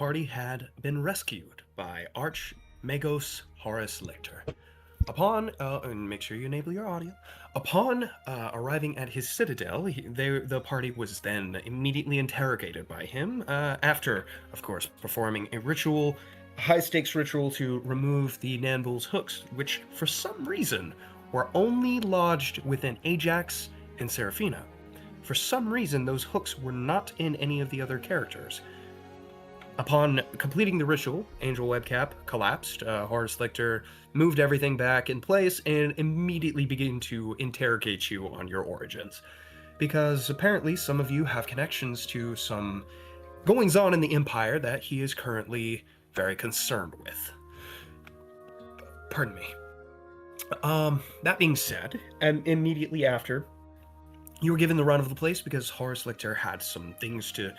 party had been rescued by Archmagos Horus Lictor. And make sure you enable your audio. Upon arriving at his citadel, the party was then immediately interrogated by him, after, of course, performing a high-stakes ritual to remove the Nanbul's hooks, which, for some reason, were only lodged within Ajax and Seraphina. For some reason, those hooks were not in any of the other characters. Upon completing the ritual, Angel Webcap collapsed. Horus Lictor moved everything back in place and immediately began to interrogate you on your origins. Because apparently some of you have connections to some goings on in the Empire that he is currently very concerned with. Pardon me. That being said, immediately after, you were given the run of the place because Horus Lictor had some things to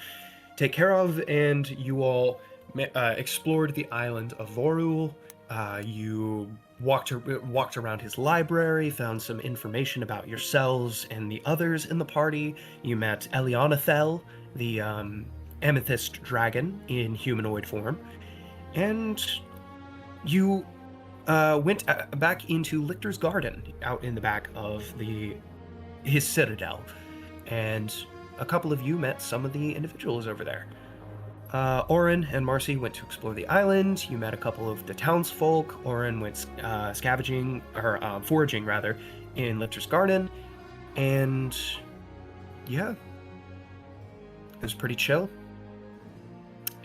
take care of, and you all explored the island of Vorul. You walked around his library, found some information about yourselves and the others in the party. You met Elionathel, the amethyst dragon in humanoid form, and you went back into Lictor's garden out in the back of his citadel, and a couple of you met some of the individuals over there. Orin and Marcy went to explore the island. You met a couple of the townsfolk. Orin went foraging rather, in Lictor's garden, and yeah, it was pretty chill.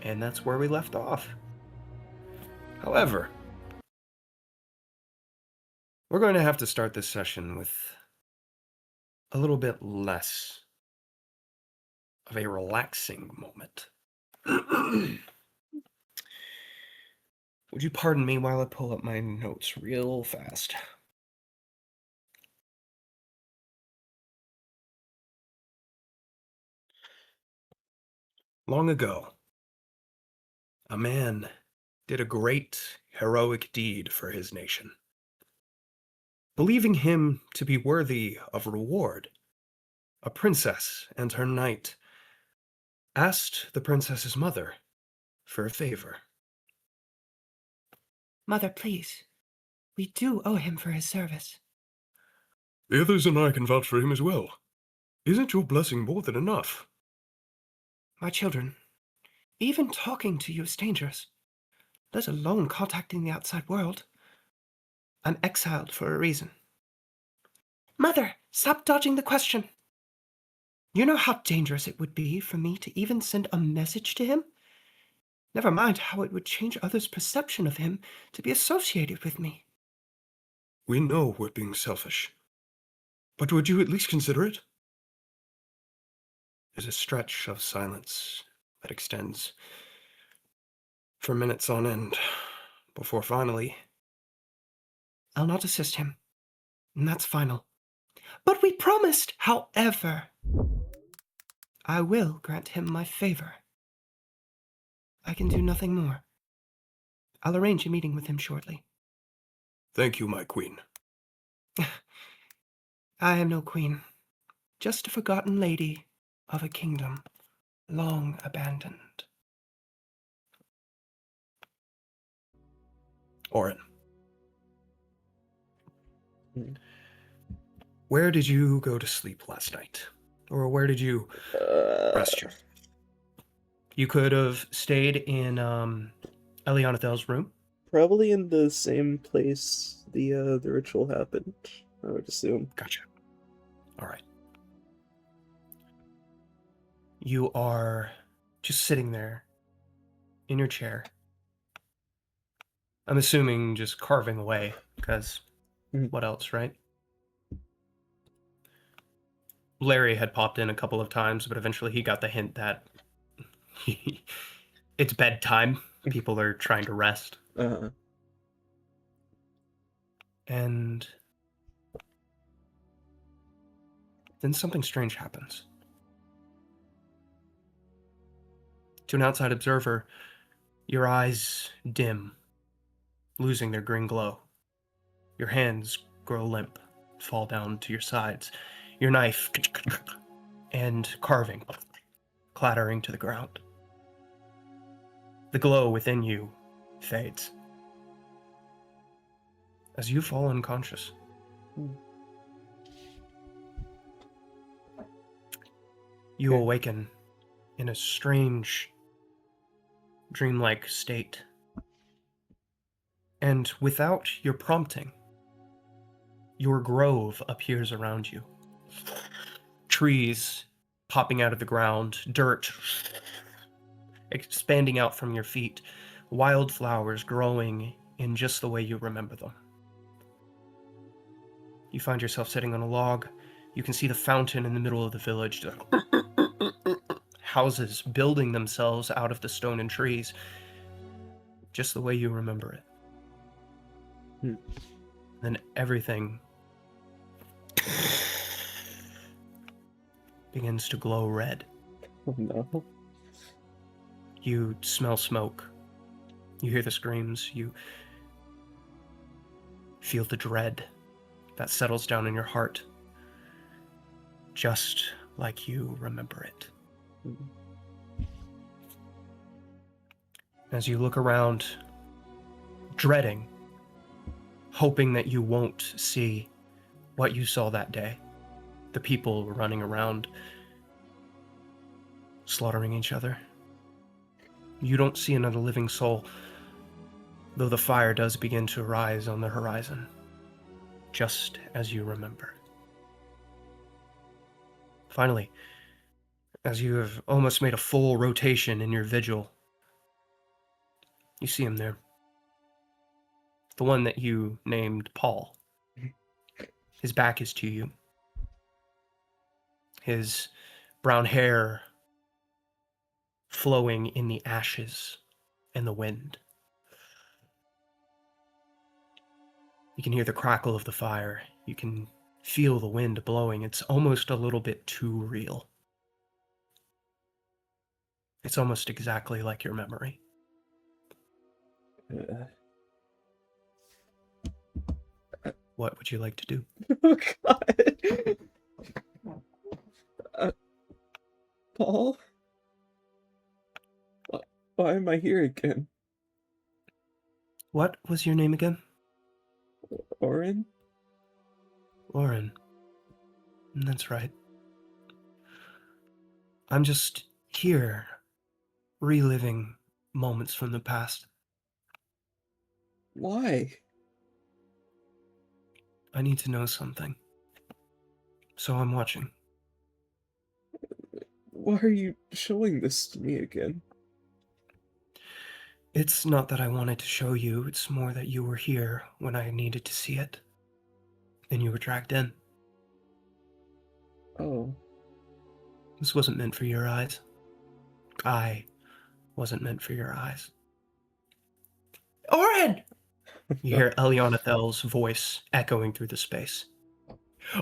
And that's where we left off. However, we're going to have to start this session with a little bit less of a relaxing moment. Would you pardon me while I pull up my notes real fast? Long ago, a man did a great heroic deed for his nation. Believing him to be worthy of reward, a princess and her knight asked the princess's mother for a favor. Mother, please. We do owe him for his service. The others and I can vouch for him as well. Isn't your blessing more than enough? My children, even talking to you is dangerous, let alone contacting the outside world. I'm exiled for a reason. Mother, stop dodging the question. You know how dangerous it would be for me to even send a message to him? Never mind how it would change others' perception of him to be associated with me. We know we're being selfish, but would you at least consider it? There's a stretch of silence that extends for minutes on end, before finally... I'll not assist him, and that's final. But we promised, however, I will grant him my favor. I can do nothing more. I'll arrange a meeting with him shortly. Thank you, my queen. I am no queen, just a forgotten lady of a kingdom long abandoned. Orin. Where did you go to sleep last night? Or where did you rest your... You could have stayed in Elionathel's room. Probably in the same place the ritual happened, I would assume. Gotcha. All right. You are just sitting there in your chair. I'm assuming just carving away, because what else, right? Larry had popped in a couple of times, but eventually he got the hint that it's bedtime. People are trying to rest. Uh-huh. And then something strange happens. To an outside observer, your eyes dim, losing their green glow. Your hands grow limp, fall down to your sides. Your knife and carving clattering to the ground. The glow within you fades. As you fall unconscious. Hmm. You Okay. awaken in a strange, dreamlike state. And without your prompting, your grove appears around you. Trees popping out of the ground, dirt expanding out from your feet, wildflowers growing in just the way you remember them. You find yourself sitting on a log. You can see the fountain in the middle of the village. Houses building themselves out of the stone and trees, just the way you remember it. Hmm. Then everything begins to glow red. Oh no. You smell smoke. You hear the screams. You feel the dread that settles down in your heart, just like you remember it. Hmm. As you look around, dreading, hoping that you won't see what you saw that day. The people running around, slaughtering each other. You don't see another living soul, though the fire does begin to rise on the horizon, just as you remember. Finally, as you have almost made a full rotation in your vigil, you see him there. The one that you named Paul. His back is to you. His brown hair flowing in the ashes and the wind. You can hear the crackle of the fire. You can feel the wind blowing. It's almost a little bit too real. It's almost exactly like your memory. What would you like to do? Oh god. Uh, Paul? Why am I here again? What was your name again? Orin? Lauren. That's right. I'm just here, reliving moments from the past. Why? I need to know something. So I'm watching. Why are you showing this to me again? It's not that I wanted to show you, it's more that you were here when I needed to see it. And you were dragged in. Oh. This wasn't meant for your eyes. I wasn't meant for your eyes. Orin! You hear Eliana Thell's voice echoing through the space.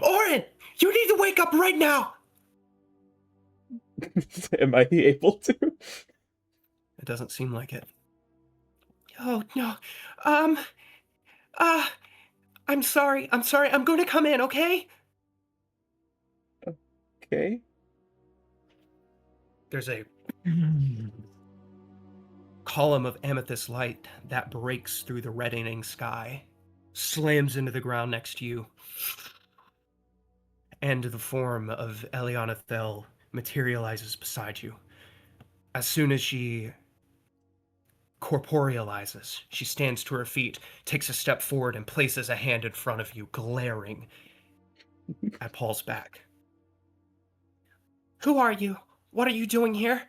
Orin! You need to wake up right now! Am I able to? It doesn't seem like it. Oh, no. I'm sorry. I'm going to come in, okay? Okay. There's a column of amethyst light that breaks through the reddening sky, slams into the ground next to you, and the form of Eliana Thell materializes beside you. As soon as she corporealizes, she stands to her feet, takes a step forward, and places a hand in front of you, glaring at Paul's back. Who are you? What are you doing here?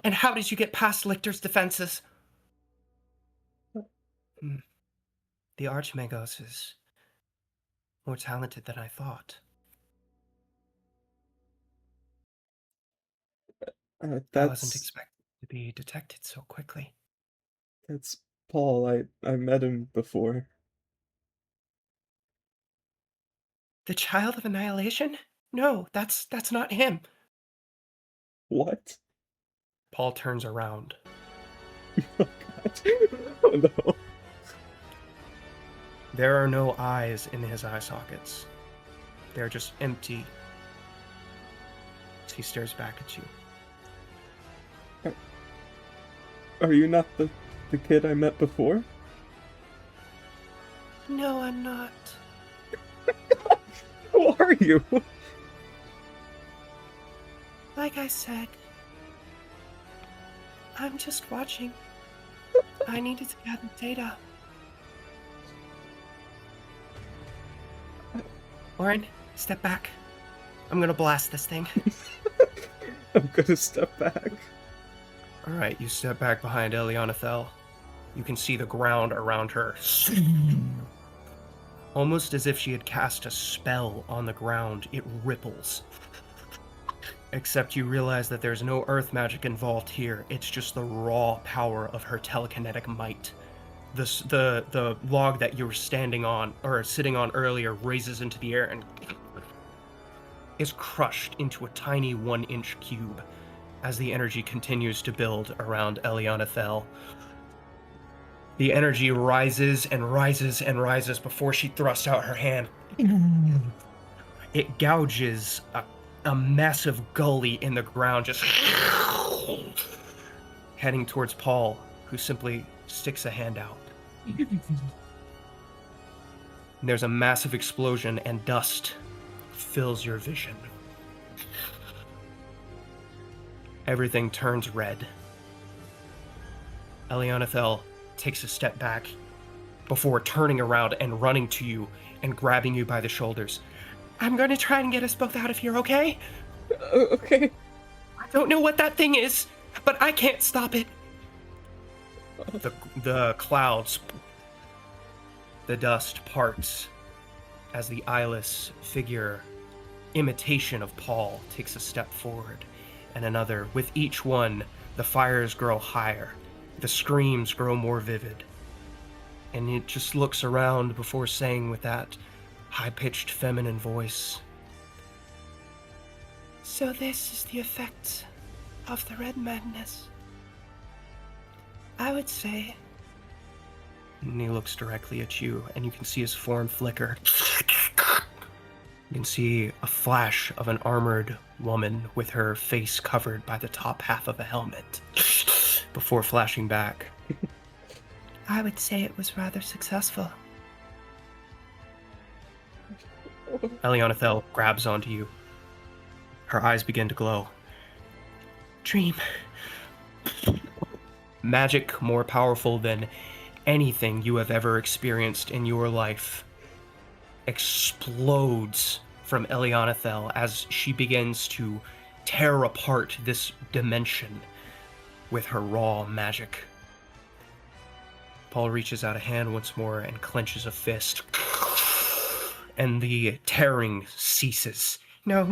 And how did you get past Lictor's defenses? The Archmagos is more talented than I thought. I wasn't That's expected to be detected so quickly. Paul. I met him before. The Child of Annihilation? No, that's not him. What? Paul turns around. Oh god. Oh no. There are no eyes in his eye sockets. They're just empty. He stares back at you. Are you not the kid I met before? No, I'm not. Who are you? Like I said, I'm just watching. I needed to gather data. Lauren, step back. I'm gonna blast this thing. I'm gonna step back. Alright, you step back behind Eliana Thel. You can see the ground around her. Almost as if she had cast a spell on the ground, it ripples. Except you realize that there's no earth magic involved here. It's just the raw power of her telekinetic might. The log that you were standing on, or sitting on earlier, raises into the air and is crushed into a tiny 1-inch cube as the energy continues to build around Eliana Thel. The energy rises and rises and rises before she thrusts out her hand. It gouges a massive gully in the ground, just heading towards Paul, who simply sticks a hand out. There's a massive explosion and dust fills your vision. Everything turns red. Eliana Thel takes a step back before turning around and running to you and grabbing you by the shoulders. I'm going to try and get us both out of here, okay? Okay. I don't know what that thing is, but I can't stop it. The clouds, the dust parts as the eyeless figure, imitation of Paul, takes a step forward and another. With each one, the fires grow higher, the screams grow more vivid, and it just looks around before saying with that high-pitched feminine voice, So this is the effect of the red madness. I would say. and he looks directly at you, and you can see his form flicker. You can see a flash of an armored woman with her face covered by the top half of a helmet before flashing back. I would say it was rather successful. Eliana Thel grabs onto you. Her eyes begin to glow. Dream. Magic more powerful than anything you have ever experienced in your life explodes from Eliana Thel as she begins to tear apart this dimension with her raw magic. Paul reaches out a hand once more and clenches a fist, and the tearing ceases. No.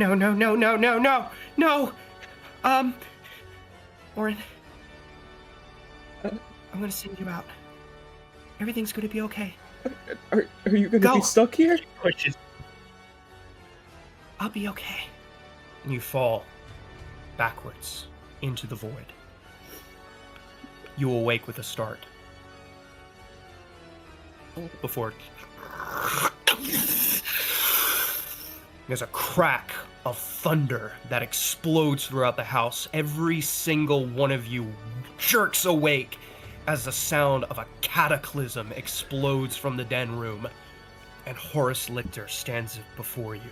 Orin. I'm gonna send you out. Everything's gonna be okay. Are you gonna Go. be stuck here? Pushes. I'll be okay. And you fall backwards into the void. You awake with a start. Before there's a crack of thunder that explodes throughout the house. Every single one of you jerks awake as the sound of a cataclysm explodes from the den room, and Horace Lichter stands before you.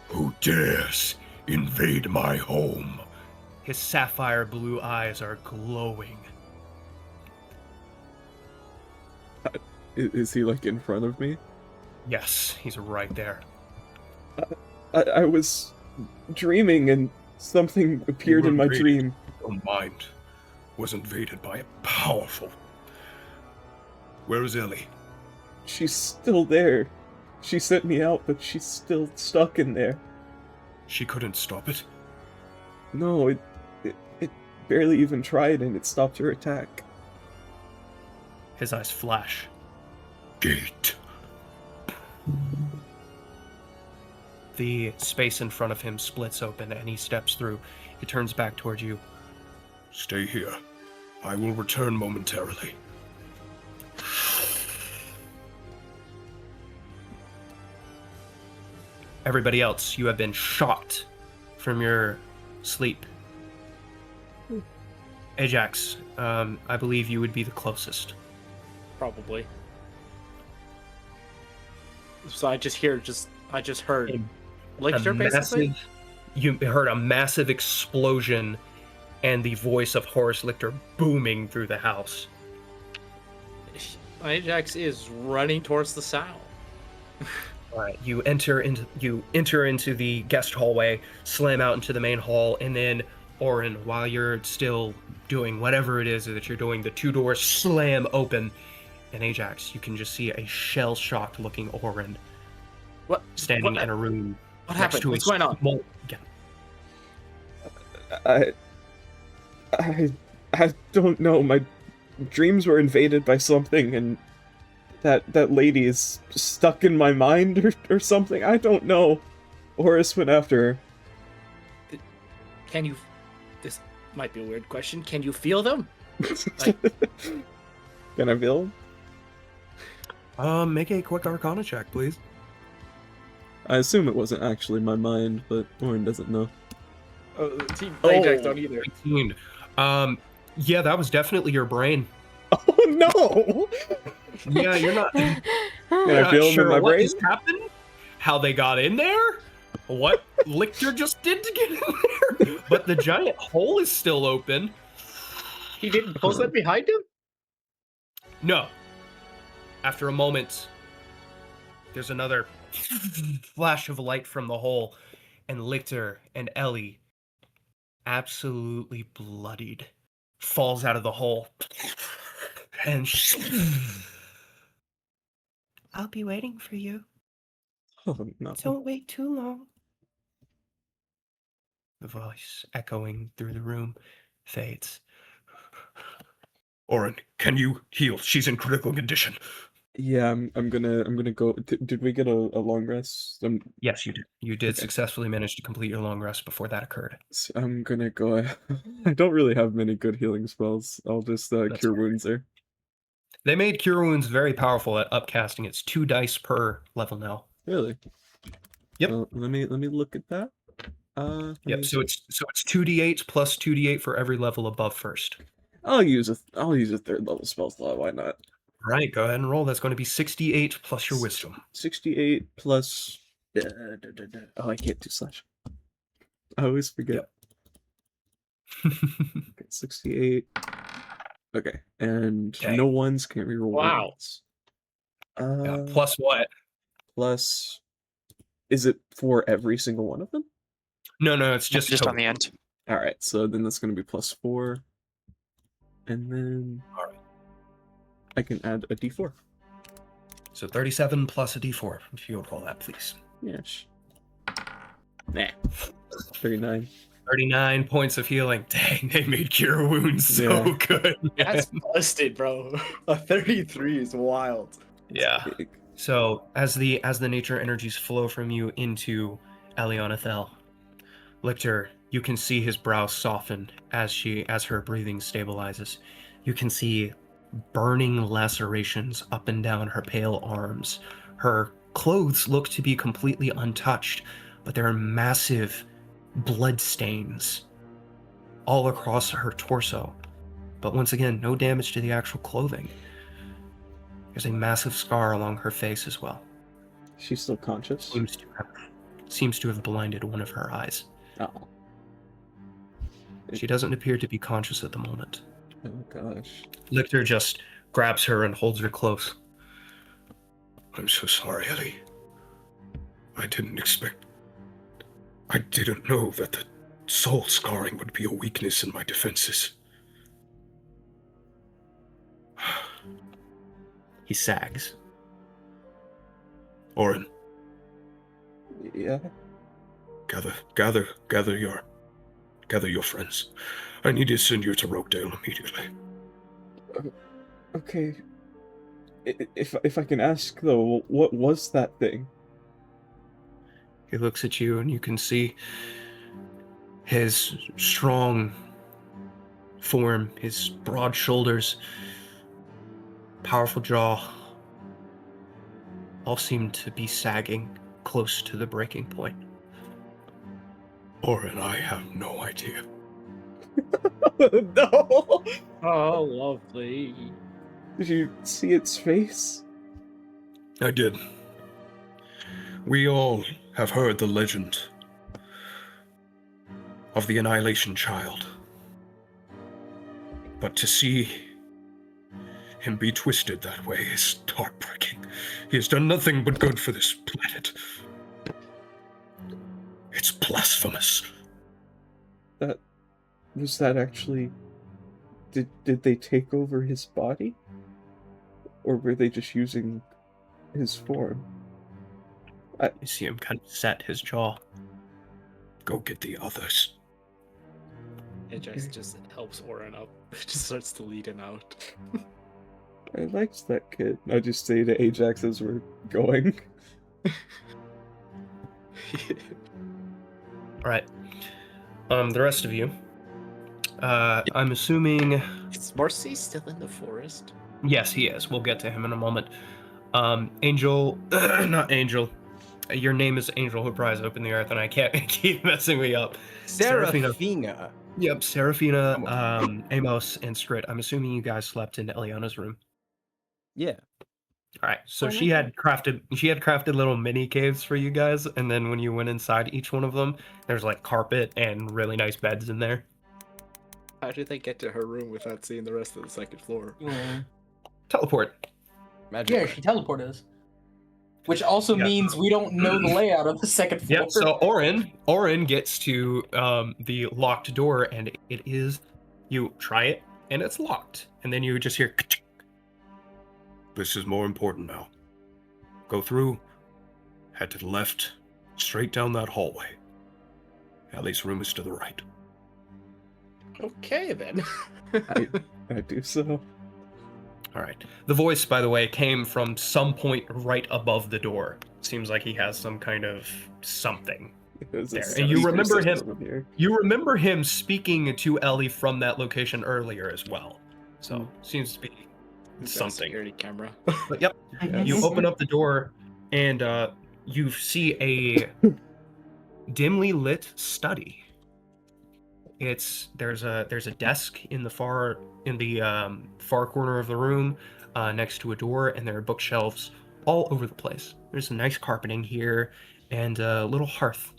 Who dares invade my home? His sapphire blue eyes are glowing. Is he like in front of me? Yes, he's right there. I was dreaming and something appeared in my dream. Your mind was invaded by a powerful. Where is Ellie? She's still there. She sent me out, but she's still stuck in there. She couldn't stop it. No, it barely even tried and it stopped her attack. His eyes flash. Gate. The space in front of him splits open and he steps through. He turns back towards you. Stay here. I will return momentarily. Everybody else, you have been shocked from your sleep. Ajax, I believe you would be the closest. Probably. So I just heard Lictor, basically? You heard a massive explosion and the voice of Horace Lictor booming through the house. Ajax is running towards the sound. All right, you enter into the guest hallway, slam out into the main hall, and then Orin, while you're still doing whatever it is that you're doing, the two doors slam open, and Ajax, you can just see a shell-shocked looking Orin standing in a room. What next happened? to What's a going on? I don't know. My dreams were invaded by something, and that lady is stuck in my mind or something. I don't know. Horus went after her. Can you... This might be a weird question. Can you feel them? Can I feel him? Make a quick Arcana check, please. I assume it wasn't actually my mind, but Orin doesn't know. Team Ajax don't either. 18. Yeah, that was definitely your brain. Oh no! Yeah, you're not. Can I feel him sure in my what brain? just happened? How they got in there? What Lictor just did to get in there? But the giant hole is still open. He didn't close that behind him? No. After a moment, there's another flash of light from the hole, and Lictor and Ellie, absolutely bloodied, falls out of the hole. And I'll be waiting for you. Oh no. Don't wait too long. the voice echoing through the room fades. Orin, can you heal? She's in critical condition. Yeah, I'm gonna go. Did we get a long rest? Yes, you did. You did Okay. successfully manage to complete your long rest before that occurred. I'm gonna go. I don't really have many good healing spells. I'll just cure fair. wounds there. They made Cure Wounds very powerful at upcasting. It's 2 dice per level now. Really? Yep. Let me look at that. Yep. So it's 2d8 plus 2d8 for every level above first. I'll use a third level spell slot. Why not? All right, go ahead and roll. That's going to be 68 plus your wisdom. 68 plus. Oh, I can't do slash. I always forget. Yep. Okay, 68. Okay, and Okay. no ones can't reroll. Wow. ones. Yeah, plus what? Plus. Is it for every single one of them? No, it's just on total. the end. All right, so then that's going to be +4, and then All right. I can add a d4. So 37 plus a d4. If you would roll that, please. Yes. Nah. 39. 39 points of healing. Dang, they made Cure Wounds so Yeah. good. man. That's busted, bro. A 33 is wild. Yeah. Big. So as the nature energies flow from you into Elionethel, Lictor, you can see his brow soften as her breathing stabilizes. You can see burning lacerations up and down her pale arms. Her clothes look to be completely untouched, but there are massive blood stains all across her torso. But once again, no damage to the actual clothing. There's a massive scar along her face as well. She's still conscious. Seems to have blinded one of her eyes. Oh. She doesn't appear to be conscious at the moment. Oh gosh. Lictor just grabs her and holds her close. I'm so sorry, Ellie. I didn't know that the soul scarring would be a weakness in my defenses. He sags. Orin, Yeah. gather your friends. I need to send you to Rokedale immediately. Okay. If I can ask though, what was that thing? He looks at you and you can see his strong form, his broad shoulders, powerful jaw, all seem to be sagging close to the breaking point. Orin, I have no idea. No! Oh, lovely. Did you see its face? I did. We all have heard the legend of the Annihilation Child. But to see him be twisted that way is heartbreaking. He has done nothing but good for this planet. It's blasphemous. Was that actually... Did they take over his body? Or were they just using his form? You see him kind of set his jaw. Go get the others. Ajax just helps Orin up. Just starts to lead him out. I liked that kid. I just say to Ajax as we're going. Right. The rest of you. I'm assuming. Is Marcy still in the forest? Yes, he is. We'll get to him in a moment. Angel, not Angel. Your name is Angel who pries open the earth, and I can't keep messing me up. Seraphina. Yep, Seraphina, Amos, and Skrit. I'm assuming you guys slept in Eliana's room. Yeah. All right. So she had crafted little mini caves for you guys, and then when you went inside each one of them, there's like carpet and really nice beds in there. How did they get to her room without seeing the rest of the second floor? Teleport. Magic. Yeah, she teleported us. Which also means we don't know the layout of the second floor. Yep. So Orin gets to the locked door, and it is. You try it, and it's locked, and then you just hear. This is more important now. Go through, head to the left, straight down that hallway. Ellie's room is to the right. Okay, then. I do so. All right. The voice, by the way, came from some point right above the door. Seems like he has some kind of something there. And you remember him. You remember him speaking to Ellie from that location earlier as well. So seems to be something. Security camera. But yep. You open up the door, and you see a dimly lit study. There's a desk in the far corner of the room, next to a door, and there are bookshelves all over the place. There's some nice carpeting here, and a little hearth.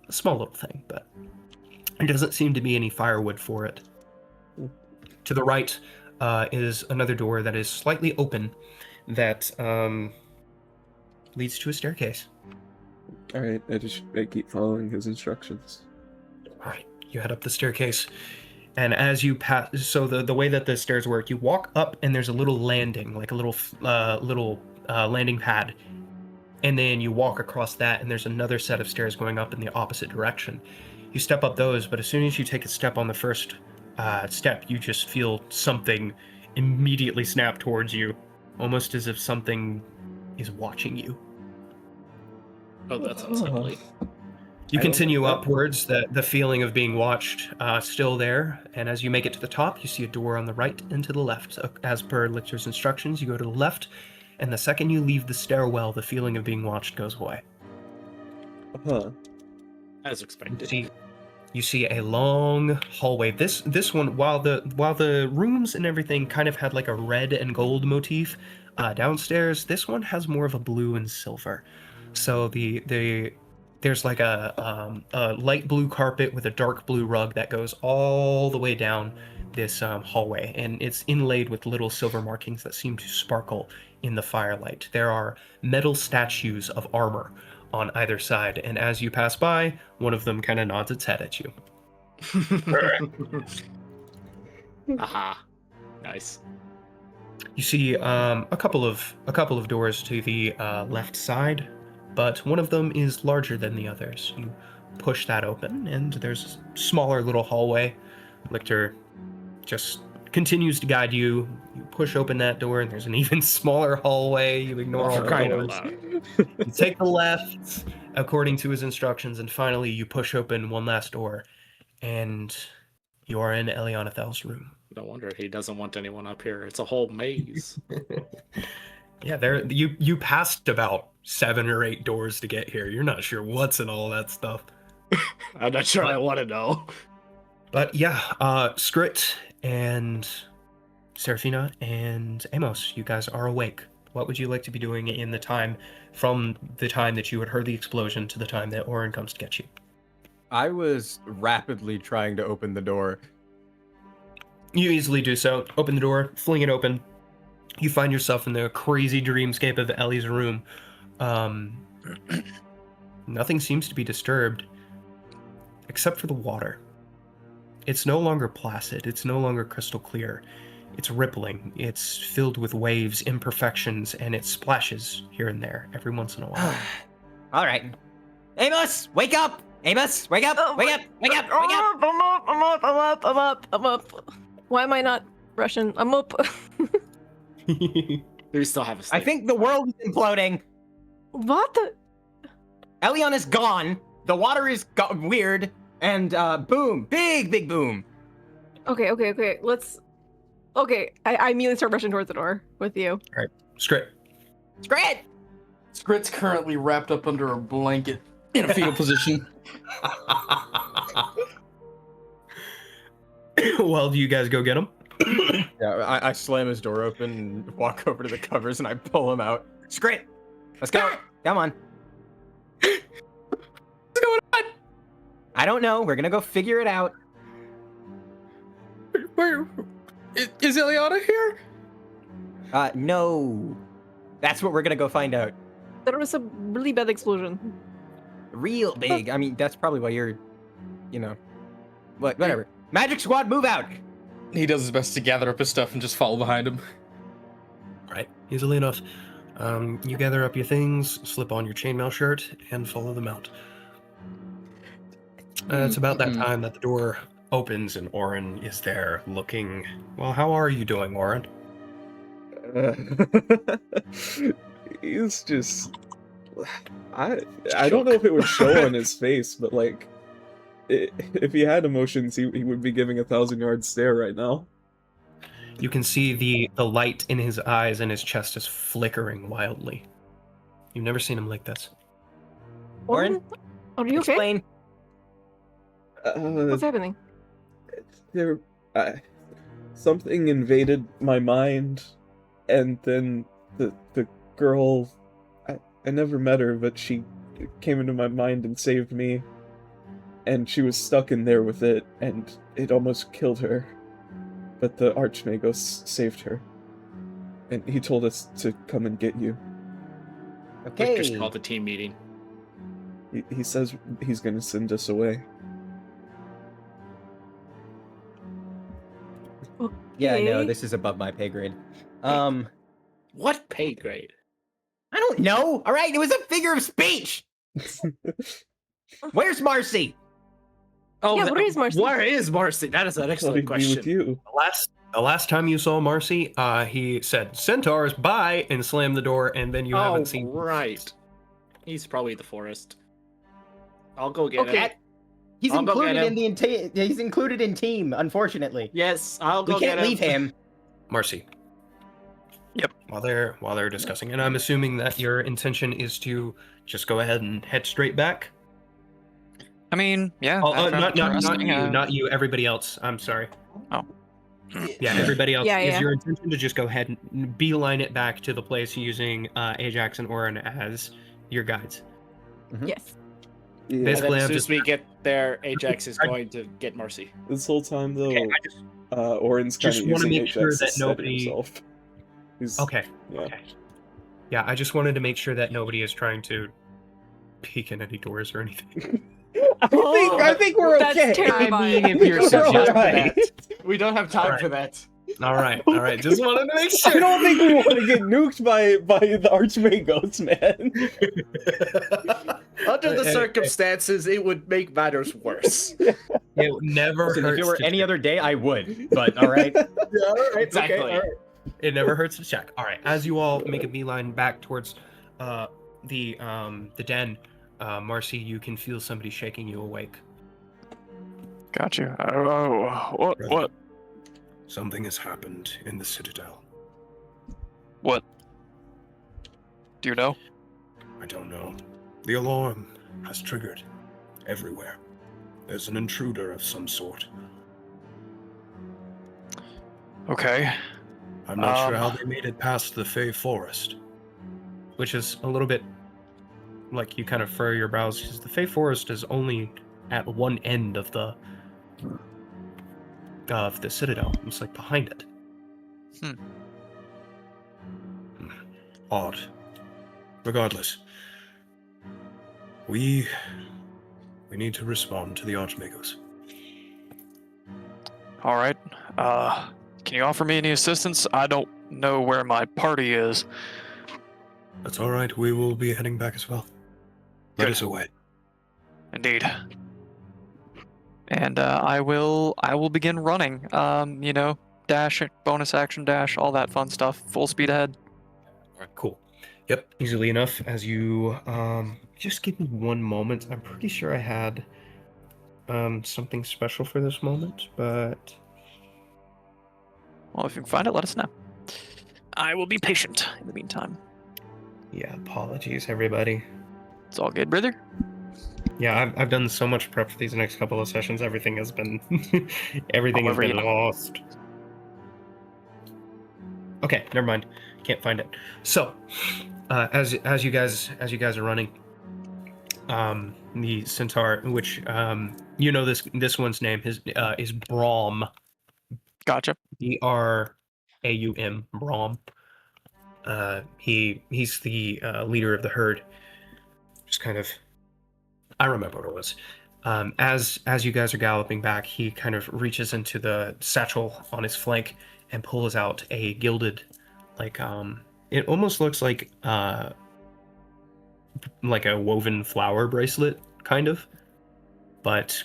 A small little thing, but there doesn't seem to be any firewood for it. To the right is another door that is slightly open, that leads to a staircase. All right, I keep following his instructions. All right. You head up the staircase, and as you pass, so the way that the stairs work, you walk up, and there's a little landing, like a little landing pad, and then you walk across that, and there's another set of stairs going up in the opposite direction. You step up those, but as soon as you take a step on the first step, you just feel something immediately snap towards you, almost as if something is watching you. Oh, that's unsettling. You continue upwards, the feeling of being watched still there, and as you make it to the top, you see a door on the right and to the left. So, as per Lichter's instructions, you go to the left, and the second you leave the stairwell, the feeling of being watched goes away. As expected. You see a long hallway. This one, while the rooms and everything kind of had like a red and gold motif, downstairs, this one has more of a blue and silver. So there's like a light blue carpet with a dark blue rug that goes all the way down this hallway, and it's inlaid with little silver markings that seem to sparkle in the firelight. There are metal statues of armor on either side, and as you pass by, one of them kind of nods its head at you. Aha. Nice. You see a couple of doors to the left side, but one of them is larger than the others. You push that open, and there's a smaller little hallway. Lichter just continues to guide you. You push open that door, and there's an even smaller hallway. You ignore all the doors. You take the left, according to his instructions, and finally you push open one last door, and you are in Eliana Thel's room. No wonder he doesn't want anyone up here. It's a whole maze. Yeah, you passed about 7 or 8 doors to get here. You're not sure what's in all that stuff. I'm not sure I want to know. But yeah, Skrit and Serafina and Amos, you guys are awake. What would you like to be doing in the time from the time that you had heard the explosion to the time that Orin comes to get you? I was rapidly trying to open the door. You easily do so. Open the door, fling it open. You find yourself in the crazy dreamscape of Ellie's room. Nothing seems to be disturbed except for the water. It's no longer placid. It's no longer crystal clear. It's rippling. It's filled with waves, imperfections, and it splashes here and there every once in a while. All right. Amos, wake up! Amos, wake up! Wake up! Wake up! Wake up! I'm up. Why am I not Russian? I'm up. We still have a I sleep. think the world is imploding. What the? Elion is gone. The water is weird. And boom. Big boom. Okay. Let's. Okay, I immediately start rushing towards the door with you. All right, Skrit. Scrat! Skrit's currently wrapped up under a blanket in a fetal position. Well, do you guys go get him? Yeah, I slam his door open and walk over to the covers and I pull him out. Scrat! Let's go. Come on. What's going on? I don't know. We're gonna go figure it out. Where is Ileana here? No. That's what we're gonna go find out. There was a really bad explosion. Real big. I mean, that's probably why you're, whatever. Magic Squad, move out! He does his best to gather up his stuff and just follow behind him. All right, easily enough. You gather up your things, slip on your chainmail shirt, and follow them out. It's about that time that the door opens and Orin is there looking. Well, how are you doing, Orin? He's just. I don't know if it would show on his face, but like, if he had emotions, he would be giving 1,000-yard stare right now. You can see the light in his eyes and his chest is flickering wildly. You've never seen him like this. Orin, Are you okay? explain. What's happening? There, something invaded my mind, and then the girl, I never met her, but she came into my mind and saved me, and she was stuck in there with it, and it almost killed her, but the Archmagos saved her, and he told us to come and get you. Okay. Just called the team meeting. He says he's gonna send us away. Yeah, no, Okay. this is above my pay grade. What pay grade? I don't know. All right, it was a figure of speech. Where's Marcy? Oh, Yeah, where is Marcy? Where is Marcy? That is an Thought he'd excellent be question. with you. The last time you saw Marcy, he said, "Centaurs, bye," and slammed the door, and then you haven't seen him. Right. He's probably the forest. I'll go get Okay. him. He's I'll go included get in the he's included in team. Unfortunately, Yes, I'll go we get can't leave him. Marcy. Yep. While they're discussing, and I'm assuming that your intention is to just go ahead and head straight back. I mean, yeah. Oh, after not resting, you, not you. Everybody else. I'm sorry. Oh. Yeah, everybody else. Yeah, Is yeah. your intention to just go ahead and beeline it back to the place using Ajax and Orin as your guides? Yes. Yeah. And Basically, then as I'm soon as just- we get there, Ajax is going to get Marcy. This whole time, though, Okay, I just Orin's kind just of wanna using make sure Ajax to that steady nobody- himself. He's, okay. Yeah. Okay. Yeah, I just wanted to make sure that nobody is trying to peek in any doors or anything. I think we're That's okay. terrifying. I mean, if We're you're suggesting alright. that, we don't have time Alright. for that. All right. Just wanted to make I sure. don't think we want to get nuked by the Archmagos, man. Under the Hey, hey. circumstances, it would make matters worse. It never Listen, hurts. if it were to any check. other day, I would. But all right. Yeah, all right. Exactly. Okay, all right. It never hurts to check. All right. As you all make a beeline back towards the den, Marcy, you can feel somebody shaking you awake. Got you. Oh, what? Something has happened in the Citadel. What? Do you know? I don't know. The alarm has triggered everywhere. There's an intruder of some sort. Okay. I'm not sure how Um, they made it past the Fey Forest. Which is a little bit like you kind of furrow your brows because the Fey Forest is only at one end of the citadel. It's like behind it. Odd. Regardless, we need to respond to the Archmagos. All right. Can you offer me any assistance? I don't know where my party is. That's all right. We will be heading back as well. Let Good. us away. Indeed. And I will begin running. Dash, bonus action dash, all that fun stuff. Full speed ahead. All right, cool. Yep, easily enough. As you just give me one moment. I'm pretty sure I had something special for this moment, but Well, if you can find it, let us know. I will be patient in the meantime. yeah, apologies everybody. It's all good, brother. Yeah, I've done so much prep for these next couple of sessions. Everything has been everything has However, been yeah. lost. Okay, never mind. Can't find it. So, as you guys are running, the centaur, which this one's name is Braum. Gotcha. Braum. Braum. He's the leader of the herd. Just kind of, I remember what it was. As you guys are galloping back, he kind of reaches into the satchel on his flank and pulls out a gilded, it almost looks like a woven flower bracelet, kind of, but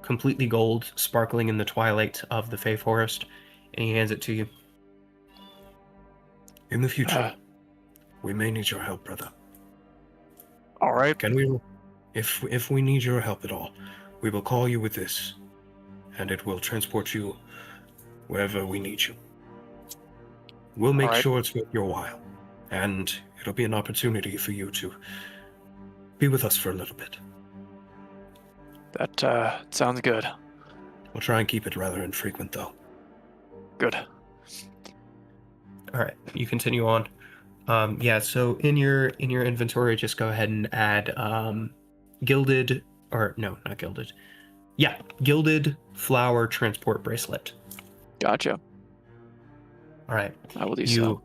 completely gold, sparkling in the twilight of the Fey Forest, and he hands it to you. In the future, we may need your help, brother. All right. Can we? If we need your help at all, we will call you with this, and it will transport you wherever we need you. We'll make Alright. sure it's worth your while, and it'll be an opportunity for you to be with us for a little bit. That sounds good. We'll try and keep it rather infrequent, though. Good. All right, you continue on. So in your inventory, just go ahead and add gilded, or no, not gilded. Yeah, gilded flower transport bracelet. Gotcha. All right. I will do You so.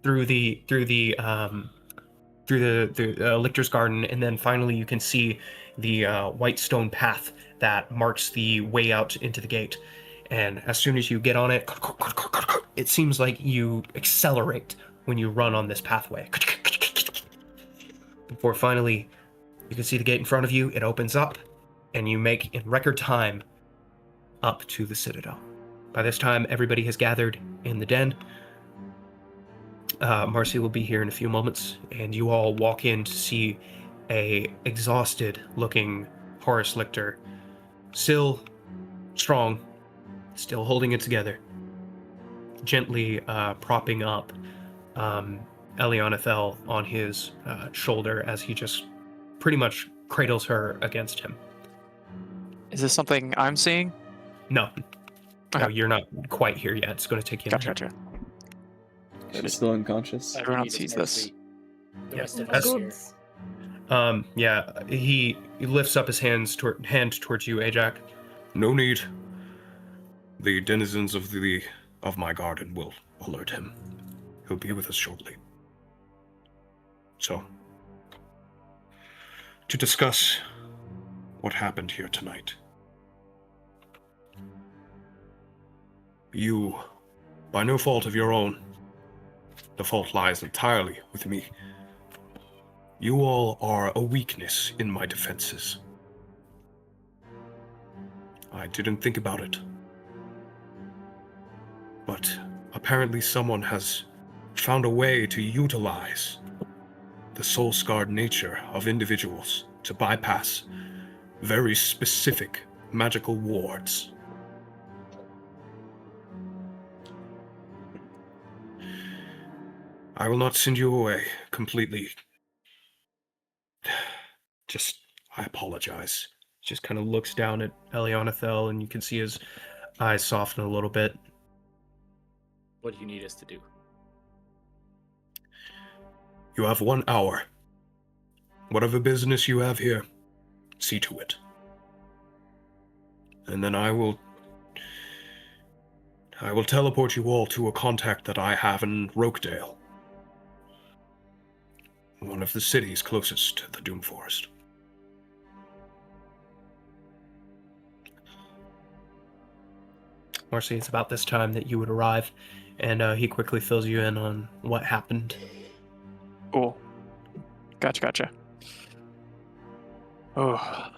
through the lictor's garden, and then finally you can see the white stone path that marks the way out into the gate. And as soon as you get on it, it seems like you accelerate when you run on this pathway. Before finally you can see the gate in front of you, it opens up, and you make in record time up to the citadel. By this time, everybody has gathered in the den. Marcy will be here in a few moments, and you all walk in to see a exhausted-looking Horace Lictor, still strong, still holding it together, gently propping up Elianathel on his shoulder as he just pretty much cradles her against him. Is this something I'm seeing? No, no, Okay. you're not quite here yet. It's going to take you a minute. Gotcha. She's still unconscious. Everyone Need sees more this. sleep. The Yeah, rest of that's- us here. He lifts up his hand towards you, Ajak. No need. The denizens of my garden will alert him. He'll be with us shortly. So, to discuss what happened here tonight. You, by no fault of your own, the fault lies entirely with me. You all are a weakness in my defenses. I didn't think about it. But apparently someone has found a way to utilize the soul-scarred nature of individuals to bypass very specific magical wards. I will not send you away completely. I apologize. Just kind of looks down at Elianathel, and you can see his eyes soften a little bit. What do you need us to do? You have 1 hour. Whatever business you have here, see to it. And then I will teleport you all to a contact that I have in Rokedale, one of the cities closest to the Doom Forest. Marcy, it's about this time that you would arrive, and he quickly fills you in on what happened. Cool. Gotcha. Oh,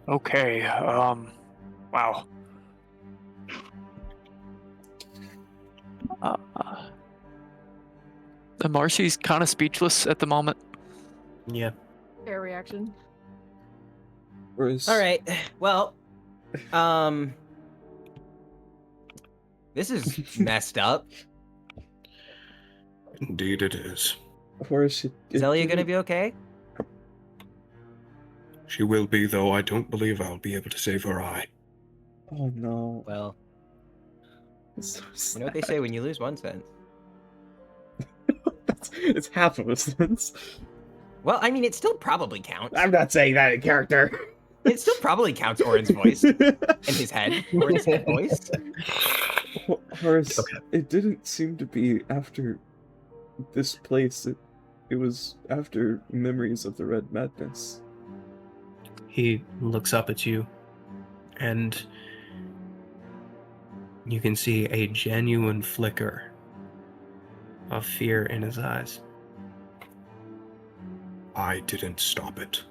okay. Wow. Marcy's kind of speechless at the moment. Yeah. Fair reaction. Whereas, All right. Well, this is messed up. Indeed it is. Whereas Is Elia gonna be okay? She will be, though I don't believe I'll be able to save her eye. Oh no. Well, It's so you know what they say: when you lose one sense. it's half of a sense. Well, I mean, it still probably counts. I'm not saying that in character. It still probably counts Orin's voice in his head. Orin's head voice. Horace, Okay. it didn't seem to be after this place. It was after memories of the Red Madness. He looks up at you, and you can see a genuine flicker of fear in his eyes. I didn't stop it.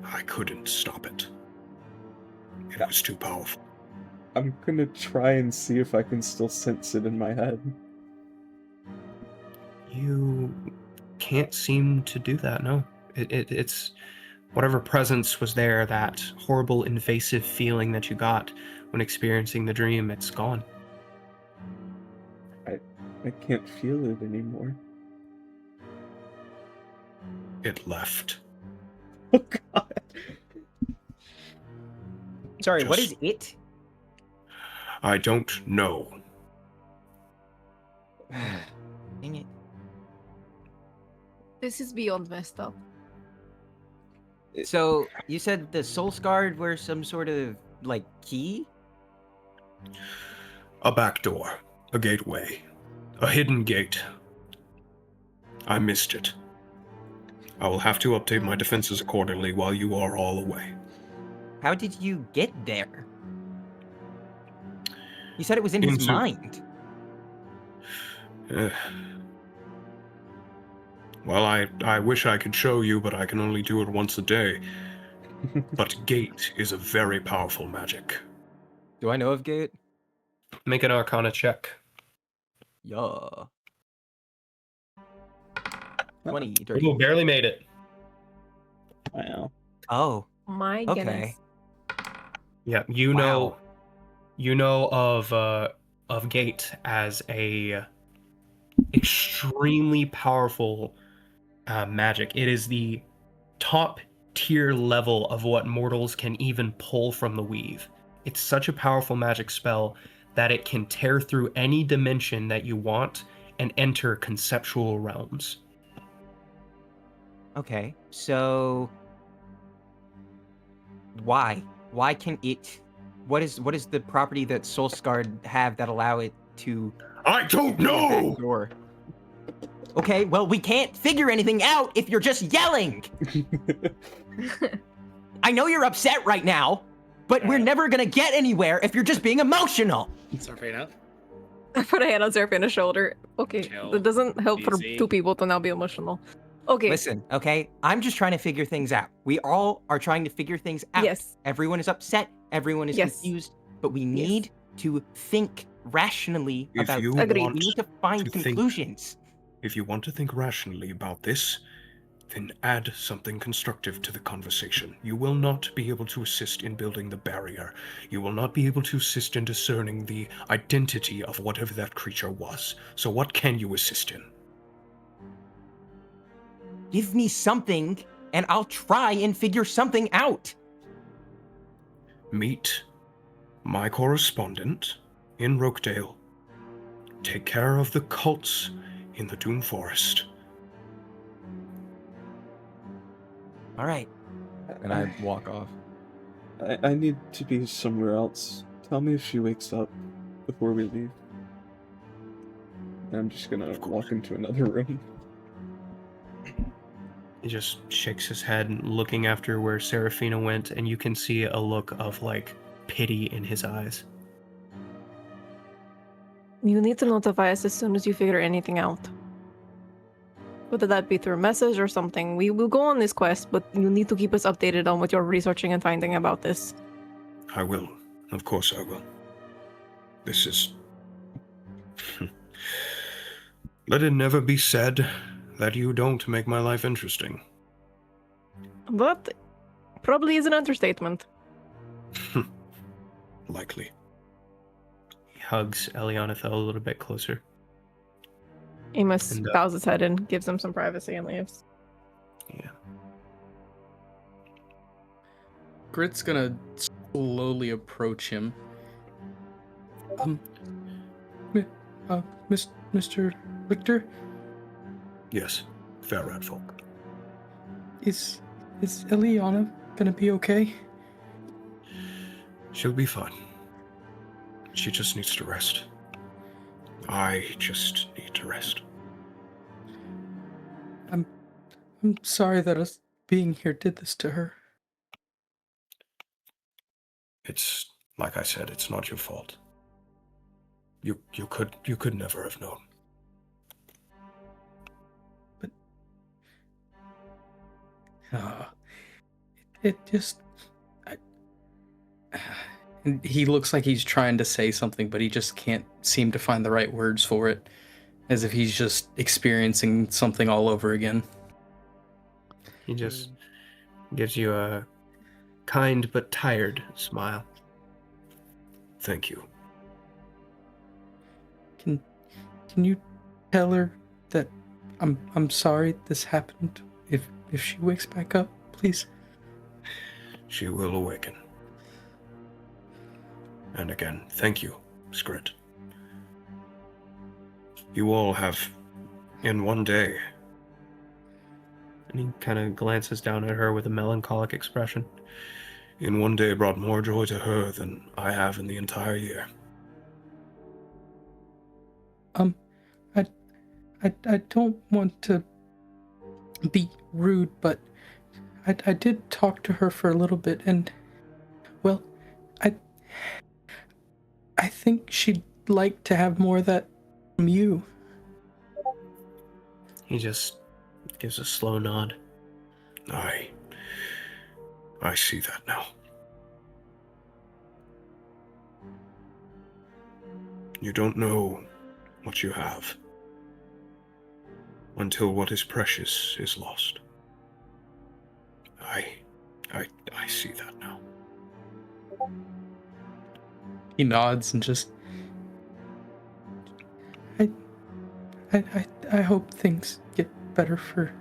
I couldn't stop it. It was too powerful. I'm gonna try and see if I can still sense it in my head. You can't seem to do that, no. It's whatever presence was there, that horrible invasive feeling that you got when experiencing the dream, it's gone. I can't feel it anymore. It left. Oh god. Sorry, what Just- is it? I don't know. Dang it. This is beyond messed up. So you said the Soul Scarred were some sort of like key? A back door. A gateway. A hidden gate. I missed it. I will have to update my defenses accordingly while you are all away. How did you get there? You said it was in his Into- mind. Well, I wish I could show you, but I can only do it once a day. But Gate is a very powerful magic. Do I know of Gate? Make an Arcana check. Yeah. 20, dirty. Ooh, barely made it. Wow. Oh, My okay. goodness. Yeah, you Wow. know of Gate as a extremely powerful magic. It is the top tier level of what mortals can even pull from the weave. It's such a powerful magic spell that it can tear through any dimension that you want and enter conceptual realms. Okay, so why? Why can it? What is the property that Soul Scarred have that allow it to? I don't open that know! door? Okay, well we can't figure anything out if you're just yelling. I know you're upset right now, but we're never gonna get anywhere if you're just being emotional. Sarfina? I put a hand on Seraphina's shoulder. Okay, Chill. that doesn't help for Easy. two people to now be emotional. Okay. Listen, okay? I'm just trying to figure things out. We all are trying to figure things out. Yes. Everyone is upset. Everyone is Yes. confused. But we need to think rationally If about you things. Agreed. want We need to find to think- conclusions. If you want to think rationally about this, then add something constructive to the conversation. You will not be able to assist in building the barrier. You will not be able to assist in discerning the identity of whatever that creature was. So what can you assist in? Give me something, and I'll try and figure something out. Meet my correspondent in Rokedale, take care of the cults in the Doom Forest. All right. And I walk off. I need to be somewhere else. Tell me if she wakes up before we leave. And I'm just gonna walk into another room. He just shakes his head, looking after where Seraphina went, and you can see a look of, like, pity in his eyes. You need to notify us as soon as you figure anything out. Whether that be through a message or something. We will go on this quest, but you need to keep us updated on what you're researching and finding about this. I will. Of course I will. This is... Let it never be said that you don't make my life interesting. That probably is an understatement. Likely. He hugs Elianathel a little bit closer. Amos And, bows his head and gives him some privacy and leaves. Yeah. Grit's gonna slowly approach him. Mr. Richter, Yes, fair rat folk. is Eliana gonna be okay? She'll be fine. She just needs to rest. I just need to rest. I'm sorry that us being here did this to her. It's, like I said, it's not your fault. You could never have known. It just... He looks like he's trying to say something, but he just can't seem to find the right words for it. As if he's just experiencing something all over again. He just gives you a kind but tired smile. Thank you. Can you tell her that I'm sorry this happened? If she wakes back up, please. She will awaken. And again, thank you, Skrit. You all have, in one day... And he kind of glances down at her with a melancholic expression. In one day brought more joy to her than I have in the entire year. I don't want to be rude, but I did talk to her for a little bit, and, well, I think she'd like to have more of that from you. He just gives a slow nod. I see that now. You don't know what you have until what is precious is lost. I see that now. He nods and just... I hope things get better for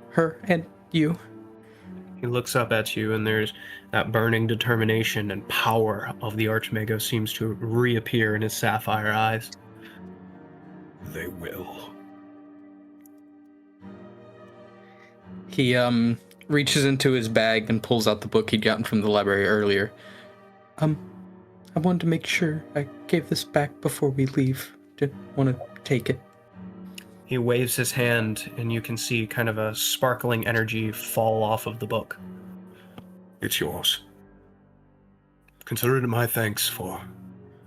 her and you. He looks up at you, and there's that burning determination and power of the Archmago seems to reappear in his sapphire eyes. They will. He reaches into his bag and pulls out the book he'd gotten from the library earlier. I wanted to make sure I gave this back before we leave. Didn't want to take it. He waves his hand, and you can see kind of a sparkling energy fall off of the book. It's yours. Consider it my thanks for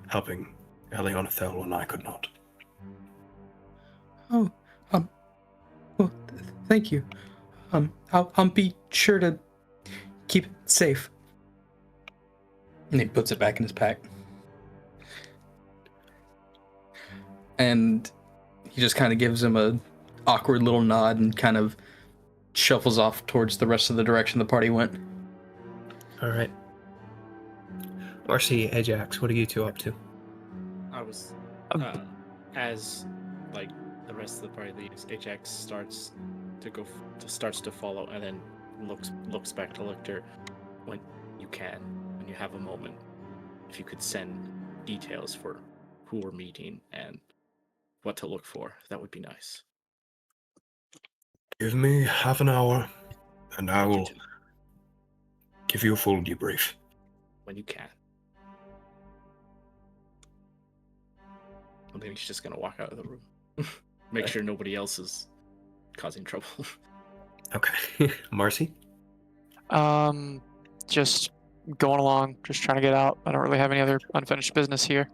helping Elianathel when I could not. Oh, well, thank you. I'll be sure to keep it safe. And he puts it back in his pack. And he just kind of gives him a awkward little nod and kind of shuffles off towards the rest of the direction the party went. All right. Marcy, Ajax, what are you two up to? I was, As like the rest of the party leaves, Ajax starts to follow, and then looks back to Lictor when you have a moment. if you could send details for who we're meeting and what to look for, that would be nice. Give me half an hour, and I You will too, give you a full debrief. when you can. I think he's just gonna walk out of the room. Make sure nobody else is causing trouble. Okay. Marcy? Just going along, just trying to get out. I don't really have any other unfinished business here.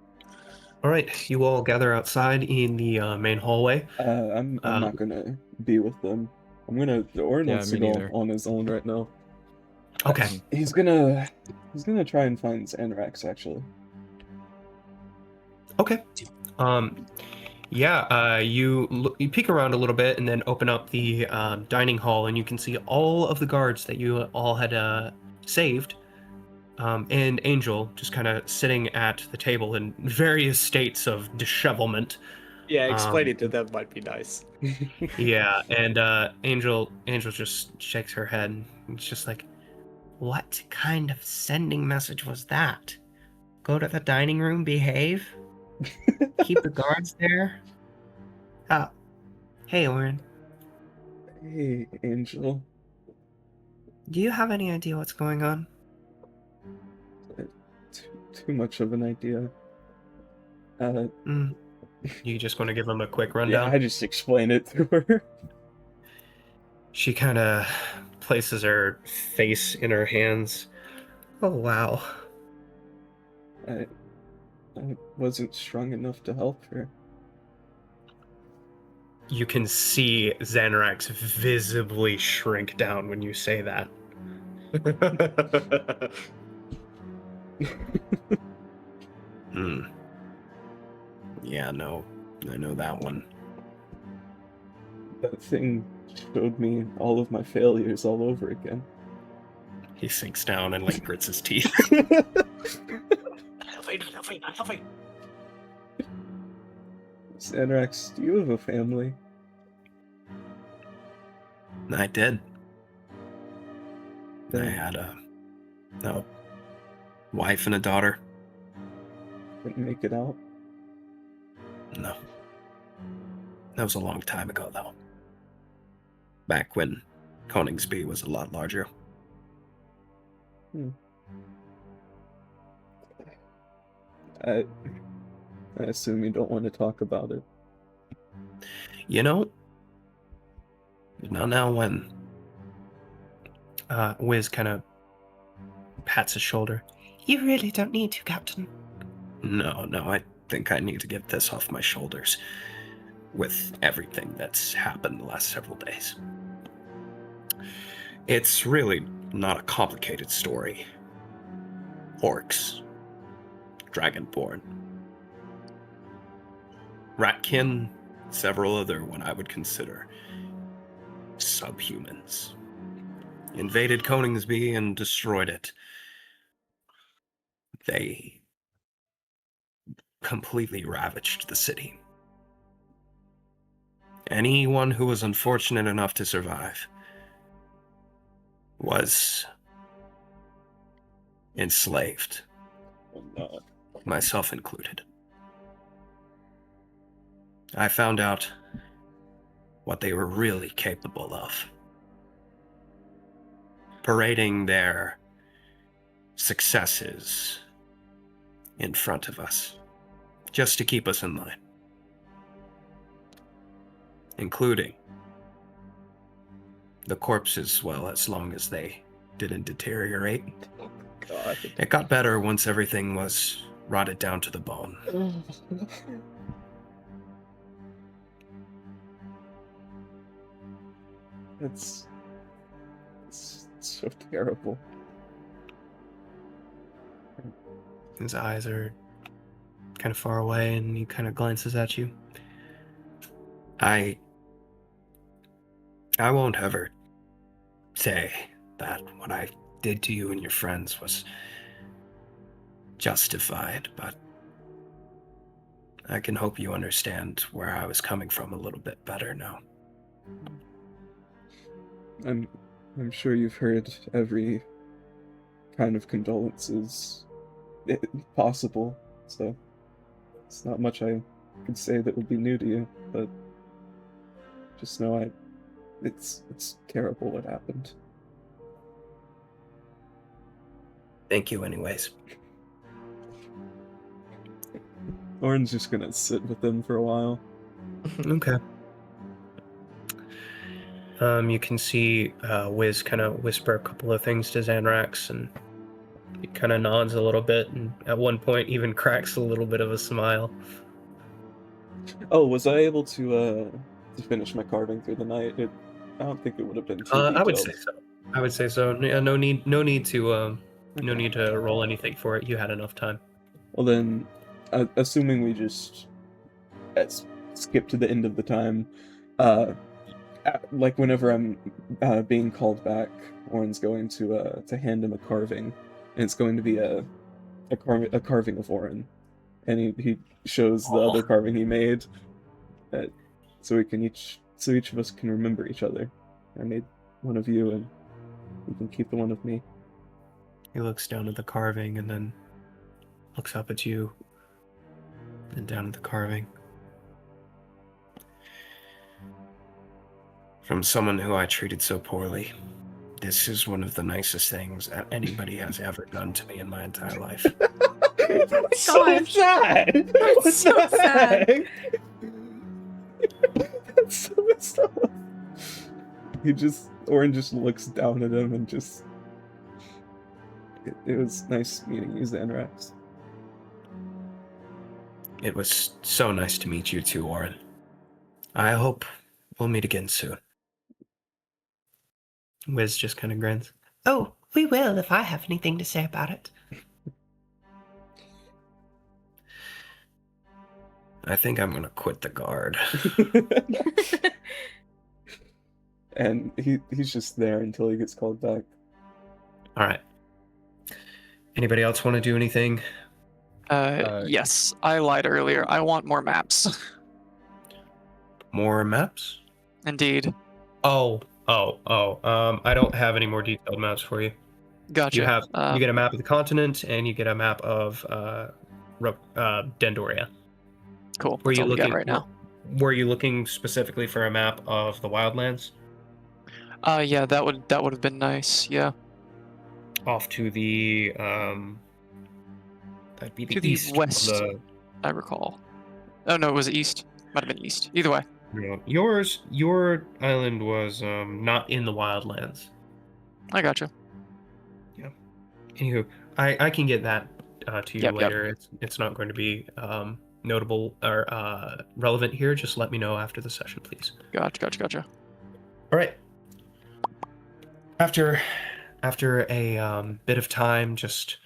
All right. You all gather outside in the main hallway. I'm not gonna be with them. Orin Yeah, wants to me go neither. on his own right now. Okay. He's gonna try and find Xanax, actually. Okay. Yeah, you peek around a little bit and then open up the dining hall, and you can see all of the guards that you all had saved, and Angel just kind of sitting at the table in various states of dishevelment. Yeah, explaining to them might be nice. Yeah, and Angel just shakes her head, and it's just like, what kind of sending message was that? Go to the dining room, behave, keep the guards there. Hey, Orin. Hey, Angel. Do you have any idea what's going on? Too much of an idea. You just want to give him a quick Yeah, rundown? I just explain it to her. She kind of places her face in her hands. Oh, wow. I wasn't strong enough to help her. You can see Xanax visibly shrink down when you say that. Yeah, no. I know that one. That thing showed me all of my failures all over again. He sinks down and, like, grits his teeth. Xanax, do you have a family? I did. I That had a wife and a daughter. didn't make it out? No. That was a long time ago, though. Back when Coningsby was a lot larger. I assume you don't want to talk about it. You know, not now when. Wiz kind of pats his shoulder. You really don't need to, Captain. No, I think I need to get this off my shoulders with everything that's happened the last several days. It's really not a complicated story. Orcs, Dragonborn, Ratkin, several other what I would consider subhumans. Invaded Coningsby and destroyed it. They completely ravaged the city. Anyone who was unfortunate enough to survive was enslaved, myself included. I found out what they were really capable of. Parading their successes in front of us, just to keep us in line. Including the corpses, well, as long as they didn't deteriorate. God. It got better once everything was rotted down to the bone. It's so terrible. His eyes are kind of far away, and he kind of glances at you. I won't ever say that what I did to you and your friends was justified, but I can hope you understand where I was coming from a little bit better now. I'm sure you've heard every kind of condolences possible. So it's not much I could say that would be new to you, but just know it's terrible what happened. Thank you, anyways. Orin's just gonna sit with them for a while. Okay. You can see Wiz kind of whisper a couple of things to Xanrax, and he kind of nods a little bit, and at one point even cracks a little bit of a smile. Oh, was I able to finish my carving through the night? I don't think it would have been too detailed. I would say so. I would say so. No need to no need to roll anything for it. You had enough time. Well then, assuming we just skip to the end of the time, like whenever I'm being called back, Orin's going to hand him a carving, and it's going to be a carving of Orin, and he shows the other carving he made, so each of us can remember each other. I made one of you, and you can keep the one of me. He looks down at the carving and then looks up at you, and down at the carving. From someone who I treated so poorly, this is one of the nicest things that anybody has ever done to me in my entire life. That's so sad! That's so sad. That's so messed up. Orin just looks down at him and just... It was nice meeting you, Xanrax. It was so nice to meet you too, Orin. I hope we'll meet again soon. Wiz just kind of grins. Oh, we will if I have anything to say about it. I think I'm gonna quit the guard. And he's just there until he gets called back. All right. Anybody else want to do anything? Yes, I lied earlier. I want more maps. More maps? Indeed. I don't have any more detailed maps for you. Gotcha. You get a map of the continent, and you get a map of Dendoria. Cool. Were That's you all we got looking right now? Were you looking specifically for a map of the Wildlands? Yeah, that would have been nice. Yeah. Off to the that'd be the To the east of west, the- I recall. Oh no, it was east. Might have been east. Either way. No, your island was not in the Wildlands. I gotcha. Yeah. Anywho, I can get that to you Yep. later. It's not going to be notable or relevant here. Just let me know after the session, please. Gotcha. All right. After a bit of time, just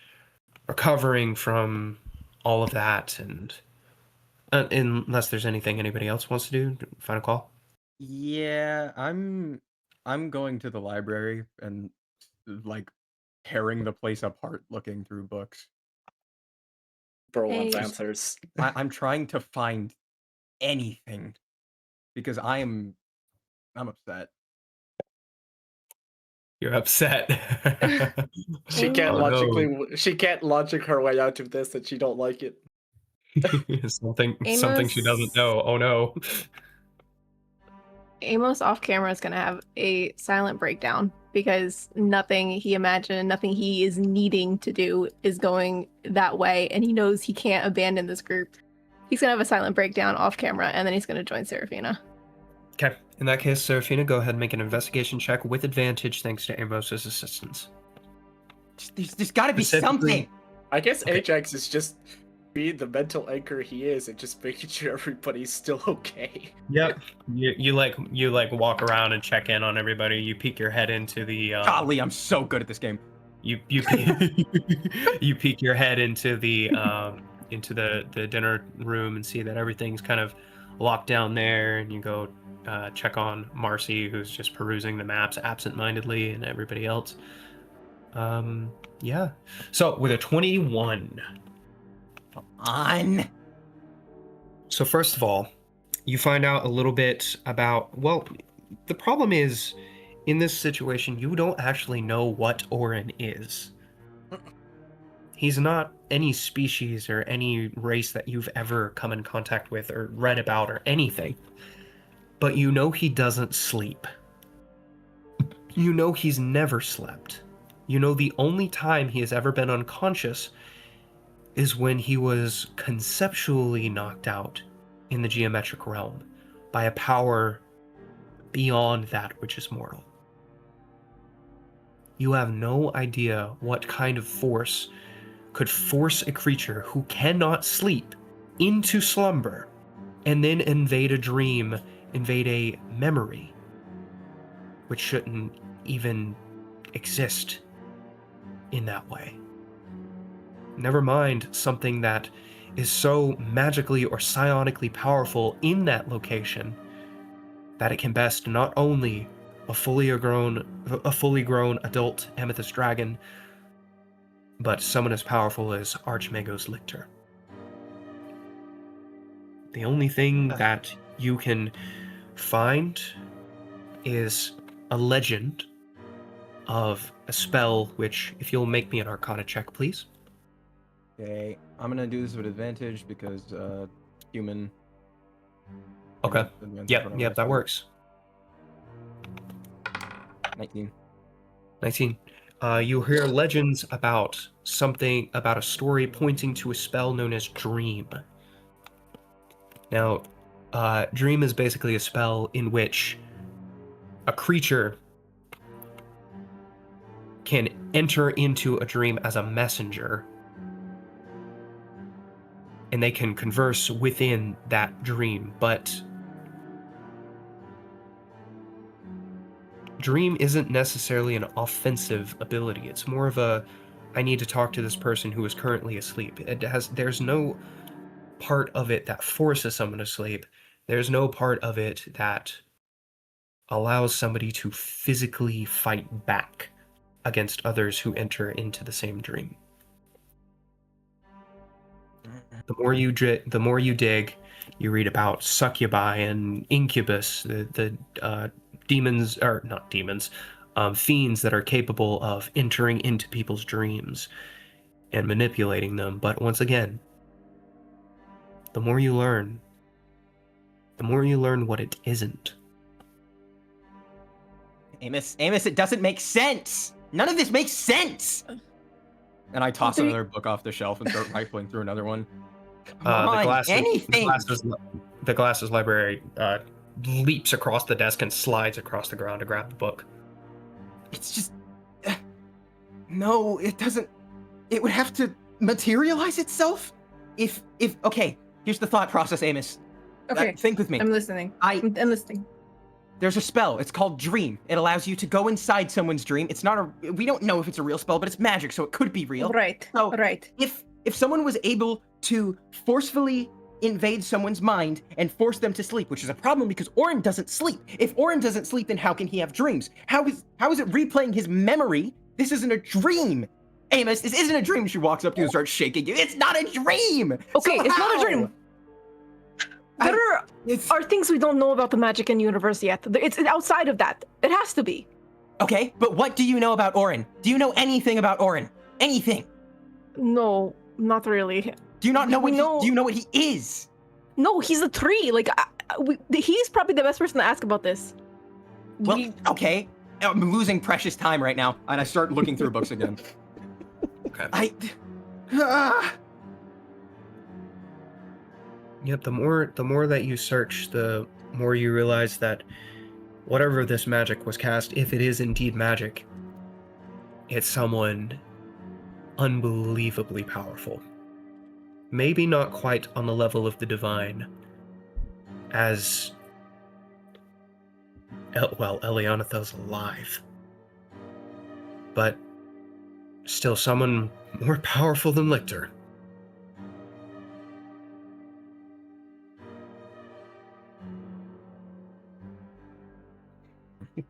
recovering from all of that, and unless there's anything anybody else wants to do, final call. Yeah, I'm going to the library and like tearing the place apart looking through books. Bro wants Hey. answers. I'm trying to find anything because I'm upset. You're upset. She can't Oh, no. she can't logic her way out of this that she don't like it. something she Amos- doesn't know. Oh no. Amos off camera is going to have a silent breakdown because nothing he imagined, nothing he is needing to do is going that way, and he knows he can't abandon this group. He's going to have a silent breakdown off camera, and then he's going to join Seraphina. Okay. In that case, Seraphina, go ahead and make an investigation check with advantage thanks to Amos's assistance. There's got to be Specifically- something. I guess Okay. Ajax is just being the mental anchor he is and just making sure everybody's still okay. Yep. You walk around and check in on everybody. You peek your head into the Golly, I'm so good at this game. you you peek your head into the dinner room and see that everything's kind of locked down there, and you go check on Marcy, who's just perusing the maps absentmindedly, and everybody else. Yeah. So with a 21. On. So first of all, you find out a little bit about, well, the problem is, in this situation, you don't actually know what Orin is. He's not any species or any race that you've ever come in contact with or read about or anything. But you know he doesn't sleep. You know he's never slept. You know the only time he has ever been unconscious is when he was conceptually knocked out in the geometric realm by a power beyond that which is mortal. You have no idea what kind of force could force a creature who cannot sleep into slumber and then invade a dream, invade a memory, which shouldn't even exist in that way. Never mind something that is so magically or psionically powerful in that location that it can best not only a fully grown adult amethyst dragon, but someone as powerful as Archmagos Lictor. The only thing that you can find is a legend of a spell which, if you'll make me an Arcana check, please. Okay, I'm gonna do this with advantage because human. Okay. Advantage Yep, whenever I that spell. works. 19. 19. You hear legends about a story pointing to a spell known as Dream. Now, Dream is basically a spell in which a creature can enter into a dream as a messenger, and they can converse within that dream, but Dream isn't necessarily an offensive ability. It's more of a, I need to talk to this person who is currently asleep. There's no part of it that forces someone to sleep. There's no part of it that allows somebody to physically fight back against others who enter into the same dream. The more you dig, you read about succubi and incubus, the demons, or not demons, fiends that are capable of entering into people's dreams and manipulating them. But once again, the more you learn what it isn't. Amos, it doesn't make sense. None of this makes sense. And I toss another book off the shelf and start rifling through another one. The glasses library leaps across the desk and slides across the ground to grab the book. It's just... No, it doesn't... It would have to materialize itself? Okay, here's the thought process, Amos. Okay. Think with me. I'm listening. I'm listening. There's a spell. It's called Dream. It allows you to go inside someone's dream. It's not a... We don't know if it's a real spell, but it's magic, so it could be real. Right. So, right. If someone was able to forcefully invade someone's mind and force them to sleep, which is a problem because Orin doesn't sleep. If Orin doesn't sleep, then how can he have dreams? How is it replaying his memory? This isn't a dream. Amos, this isn't a dream. She walks up to you and starts shaking you. It's not a dream. Okay, it's not a dream. There are things we don't know about the magic in the universe yet. It's outside of that. It has to be. Okay, but what do you know about Orin? Do you know anything about Orin? Anything? No, not really. Do you not know what do you know what he is? No, he's a tree. Like, he's probably the best person to ask about this. Well, okay. I'm losing precious time right now, and I start looking through books again. Okay. Yep, the more that you search, the more you realize that whatever this magic was cast, if it is indeed magic, it's someone unbelievably powerful. Maybe not quite on the level of the divine, as Elianathel's alive, but still someone more powerful than Lictor.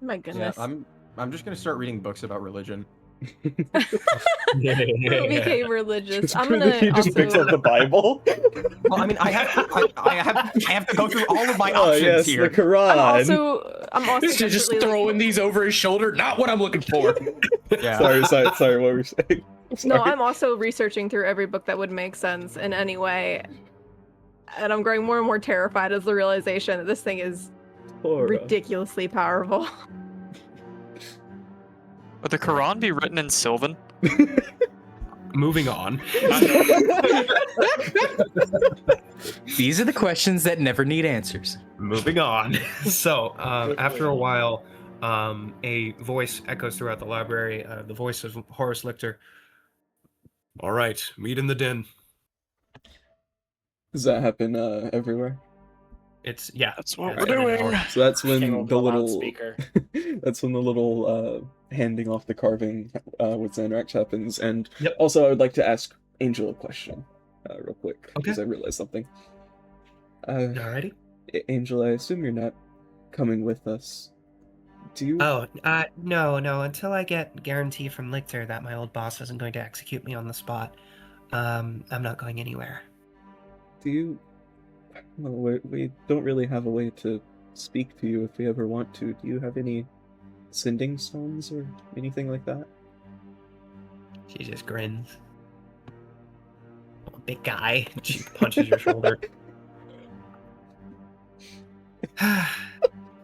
My goodness. Yeah, I'm just gonna start reading books about religion. became religious. I'm He gonna just picks up the Bible. Well, I mean, I have to go through all of my options yes, here. the Quran. I'm also just throwing these over his shoulder. Not what I'm looking for. Yeah. Sorry, what were you saying? No, I'm also researching through every book that would make sense in any way. And I'm growing more and more terrified as the realization that this thing is ridiculously powerful. Would the Quran be written in Sylvan? Moving on. These are the questions that never need answers. Moving on. So, after a while, a voice echoes throughout the library, the voice of Horace Lictor. All right, meet in the den. Does that happen everywhere? It's, yeah. That's what it's we're every doing. hour. So that's Came when over the the little loudspeaker. that's when the little handing off the carving with Xanrax happens. And Yep. also I would like to ask Angel a question real quick, Okay. because I realized something. Alrighty. Angel, I assume you're not coming with us. Do you Oh, no. Until I get guarantee from Lictor that my old boss isn't going to execute me on the spot, I'm not going anywhere. do you well, we don't really have a way to speak to you if we ever want to. Do you have any sending stones or anything like that? She just grins. Oh, big guy. She punches your shoulder.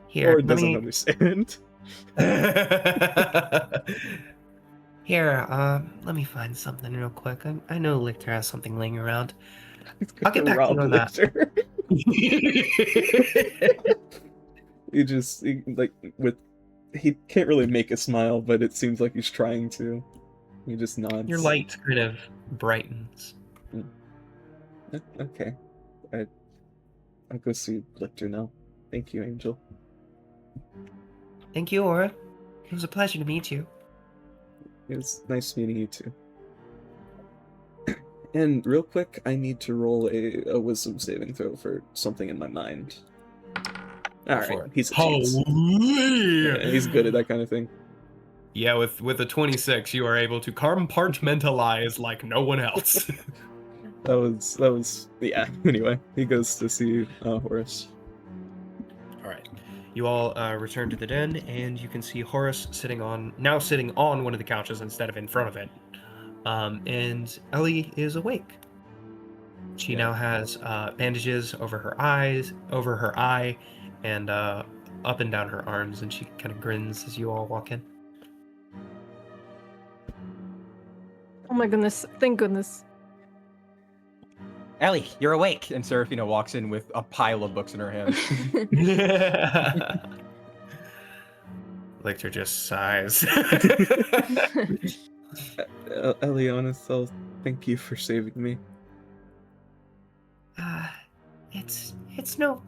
Here, Or let doesn't me. understand. Here, let me find something real quick. I know Lictor has something laying around. I'll get back to you on that. He can't really make a smile, but it seems like he's trying to. He just nods. Your light kind of brightens. Okay. I'll go see Lictor now. Thank you, Angel. Thank you, Aura. It was a pleasure to meet you. It was nice meeting you too. And real quick, I need to roll a wisdom saving throw for something in my mind. Alright, he's a chance. Yeah, he's good at that kind of thing. Yeah, with a 26, you are able to compartmentalize like no one else. That was yeah. Anyway, he goes to see Horace. All right. You all return to the den, and you can see Horace sitting on one of the couches instead of in front of it. And Ellie is awake. She now has bandages over her eye, and up and down her arms, and she kind of grins as you all walk in. Oh my goodness, thank goodness. Ellie, you're awake. And Seraphina walks in with a pile of books in her hands. Lictor just sighs. Eliana, thank you for saving me. It's no.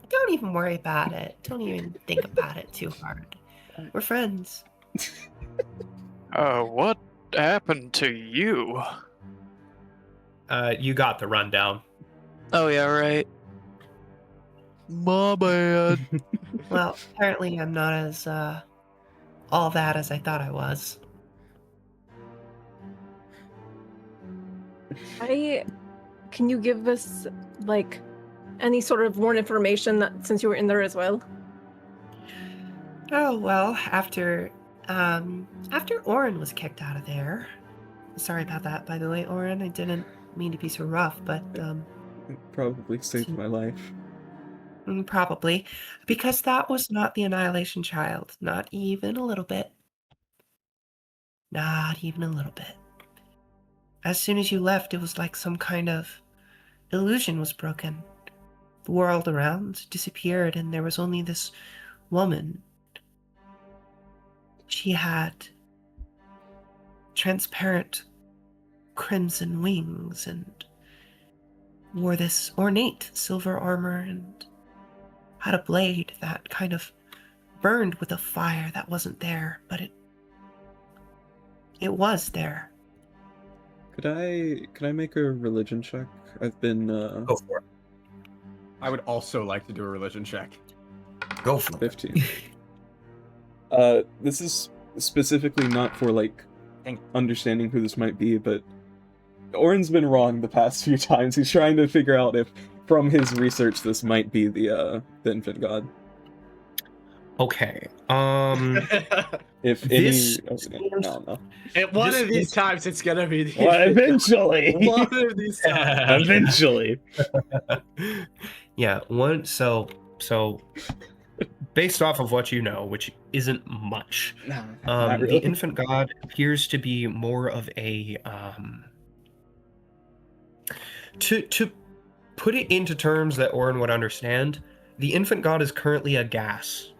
Don't even worry about it. Don't even think about it too hard. We're friends. What happened to you? You got the rundown. Oh yeah, right. My bad. Well, apparently I'm not as all that as I thought I was. Can you give us like any sort of more information that since you were in there as well? Oh well, after Orin was kicked out of there. Sorry about that, by the way, Orin. I didn't mean to be so rough, but It probably saved my life. probably because that was not the Annihilation Child, not even a little bit. Not even a little bit. As soon as you left, it was like some kind of illusion was broken. The world around disappeared, and there was only this woman. She had transparent crimson wings and wore this ornate silver armor and had a blade that kind of burned with a fire that wasn't there, but it was there. Could I make a religion check? I've been Go for it. I would also like to do a religion check. Go for it. 15. This is specifically not for like understanding who this might be, but Orin's been wrong the past few times. He's trying to figure out if, from his research, this might be the infant god. Okay. If This any, I don't know. And one This- of these this- times, it's gonna be. The Well, eventually. One of these times. Eventually. Yeah, so based off of what you know, which isn't much, Not the really. infant god appears to be more of a to put it into terms that Orin would understand. The infant god is currently a gas,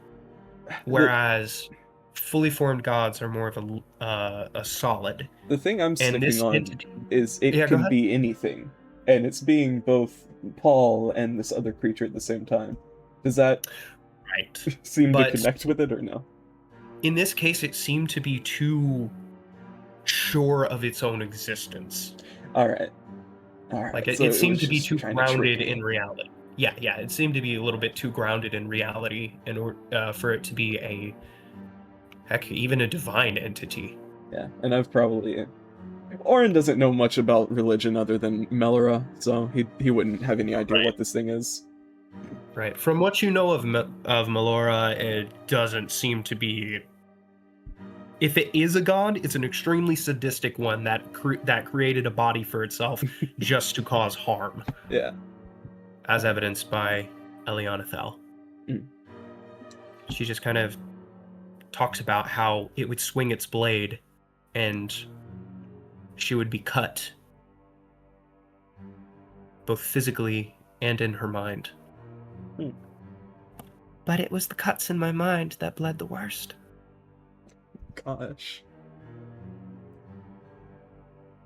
whereas fully formed gods are more of a solid. The thing I'm And this sticking on entity, is it Yeah, go can ahead. be anything, and it's being both Paul and this other creature at the same time. Does that right? seem But- to connect with it or no? In this case, it seemed to be too sure of its own existence. All right. Like so it seemed was to be just too trying to trick grounded me. in reality. Yeah, it seemed to be a little bit too grounded in reality in order for it to be a even a divine entity. Yeah, and I've probably. Orin doesn't know much about religion other than Melora, so he wouldn't have any idea what this thing is. Right. From what you know of Melora, it doesn't seem to be. If it is a god, it's an extremely sadistic one that created a body for itself just to cause harm. Yeah. As evidenced by Eliana Thel. Mm. She just kind of talks about how it would swing its blade and she would be cut both physically and in her mind. But it was the cuts in my mind that bled the worst. Gosh.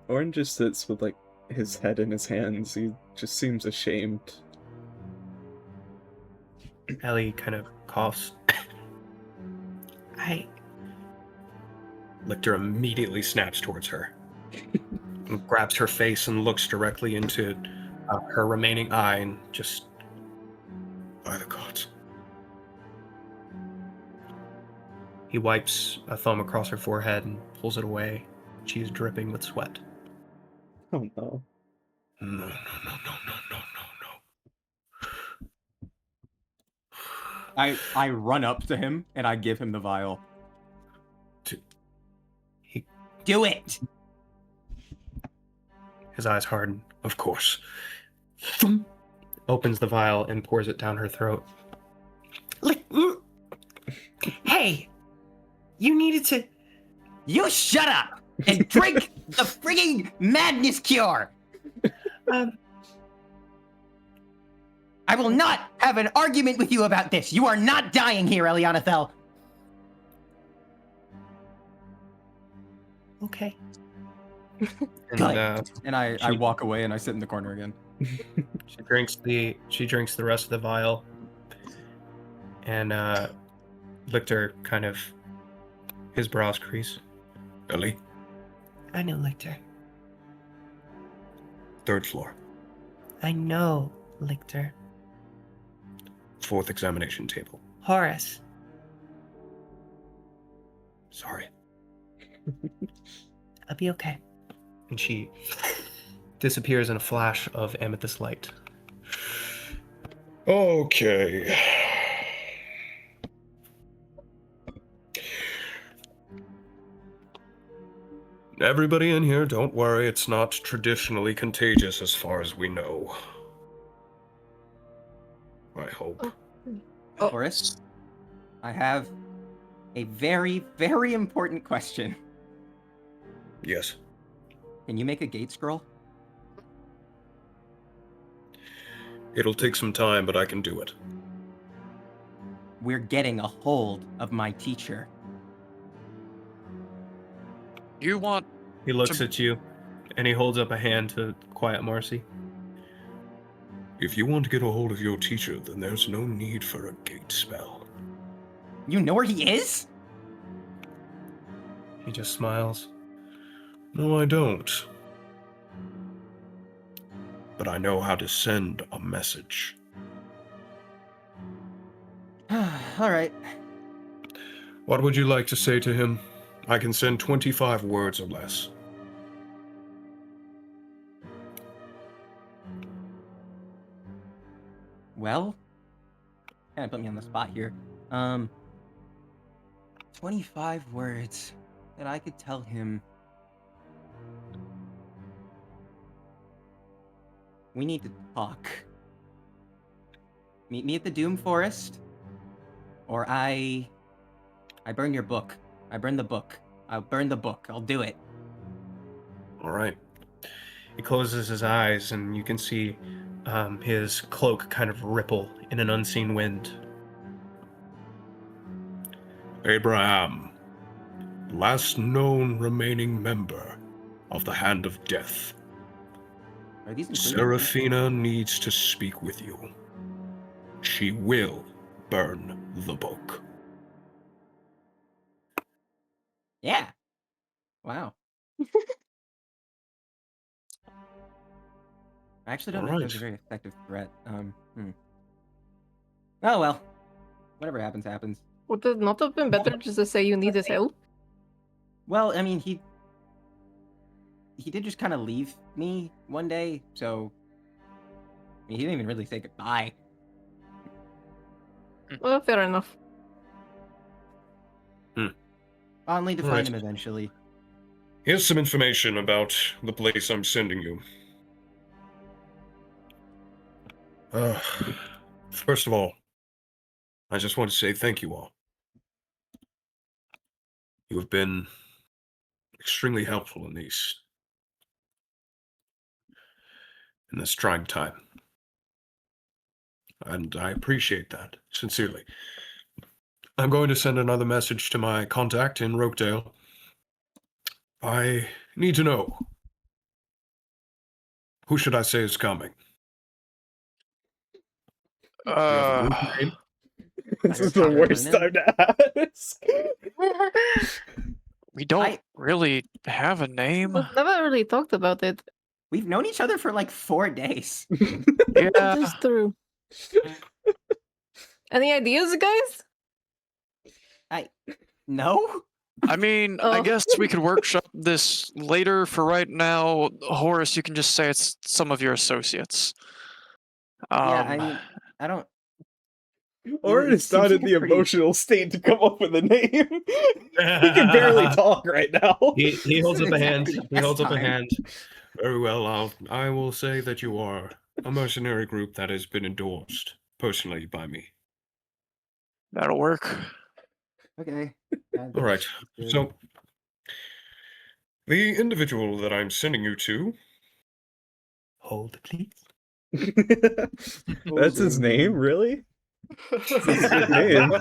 Orin just sits with like his head in his hands. He just seems ashamed. Ellie kind of coughs. Lictor immediately snaps towards her, and grabs her face and looks directly into her remaining eye and just, by the gods. He wipes a thumb across her forehead and pulls it away. She's dripping with sweat. Oh no. No. I run up to him and I give him the vial. Do it. His eyes harden. Of course. Opens the vial and pours it down her throat. Hey! You needed to. You shut up and drink the frigging madness cure. I will not have an argument with you about this. You are not dying here, Eliana Thel. Okay. And And I walk away and I sit in the corner again. she drinks the rest of the vial. And Lictor kind of, his brows crease. Ellie, I know, Lictor. 3rd floor, I know, Lictor. 4th examination table. Horace. Sorry. I'll be okay. And she disappears in a flash of amethyst light. Okay. Everybody in here, don't worry, it's not traditionally contagious as far as we know. I hope. Horace, I have a very, very important question. Yes. Can you make a gate scroll? It'll take some time, but I can do it. We're getting a hold of my teacher. You want... He looks at you, and he holds up a hand to quiet Marcy. If you want to get a hold of your teacher, then there's no need for a gate spell. You know where he is? He just smiles. No, I don't. But I know how to send a message. All right. What would you like to say to him? I can send 25 words or less. Well, kind of put me on the spot here. 25 words that I could tell him. We need to talk. Meet me at the Doom Forest, or I burn your book. I burn the book. I'll burn the book. I'll do it. All right. He closes his eyes, and you can see his cloak kind of ripple in an unseen wind. Abraham, last known remaining member of the Hand of Death. Are these included? Seraphina needs to speak with you. She will burn the book. Yeah. Wow. I actually don't know if that was a Alright. very effective threat. Oh well. Whatever happens, happens. Would it not have been better just to say you need his help? Well, I mean, he did just kind of leave me one day, so I mean, he didn't even really say goodbye. Well, fair enough. I'll need to find Alright. him eventually. Here's some information about the place I'm sending you. First of all, I just want to say thank you all. You have been extremely helpful in this trying time. And I appreciate that, sincerely. I'm going to send another message to my contact in Rokedale. I need to know. Who should I say is coming? Do you have a group name? This is the worst time to ask. We don't really have a name. We've never really talked about it. We've known each other for like 4 days. Yeah. That is true. Any ideas, guys? No? I mean, I Oh. guess we could workshop this later. For right now, Horace, you can just say it's some of your associates. Yeah, I mean, I don't. Orin is not in the emotional state to come up with a name. He can barely talk right now. He holds up a hand. Exactly. He holds up a Time. hand. Very well, I will say that you are a mercenary group that has been endorsed personally by me. That'll work. Okay. All right. Good. So, the individual that I'm sending you to, Hold, please. That's his name, really? That's his good name.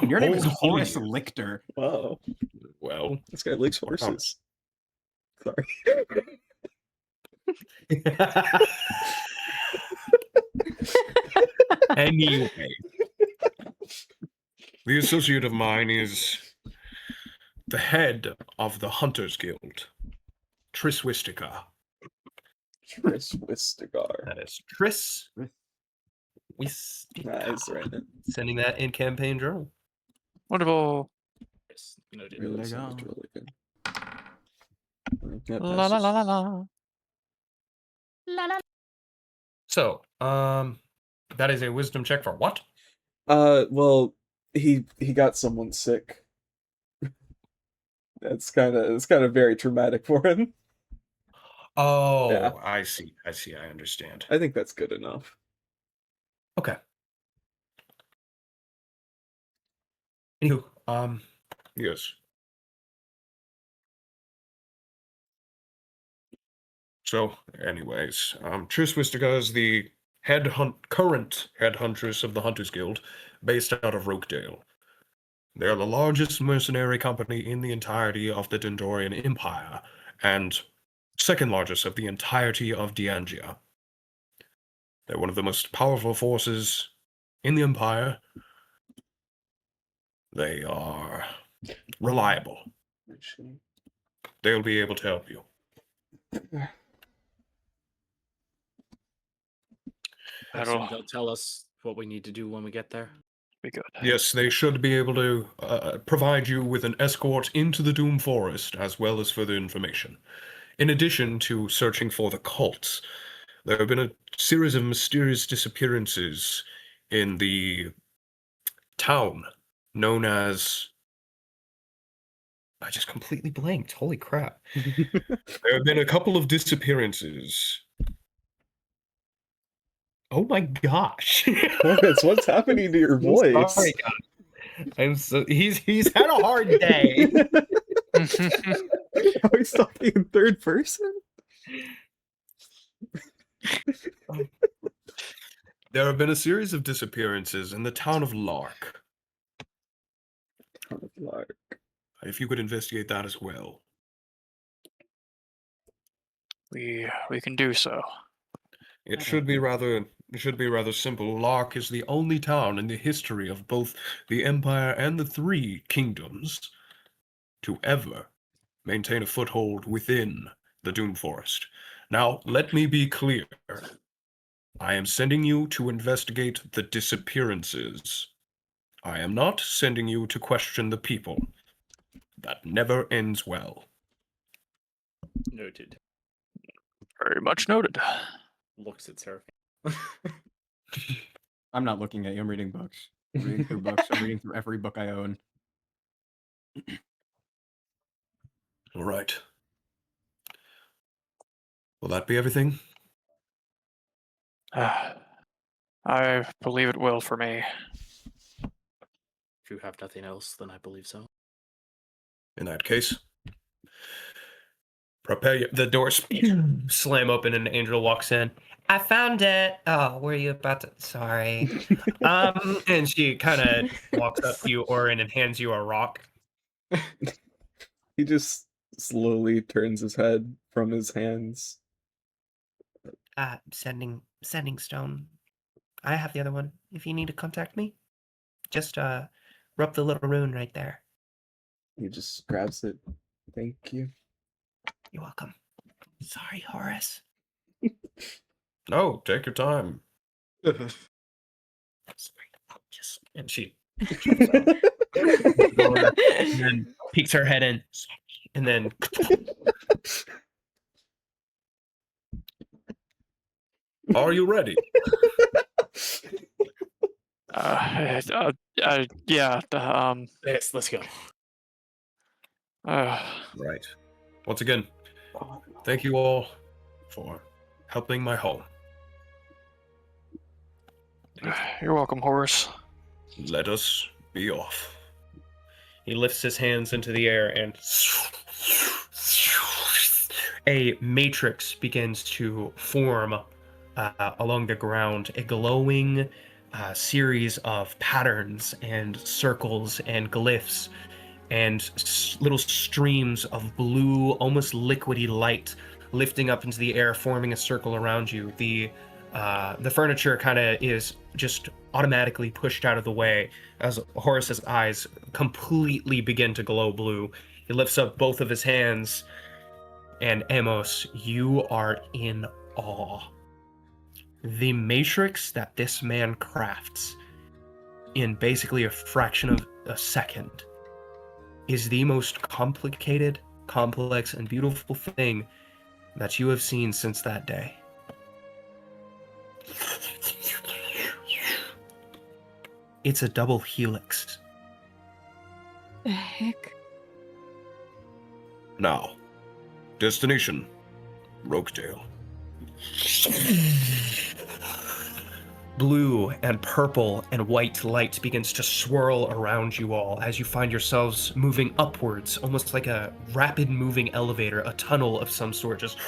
Your name is Hold, Horace please. Lichter. Wow, Well, this guy likes horses. Sorry. Anyway, the associate of mine is the head of the Hunters Guild, Triss Wistica. Tris Wistigar. that is Triss. Nice, right? Sending that in campaign journal. Wonderful. Yes, noted. Really, There you sounds go. really good. That La la passes. la la la. So, that is a wisdom check for what? Well, he got someone sick. It's kind of very traumatic for him. Oh, Yeah. I see. I understand. I think that's good enough. Okay. Anywho, Yes. So, anyways, Triss Wistica is the current head huntress of the Hunters Guild, based out of Rokedale. They are the largest mercenary company in the entirety of the Dendorian Empire, and second largest of the entirety of Deangia. They're one of the most powerful forces in the Empire. They are reliable. They'll be able to help you. I assume they'll tell us what we need to do when we get there. Be good. Yes, they should be able to provide you with an escort into the Doom Forest, as well as further information. In addition to searching for the cults, there have been a series of mysterious disappearances in the town known as I just completely blanked. Holy crap. There have been a couple of disappearances. Oh my gosh. Horace, what's happening to your voice? Sorry, God. He's had a hard day. Oh, he's talking in third person? There have been a series of disappearances in the town of Lark. Lark. If you could investigate that as well. We can do so. It should be rather simple. Lark is the only town in the history of both the Empire and the Three Kingdoms to ever maintain a foothold within the Dune Forest. Now, let me be clear. I am sending you to investigate the disappearances. I am not sending you to question the people. That never ends well. Noted. Very much noted. Looks at Seraphine. I'm not looking at you. I'm reading books. I'm reading through books. I'm reading through every book I own. All right. Will that be everything? I believe it will for me. If you have nothing else, then I believe so. In that case, prepare your... The doors slam open and Angel walks in. I found it. Oh, were you about to? Sorry. And she kind of walks up to you, Orin, and hands you a rock. He just slowly turns his head from his hands. Sending stone. I have the other one. If you need to contact me, just rub the little rune right there. He just grabs it. Thank you. You're welcome. Sorry, Horace. No, take your time. And she and then peeks her head in, and then Are you ready? Yeah. Yes, let's go. Right. Once again, thank you all for helping my home. You're welcome, Horace. Let us be off. he lifts his hands into the air, and a matrix begins to form along the ground, a glowing series of patterns and circles and glyphs and little streams of blue, almost liquidy light lifting up into the air, forming a circle around you. The furniture kind of is just automatically pushed out of the way as Horace's eyes completely begin to glow blue. He lifts up both of his hands, and Amos, you are in awe. The matrix that this man crafts in basically a fraction of a second is the most complicated, complex, and beautiful thing that you have seen since that day. It's a double helix. The heck? Now, destination, Rokedale. Blue and purple and white light begins to swirl around you all as you find yourselves moving upwards, almost like a rapid moving elevator, a tunnel of some sort, just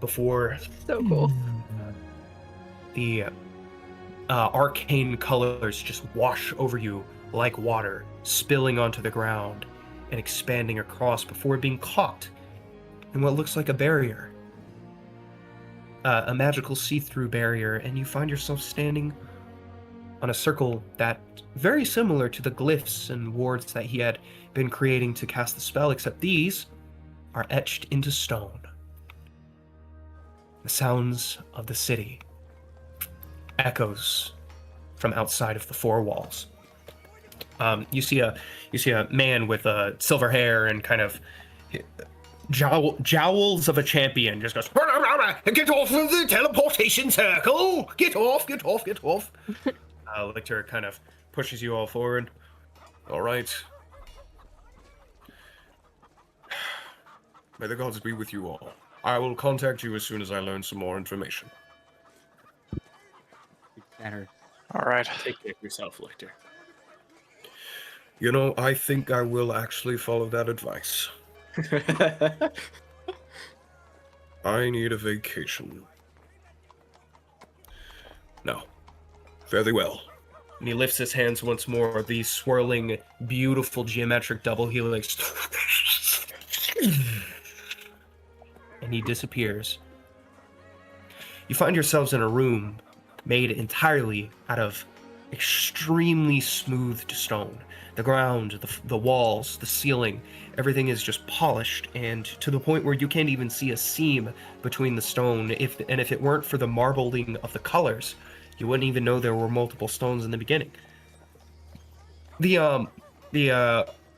before So cool. the arcane colors just wash over you like water, spilling onto the ground and expanding across before being caught in what looks like a barrier. A magical see-through barrier, and you find yourself standing on a circle that very similar to the glyphs and wards that he had been creating to cast the spell, except these are etched into stone. The sounds of the city echoes from outside of the four walls. You see a man with silver hair and kind of jowls of a champion just goes, "Get off of the teleportation circle! Get off, get off, get off!" Lictor kind of pushes you all forward. All right. May the gods be with you all. I will contact you as soon as I learn some more information. Better. All right. Take care of yourself, Lictor. You know, I think I will actually follow that advice. I need a vacation. No. Fairly well. And he lifts his hands once more, the swirling, beautiful geometric double helix. And he disappears. You find yourselves in a room made entirely out of extremely smoothed stone. The ground, the walls, the ceiling, everything is just polished, and to the point where you can't even see a seam between the stone. If it weren't for the marbling of the colors, you wouldn't even know there were multiple stones in the beginning. The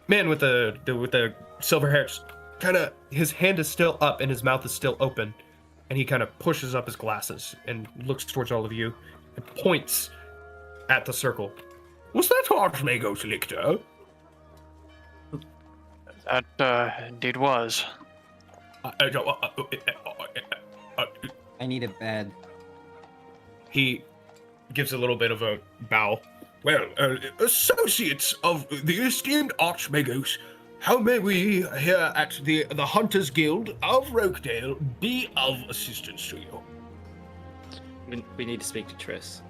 man with the silver hair, kind of, his hand is still up and his mouth is still open, and he kind of pushes up his glasses and looks towards all of you and points at the circle. Was that Archmagos Lictor? That indeed was. I need a bed. He gives a little bit of a bow. Well, associates of the esteemed Archmagos, how may we here at the Hunters Guild of Rokedale be of assistance to you? We need to speak to Triss.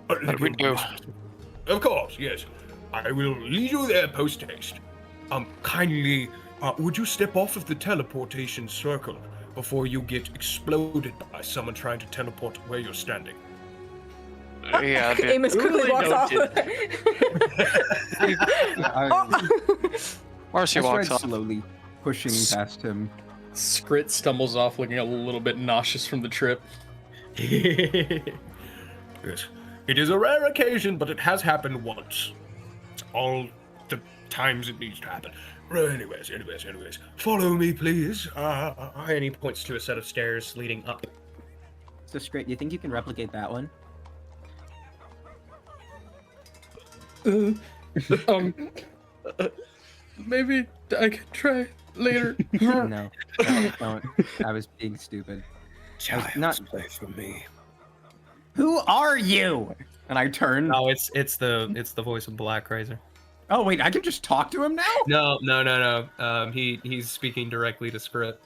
What we do? Of course, yes. I will lead you there post-haste. Kindly, would you step off of the teleportation circle before you get exploded by someone trying to teleport where you're standing? Yeah. Amos quickly walks off. Marcy walks off. Slowly, pushing past him. Skrit stumbles off, looking a little bit nauseous from the trip. Yes. It is a rare occasion, but it has happened once. All the times it needs to happen. Anyways. Follow me, please. And he points to a set of stairs leading up. So Skrit, do you think you can replicate that one? Maybe I could try later. No, don't. I was being stupid. Child's play for me. Who are you? And I turn. No, it's the voice of Black Razor. Oh wait, I can just talk to him now? No. He's speaking directly to Skrit.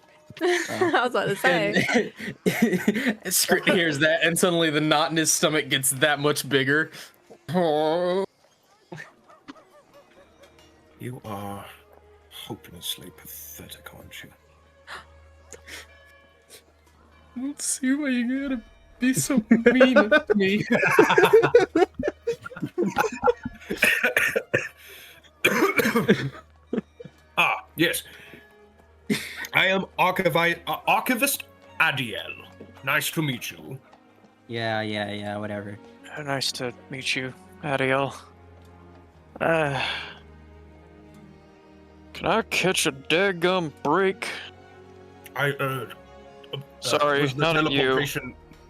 I was about to say. Skrit hears that, and suddenly the knot in his stomach gets that much bigger. Oh. You are hopelessly pathetic, aren't you? I don't see why you gotta be so mean to me. Yes. I am Archivist Adiel. Nice to meet you. Yeah, whatever. Nice to meet you, Adiel. Can I catch a daggum break? Sorry, was the not you.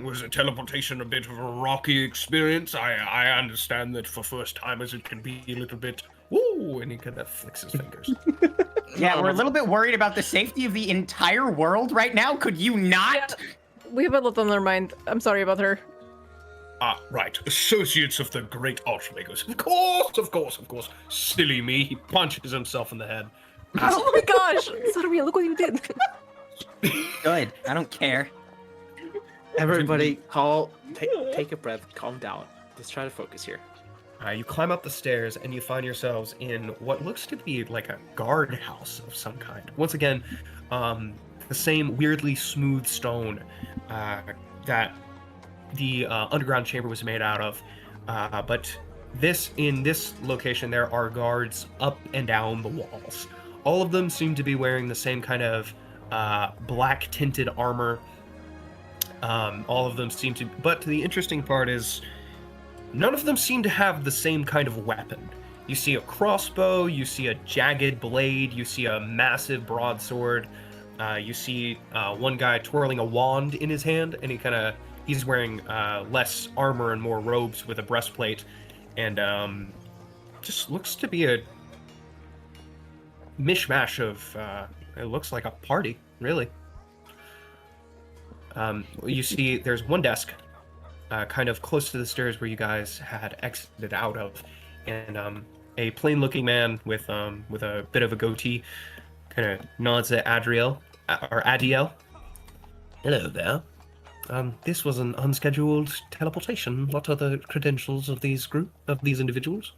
Was a teleportation a bit of a rocky experience? I understand that for first timers it can be a little bit. Woo! And he kind of flicks his fingers. Yeah, we're a little bit worried about the safety of the entire world right now. Could you not? Yeah, we have a lot on our mind. I'm sorry about her. Right. Associates of the great Archmagos. Of course. Silly me. He punches himself in the head. Oh my gosh! Sorry, look what you did. Good. I don't care. Everybody, take a breath, calm down. Let's try to focus here. You climb up the stairs and you find yourselves in what looks to be like a guard house of some kind. Once again, the same weirdly smooth stone that the underground chamber was made out of. But in this location, there are guards up and down the walls. All of them seem to be wearing the same kind of black tinted armor. All of them seem to, but the interesting part is none of them seem to have the same kind of weapon. You see a crossbow, you see a jagged blade, you see a massive broadsword, you see one guy twirling a wand in his hand, and he's wearing less armor and more robes with a breastplate, and just looks to be a mishmash of it looks like a party, really. You see, there's one desk, kind of close to the stairs where you guys had exited out of, and a plain-looking man with a bit of a goatee, kind of nods at Adriel or Adiel. Hello there. This was an unscheduled teleportation. What are the credentials of these individuals?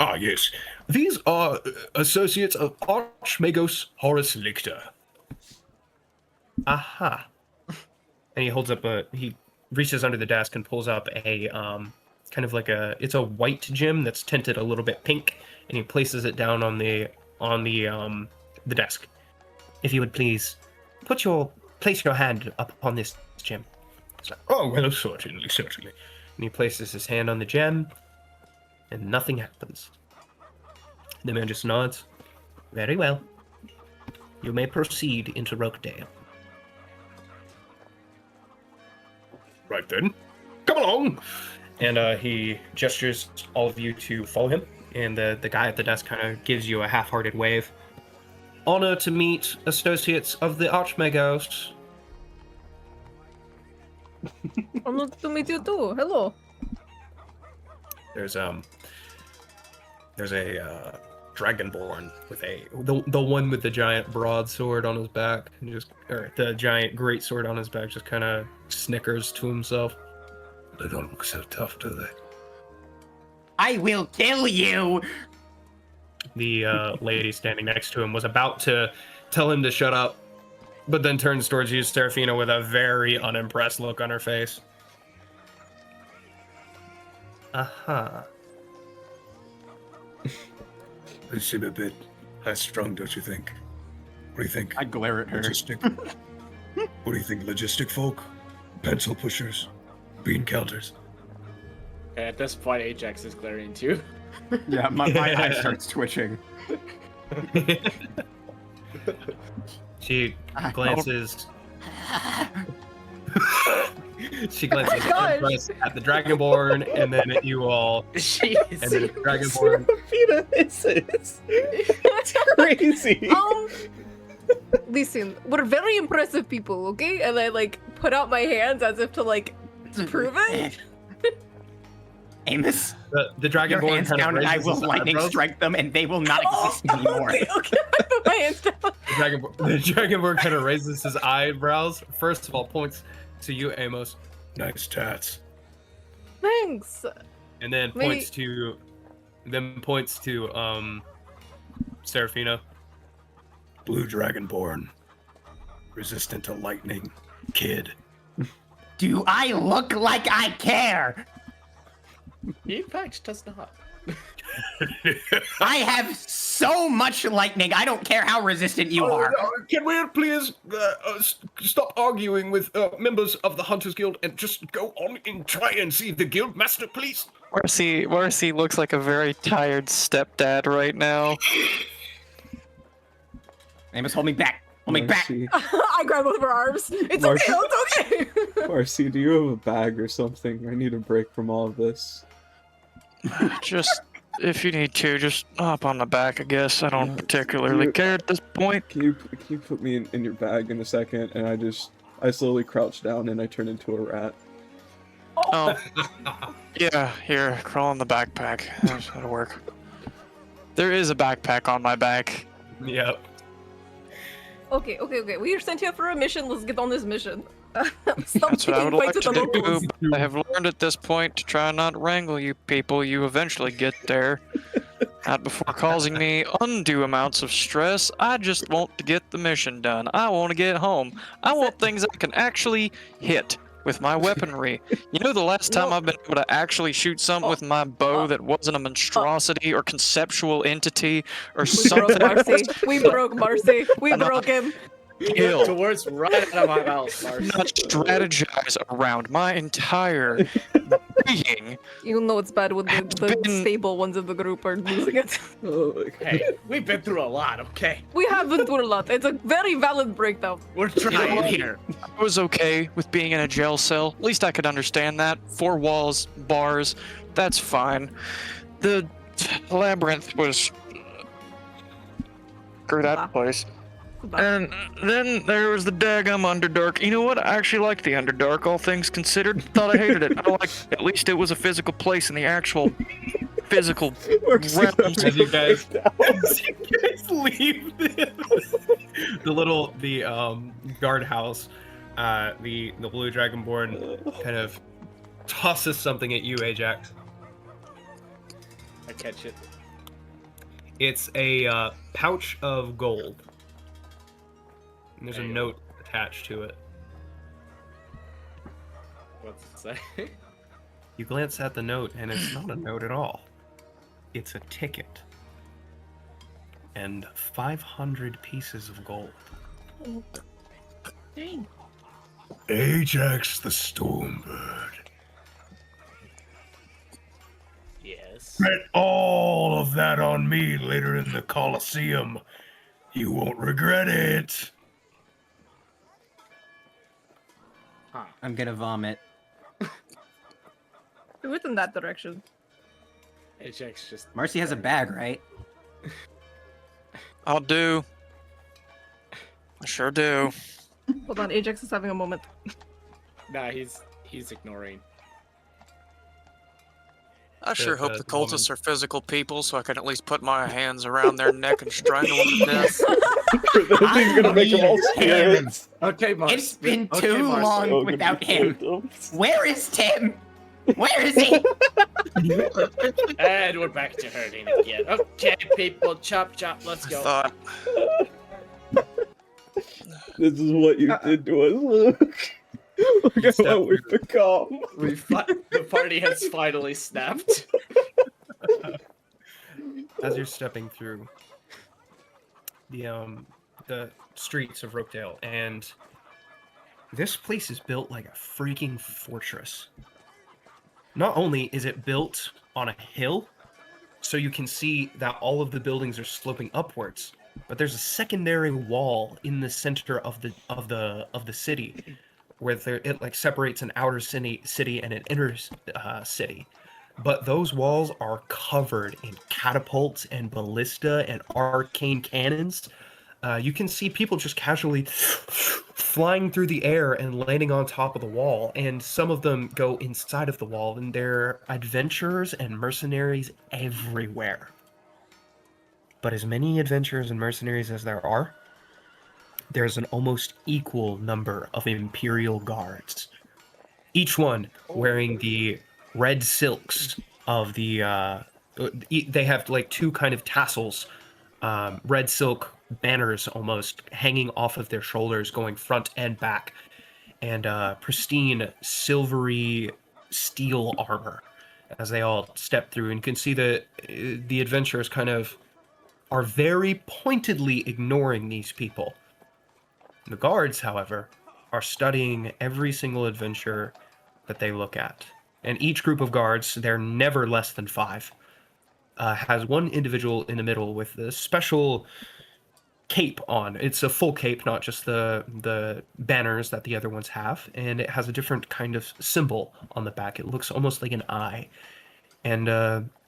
Ah, yes. These are associates of Archmagos Horus Lictor. Aha. And he holds up he reaches under the desk and pulls up a kind of like it's a white gem that's tinted a little bit pink, and he places it down on the desk. If you would please place your hand upon this gem. Oh, well, certainly. And he places his hand on the gem, and nothing happens. The man just nods. Very well. You may proceed into Rokedale. Right then. Come along! And he gestures all of you to follow him, and the guy at the desk kind of gives you a half-hearted wave. Honor to meet associates of the Archmagos. Honor to meet you too. Hello. There's a dragonborn with the one with the giant broadsword on his back, or the giant great sword on his back, just kind of snickers to himself. They don't look so tough, do they? I will kill you! The lady standing next to him was about to tell him to shut up, but then turns towards you, Seraphina, with a very unimpressed look on her face. Aha. They seem a bit high-strung, don't you think? What do you think? I glare at her. Logistic? What do you think? Logistic folk? Pencil pushers? Bean counters? At this point, Ajax is glaring too. Yeah, my eye starts twitching. She glances. She glances impressed at the Dragonborn, and then at you all. Jeez. And then at the Dragonborn. Seraphina hisses. It's crazy. Listen, we're very impressive people, okay? And I put out my hands as if to prove it. Amos, the Dragonborn your hands kind of down and I raises will his lightning eyebrows. strike them and they will not exist anymore. Okay, I put my hands down. The Dragonborn kind of raises his eyebrows. First of all, points to you, Amos, Nice tats. Thanks. and then Maybe- points to Seraphina. Blue Dragonborn. Resistant to lightning. Kid. Do I look like I care? He in fact does not. I have so much lightning. I don't care how resistant you are. Can we please stop arguing with members of the Hunters Guild and just go on and try and see the guild master, please? Marcy looks like a very tired stepdad right now. Amos, hold me back. Hold me back. Marcy, I grab both of her arms. It's Marcy- okay. It's okay. Marcy, do you have a bag or something? I need a break from all of this. Just, if you need to, just hop on the back, I guess. I don't Yeah, particularly you- care at this point. Can you put me in your bag in a second? And I slowly crouch down and I turn into a rat. Oh, yeah, here, crawl in the backpack. That'll work. There is a backpack on my back. Yep. Okay. We are sent here for a mission. Let's get on this mission. Stop That's what I taking would like fights to with the do, locals. but I have learned at this point to try not wrangle you people. You eventually get there. Not before causing me undue amounts of stress. I just want to get the mission done. I want to get home. I want things I can actually hit with my weaponry. You know, the last time I've been able to actually shoot something with my bow that wasn't a monstrosity or conceptual entity or We broke something. Marcy. We broke Marcy. We broke him. Kill. The words right out of my mouth, Marcy. Not strategize around my entire being. You know it's bad when the been- stable ones of the group are losing it. Oh my god. Hey, we've been through a lot, okay? We have been through a lot. It's a very valid breakdown. We're trying here. I was okay with being in a jail cell. At least I could understand that. 4 walls, bars, that's fine. The labyrinth was screw that place. And then there was the daggum Underdark. You know what? I actually liked the Underdark, all things considered. Thought I hated it. I liked at least it was a physical place in the actual physical realms. As you guys leave the guardhouse, the blue dragonborn kind of tosses something at you, Ajax. I catch it. It's a pouch of gold. And there's a There you note attached to it. What's it say? You glance at the note, and it's not a note at all. It's a ticket. And 500 pieces of gold. Dang. Ajax the Stormbird. Yes. Bet all of that on me later in the Colosseum. You won't regret it. Huh. I'm gonna vomit. It was in that direction. Ajax just. Marcy has a bag, right? I'll do. I sure do. Hold on, Ajax is having a moment. Nah, he's ignoring. I sure hope the the cultists woman- are physical people, so I can at least put my hands around their neck and strangle them to death. That thing's gonna make them all spirits. Okay, Mars. It's been Okay, too Mars. long Oh, without good him. victims. Where is Tim? Where is he? And we're back to hurting again. Okay, people, chop chop, let's I go. thought, This is what you did to us, Luke. Look at stepped what we've through. become. The party has finally snapped. As you're stepping through the streets of Rookdale, and this place is built like a freaking fortress. Not only is it built on a hill, so you can see that all of the buildings are sloping upwards, but there's a secondary wall in the center of the city, where it like separates an outer city and an inner city. But those walls are covered in catapults and ballista and arcane cannons. You can see people just casually flying through the air and landing on top of the wall, and some of them go inside of the wall, and there are adventurers and mercenaries everywhere. But as many adventurers and mercenaries as there are, there's an almost equal number of Imperial guards. Each one wearing the red silks of the they have like two kind of tassels, red silk banners almost hanging off of their shoulders going front and back, and pristine silvery steel armor as they all step through. And you can see that the adventurers kind of are very pointedly ignoring these people. The guards, however, are studying every single adventurer that they look at. And each group of guards, they're never less than 5, has one individual in the middle with a special cape on. It's a full cape, not just the banners that the other ones have. And it has a different kind of symbol on the back. It looks almost like an eye. And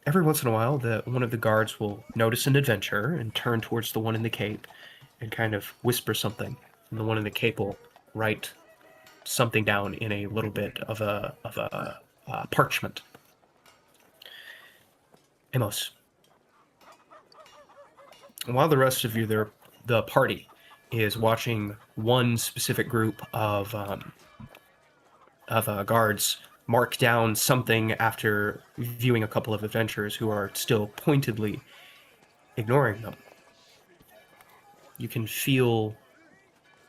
every once in a while, one of the guards will notice an adventurer and turn towards the one in the cape and kind of whisper something. And the one in the cape will write something down in a little bit of a parchment. Amos. While the rest of you, the party, is watching one specific group of guards mark down something after viewing a couple of adventurers who are still pointedly ignoring them, you can feel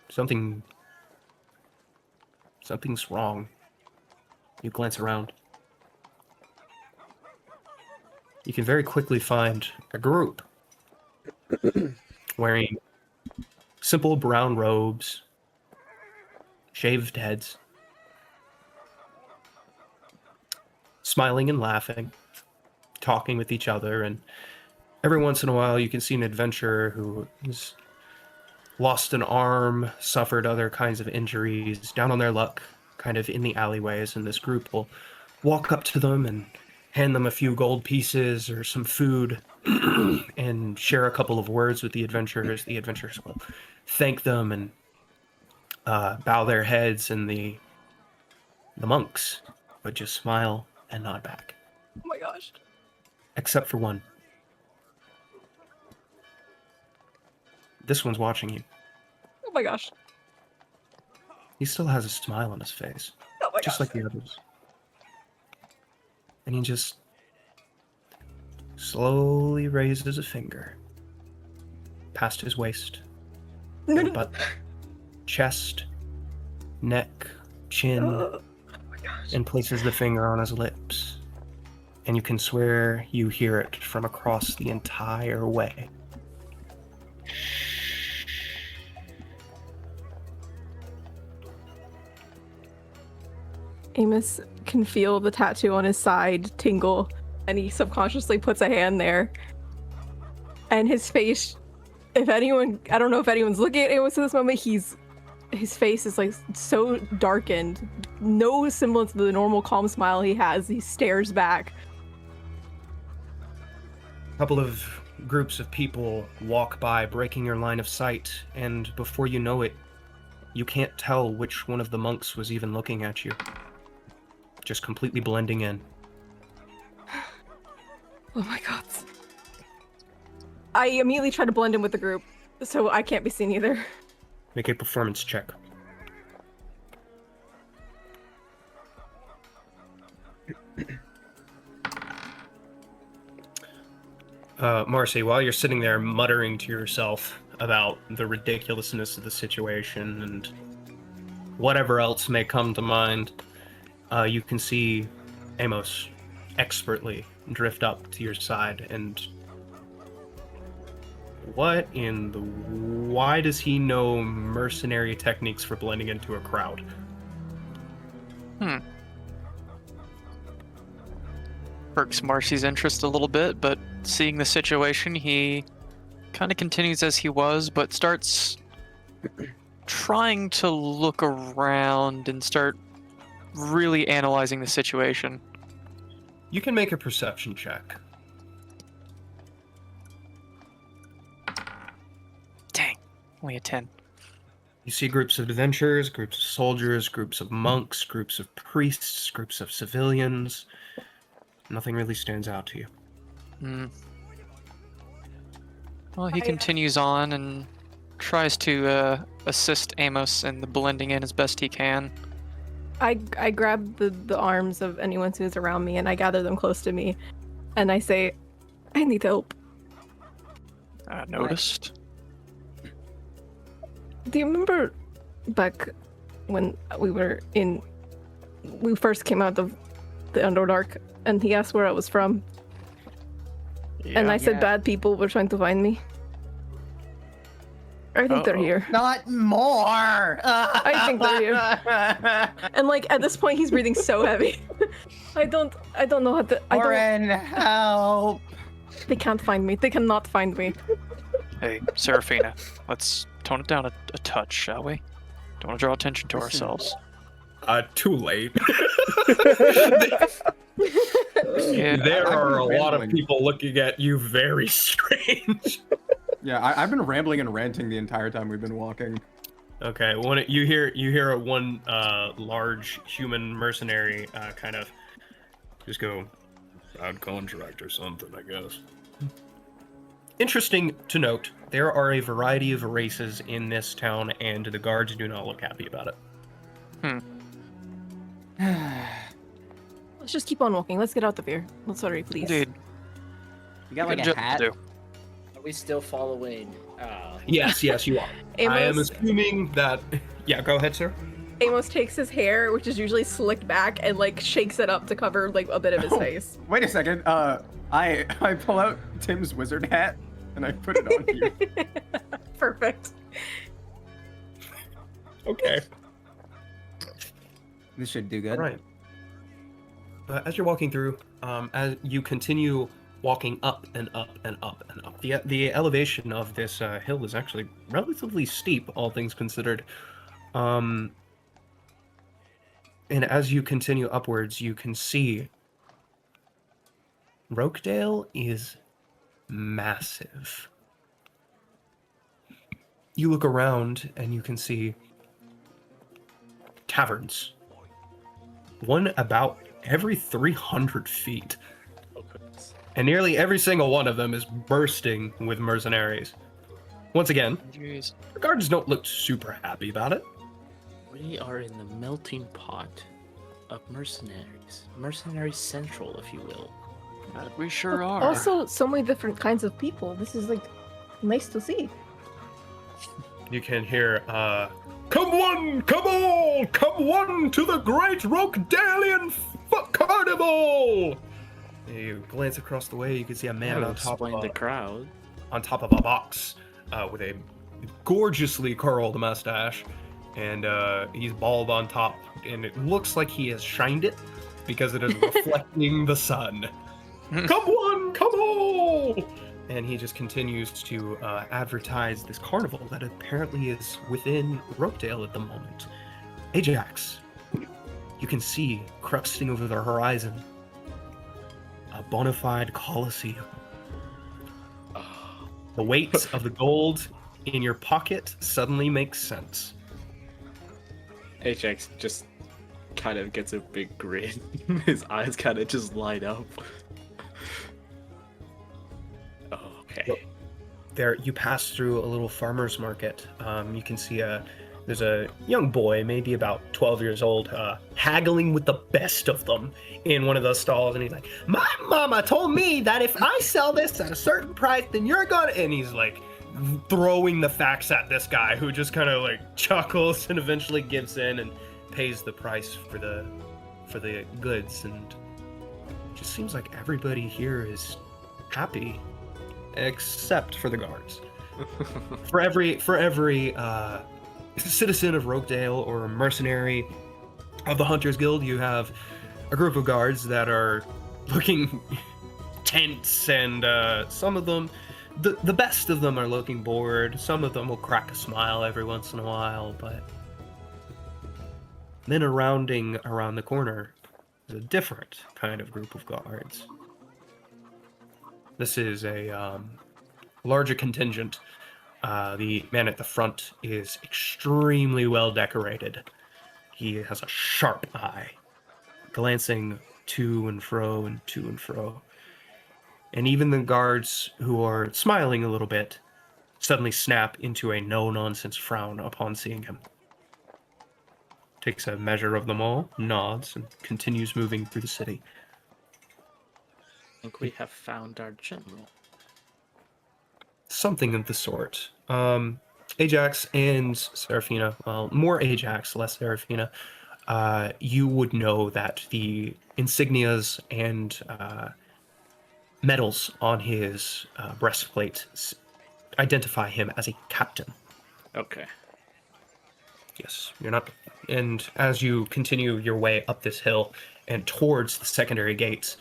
something's wrong. You glance around. You can very quickly find a group wearing simple brown robes, shaved heads, smiling and laughing, talking with each other, and every once in a while you can see an adventurer who has lost an arm, suffered other kinds of injuries, down on their luck, kind of in the alleyways, and this group will walk up to them and hand them a few gold pieces or some food and share a couple of words with the adventurers. The adventurers will thank them and bow their heads, and the monks would just smile and nod back. Oh my gosh. Except for one. This one's watching you. Oh my gosh. He still has a smile on his face, Oh my just gosh. like the others. And he just slowly raises a finger past his waist, No, no. butt, chest, neck, chin, Oh my gosh. and places the finger on his lips. And you can swear you hear it from across the entire way. Amos can feel the tattoo on his side tingle, and he subconsciously puts a hand there. And his face, if anyone, I don't know if anyone's looking at Amos at this moment, his face is like so darkened. No semblance of the normal calm smile he has. He stares back. A couple of groups of people walk by, breaking your line of sight, and before you know it, you can't tell which one of the monks was even looking at you. Just completely blending in. Oh my god. I immediately try to blend in with the group, so I can't be seen either. Make a performance check. Marcy, while you're sitting there muttering to yourself about the ridiculousness of the situation and whatever else may come to mind, you can see Amos expertly drift up to your side. And why does he know mercenary techniques for blending into a crowd? Perks Marcy's interest a little bit, but seeing the situation, he kind of continues as he was, but starts trying to look around and start really analyzing the situation. You can make a perception check. Dang, only a 10. You see groups of adventurers, groups of soldiers, groups of monks, groups of priests, groups of civilians. Nothing really stands out to you. Well, he continues on and tries to assist Amos in the blending in as best he can. I grab the arms of anyone who's around me and I gather them close to me, and I say, I need help. Noticed. Do you remember back when we first came out of the Underdark, and he asked where I was from? And I said bad people were trying to find me. I think they're here. Not more. I think they're here. And like at this point, he's breathing so heavy. I don't know how to. Oren, help! They can't find me. They cannot find me. Hey, Seraphina, let's tone it down a touch, shall we? Don't want to draw attention to ourselves. Too late. Yeah, There I've are a been lot of rambling. people looking at you very strange. Yeah, I've been rambling and ranting the entire time we've been walking. Okay, you hear one large human mercenary kind of just go, "Bad contract or something, I guess." Interesting to note, there are a variety of races in this town, and the guards do not look happy about it. Let's just keep on walking. Let's get out of here. Let's hurry, please. Indeed. You got Good like a job to hat? do. Are we still following? Yes, you are. Amos, I am assuming that. Yeah, go ahead, sir. Amos takes his hair, which is usually slicked back, and like shakes it up to cover like a bit of his face. Wait a second. I pull out Tim's wizard hat and I put it on you. Perfect. Okay. This should do good. All right. As you're walking through, as you continue walking up and up and up and up, the elevation of this hill is actually relatively steep, all things considered. And as you continue upwards, you can see Rokedale is massive. you look around and you can see taverns. One about every 300 feet. Oh, goodness. And nearly every single one of them is bursting with mercenaries. Once again, Jeez. the guards don't look super happy about it. We are in the melting pot of mercenaries. Mercenary Central, if you will. We sure are. Also, so many different kinds of people. This is like nice to see. You can hear, come one, come all, come one to the great Rokedalian Carnival! And you glance across the way, you can see a man on top of the crowd. on top of a box with a gorgeously curled mustache, and he's bald on top, and it looks like he has shined it because it is reflecting the sun. Come one, come all! And he just continues to advertise this carnival that apparently is within Rokedale at the moment. Ajax, you can see crusting over the horizon a bona fide coliseum. The weight of the gold in your pocket suddenly makes sense. HX just kind of gets a big grin. His eyes kind of just light up. Okay. There, you pass through a little farmer's market. You can see there's a young boy, maybe about 12 years old, haggling with the best of them in one of those stalls, and he's like, "My mama told me that if I sell this at a certain price, then you're gonna," and he's like throwing the facts at this guy, who just kind of like chuckles and eventually gives in and pays the price for the goods, and it just seems like everybody here is happy except for the guards. for every citizen of Rokedale or a mercenary of the Hunters Guild, you have a group of guards that are looking tense, and some of them, the best of them, are looking bored. Some of them will crack a smile every once in a while, but then around the corner is a different kind of group of guards. This is a larger contingent. The man at the front is extremely well decorated. He has a sharp eye, glancing to and fro and to and fro. And even the guards, who are smiling a little bit, suddenly snap into a no-nonsense frown upon seeing him. Takes a measure of them all, nods, and continues moving through the city. I think we have found our general. Something of the sort. Ajax and Seraphina, well, more Ajax, less Seraphina, you would know that the insignias and medals on his breastplate identify him as a captain. Okay. Yes, you're not. And as you continue your way up this hill and towards the secondary gates,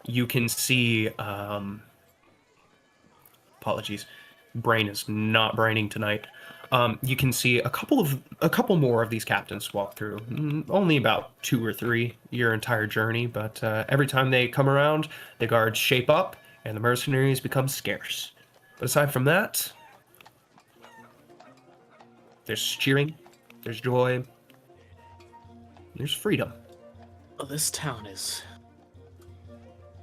you can see, apologies, brain is not braining tonight. You can see a couple more of these captains walk through. Only about 2 or 3 your entire journey, but every time they come around, the guards shape up and the mercenaries become scarce. But aside from that, there's cheering, there's joy, there's freedom. Well, this town is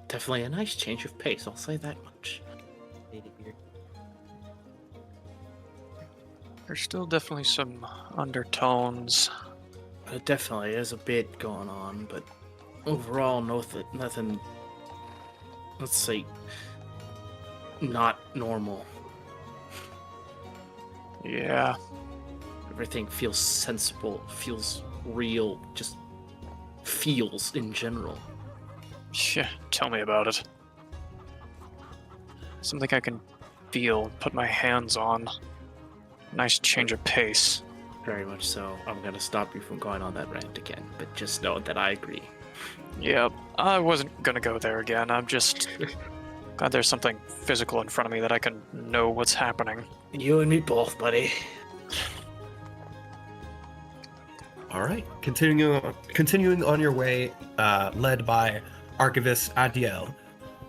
definitely a nice change of pace, I'll say that much. There's still definitely some undertones. Definitely, there's a bit going on, but overall, nothing, let's say, not normal. Yeah. Everything feels sensible, feels real, just feels in general. Yeah, tell me about it. Something I can feel, put my hands on. Nice change of pace. Very much so. I'm gonna stop you from going on that rant again, but just know that I agree. Yep, I wasn't gonna go there again. I'm just glad there's something physical in front of me that I can know what's happening. You and me both, buddy. All right, continuing on your way, led by Archivist Adiel,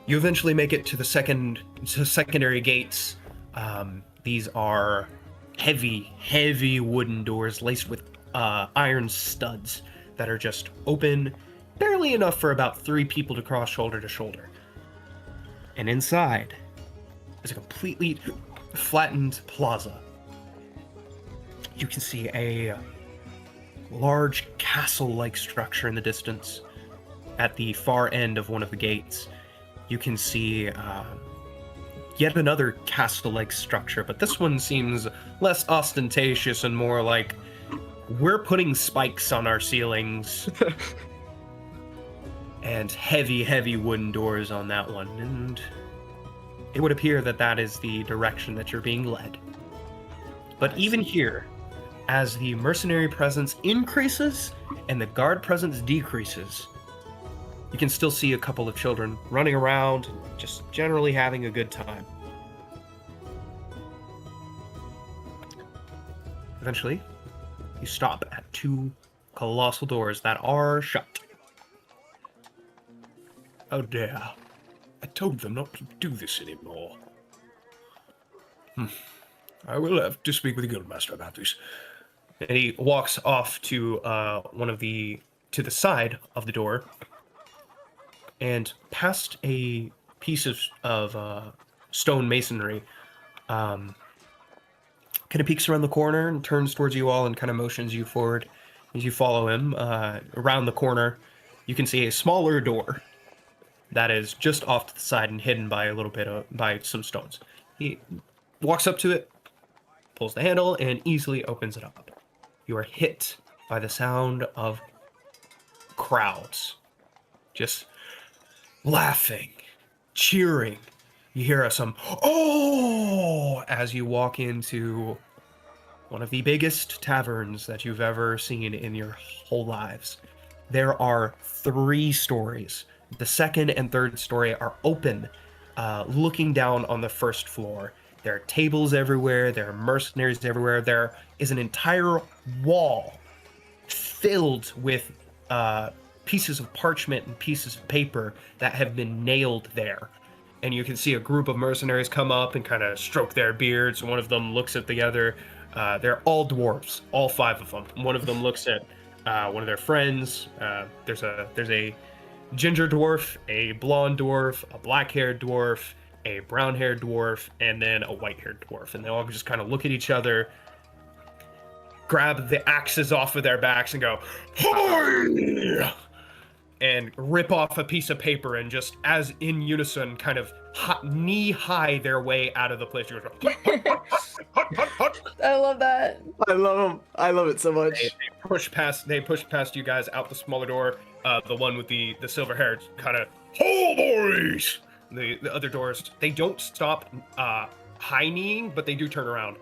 you eventually make it to the secondary gates. These are heavy, heavy wooden doors laced with iron studs that are just open barely enough for about 3 people to cross shoulder to shoulder. And inside is a completely flattened plaza. You can see a large castle-like structure in the distance at the far end of one of the gates. You can see yet another castle-like structure, but this one seems less ostentatious and more like we're putting spikes on our ceilings. And heavy, heavy wooden doors on that one. And it would appear that that is the direction that you're being led. But even here, as the mercenary presence increases and the guard presence decreases, you can still see a couple of children running around, just generally having a good time. Eventually, you stop at 2 colossal doors that are shut. Oh dear. I told them not to do this anymore. I will have to speak with the guildmaster about this. And he walks off to to the side of the door, and past a piece of stone masonry, kind of peeks around the corner and turns towards you all and kind of motions you forward. As you follow him around the corner, you can see a smaller door that is just off to the side and hidden by by some stones. He walks up to it, pulls the handle, and easily opens it up. You are hit by the sound of crowds just laughing, cheering. You hear some "oh" as you walk into one of the biggest taverns that you've ever seen in your whole lives. There are 3 stories. The second and third story are open, looking down on the first floor. There are tables everywhere. There are mercenaries everywhere. There is an entire wall filled with pieces of parchment and pieces of paper that have been nailed there. And you can see a group of mercenaries come up and kind of stroke their beards. One of them looks at the other. They're all dwarves, all 5 of them. One of them looks at one of their friends. There's a ginger dwarf, a blonde dwarf, a black-haired dwarf, a brown-haired dwarf, and then a white-haired dwarf. And they all just kind of look at each other, grab the axes off of their backs and go, "Hi!" and rip off a piece of paper and just, as in unison, kind of knee-high their way out of the place. You go, I love that. I love him. I love it so much. They push past you guys out the smaller door. The one with the silver hair kind of, "Oh, boys!" The other doors, they don't stop high-kneeing, but they do turn around.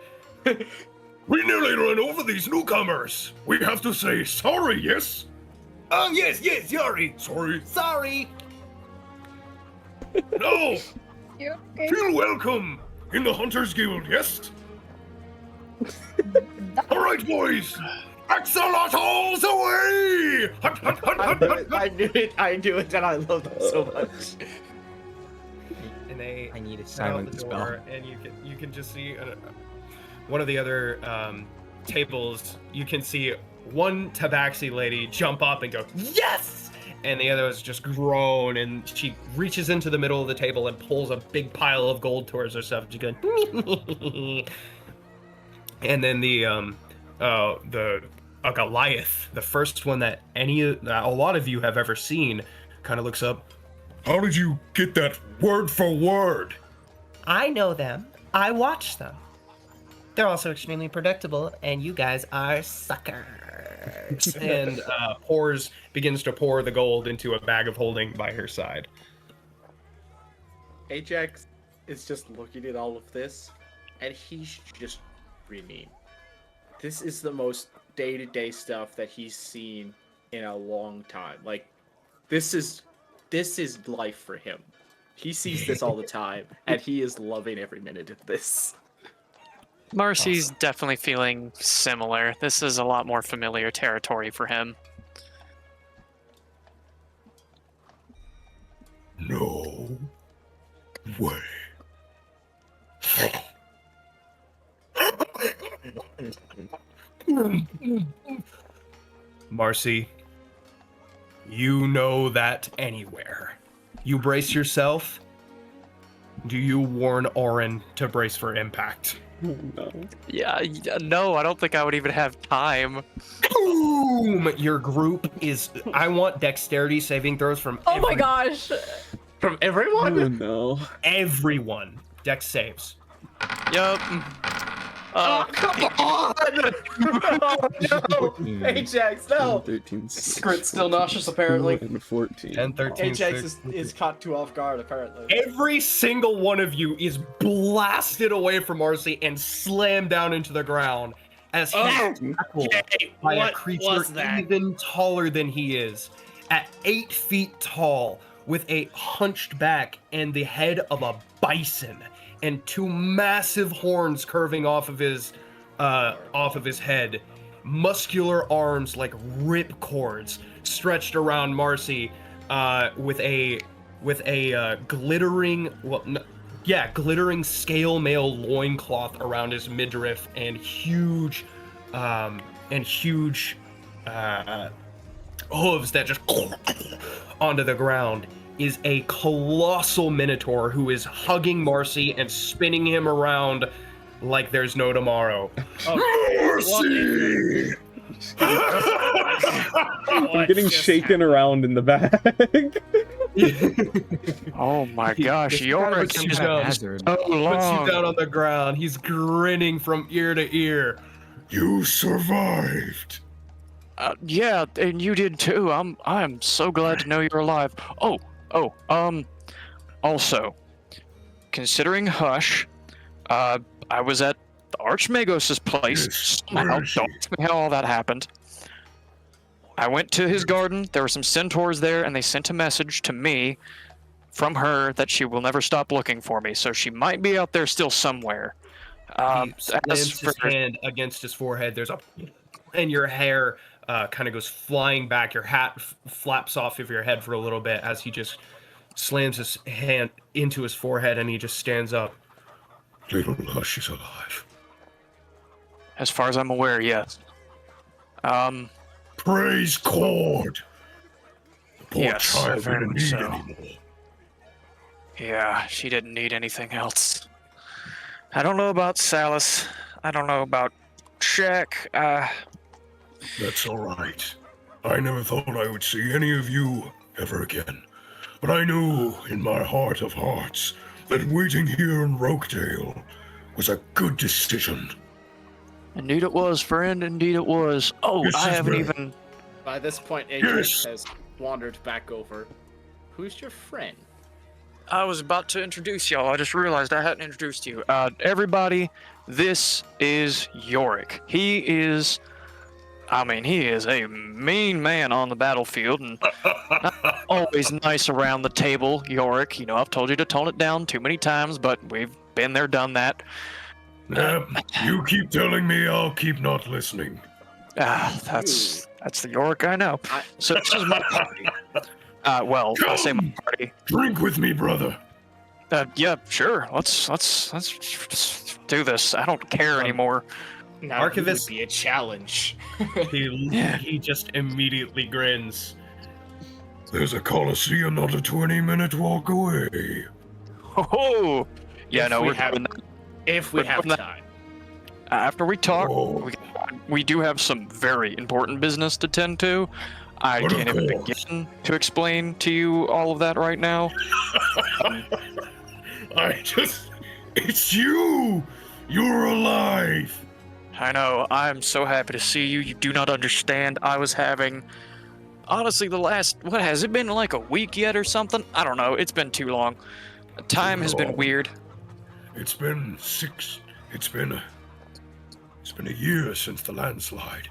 We nearly ran over these newcomers. We have to say sorry, yes? Oh, yes, sorry. Sorry. No! You okay? Feel welcome in the Hunters Guild, yes? All right, boys. Axolotls away! Hunt, hunt, hunt, hunt, hunt, hunt. I knew it, and I love that so much. And they I need a out silent the spell. door, and you can just see one of the other tables. You can see one tabaxi lady jump up and go, "Yes!" And the other is just groan, and she reaches into the middle of the table and pulls a big pile of gold towards herself. She's going, and then a Goliath, the first one that a lot of you have ever seen, kind of looks up. How did you get that word for word? I know them. I watch them. They're also extremely predictable, and you guys are suckers. And begins to pour the gold into a bag of holding by her side. Ajax is just looking at all of this, and he's just grinning. This is the most day-to-day stuff that he's seen in a long time. Like, this is life for him. He sees this all the time, and he is loving every minute of this. Marcy's definitely feeling similar. This is a lot more familiar territory for him. No way. Marcy, you know that anywhere. You brace yourself. Do you warn Orin to brace for impact? No. Yeah, no, I don't think I would even have time. Boom! Your group is. I want dexterity saving throws from. Oh my gosh! From everyone? Oh no. Everyone. Dex saves. Yup. Oh, come on! Oh, no! Ajax, no! 13, Squirt's still nauseous, apparently. And 14. 10, 13, Ajax is caught too off guard, apparently. Every single one of you is blasted away from Marcy and slammed down into the ground as he's tackled by a creature even taller than he is. At 8 feet tall, with a hunched back and the head of a bison, and 2 massive horns curving off of his head, muscular arms like rip cords stretched around Marcy, with a glittering glittering scale mail loincloth around his midriff and huge hooves that just onto the ground, is a colossal minotaur who is hugging Marcy and spinning him around like there's no tomorrow. Marcy! I'm getting shaken around in the bag. Oh my gosh, Yorick puts is you down. so Puts you long. down on the ground. He's grinning from ear to ear. You survived. Yeah, and you did too. I'm so glad to know you're alive. Also, considering Hush, I was at the Archmagos' place. Somehow, don't ask me how all that happened. I went to his garden. There were some centaurs there, and they sent a message to me from her that she will never stop looking for me. So she might be out there still somewhere. He slams his hand against his forehead. And your hair kind of goes flying back. Your hat flaps off of your head for a little bit as he just slams his hand into his forehead, and he just stands up. Little Hush is alive. As far as I'm aware, yes. Praise God. The poor Yes, child very didn't much need so. anymore. Yeah, she didn't need anything else. I don't know about Salus. I don't know about Shaq. That's all right. I never thought I would see any of you ever again. But I knew in my heart of hearts that waiting here in Rokedale was a good decision. Indeed it was, friend. Indeed it was. Oh, This I is haven't right. even... By this point, Ajax has wandered back over. Who's your friend? I was about to introduce y'all. I just realized I hadn't introduced you. Everybody, this is Yorick. He is a mean man on the battlefield and not always nice around the table, Yorick. You know, I've told you to tone it down too many times, but we've been there, done that. You keep telling me, I'll keep not listening. That's the Yorick I know. So this is my party. I say my party. Drink with me, brother. Yeah, sure. Let's do this. I don't care anymore. Now Archivist would be a challenge. he just immediately grins. There's a Colosseum not a 20-minute walk away. Oh, yeah. If No, we we're have- doing that. If we We're have doing that. time. After we talk, Oh. we do have some very important business to tend to. I But of can't even course. begin to explain to you all of that right now. It's you! You're alive! I know. I'm so happy to see you. You do not understand. I was having, honestly, what has it been, like a week yet or something? I don't know. It's been too long. Time has been long. weird. It's been a year since the landslide.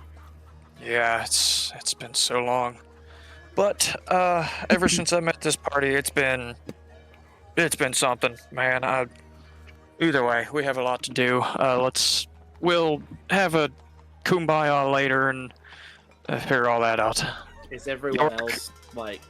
Yeah, it's been so long. But ever since I met this party, it's been something, man. Either way, we have a lot to do. We'll have a kumbaya later and figure all that out. Is everyone York. else, like,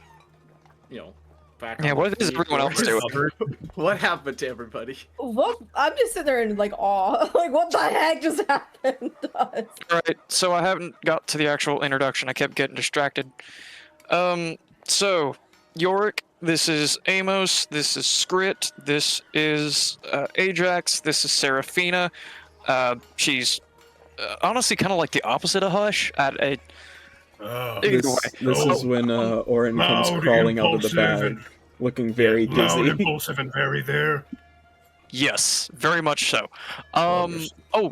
back. Yeah, on what their is feet, everyone else or- doing? What happened to everybody? What? I'm just sitting there in like awe. Like, what the heck just happened to us? Alright, so I haven't got to the actual introduction. I kept getting distracted. So, Yorick, this is Amos, this is Skrit, this is Ajax, this is Seraphina. She's honestly kind of like the opposite of Hush. Either This way. is when Orin comes loud, crawling out of the impulsive, bag, looking very Loud, dizzy. impulsive, and very there. Yes, very much so. Oh,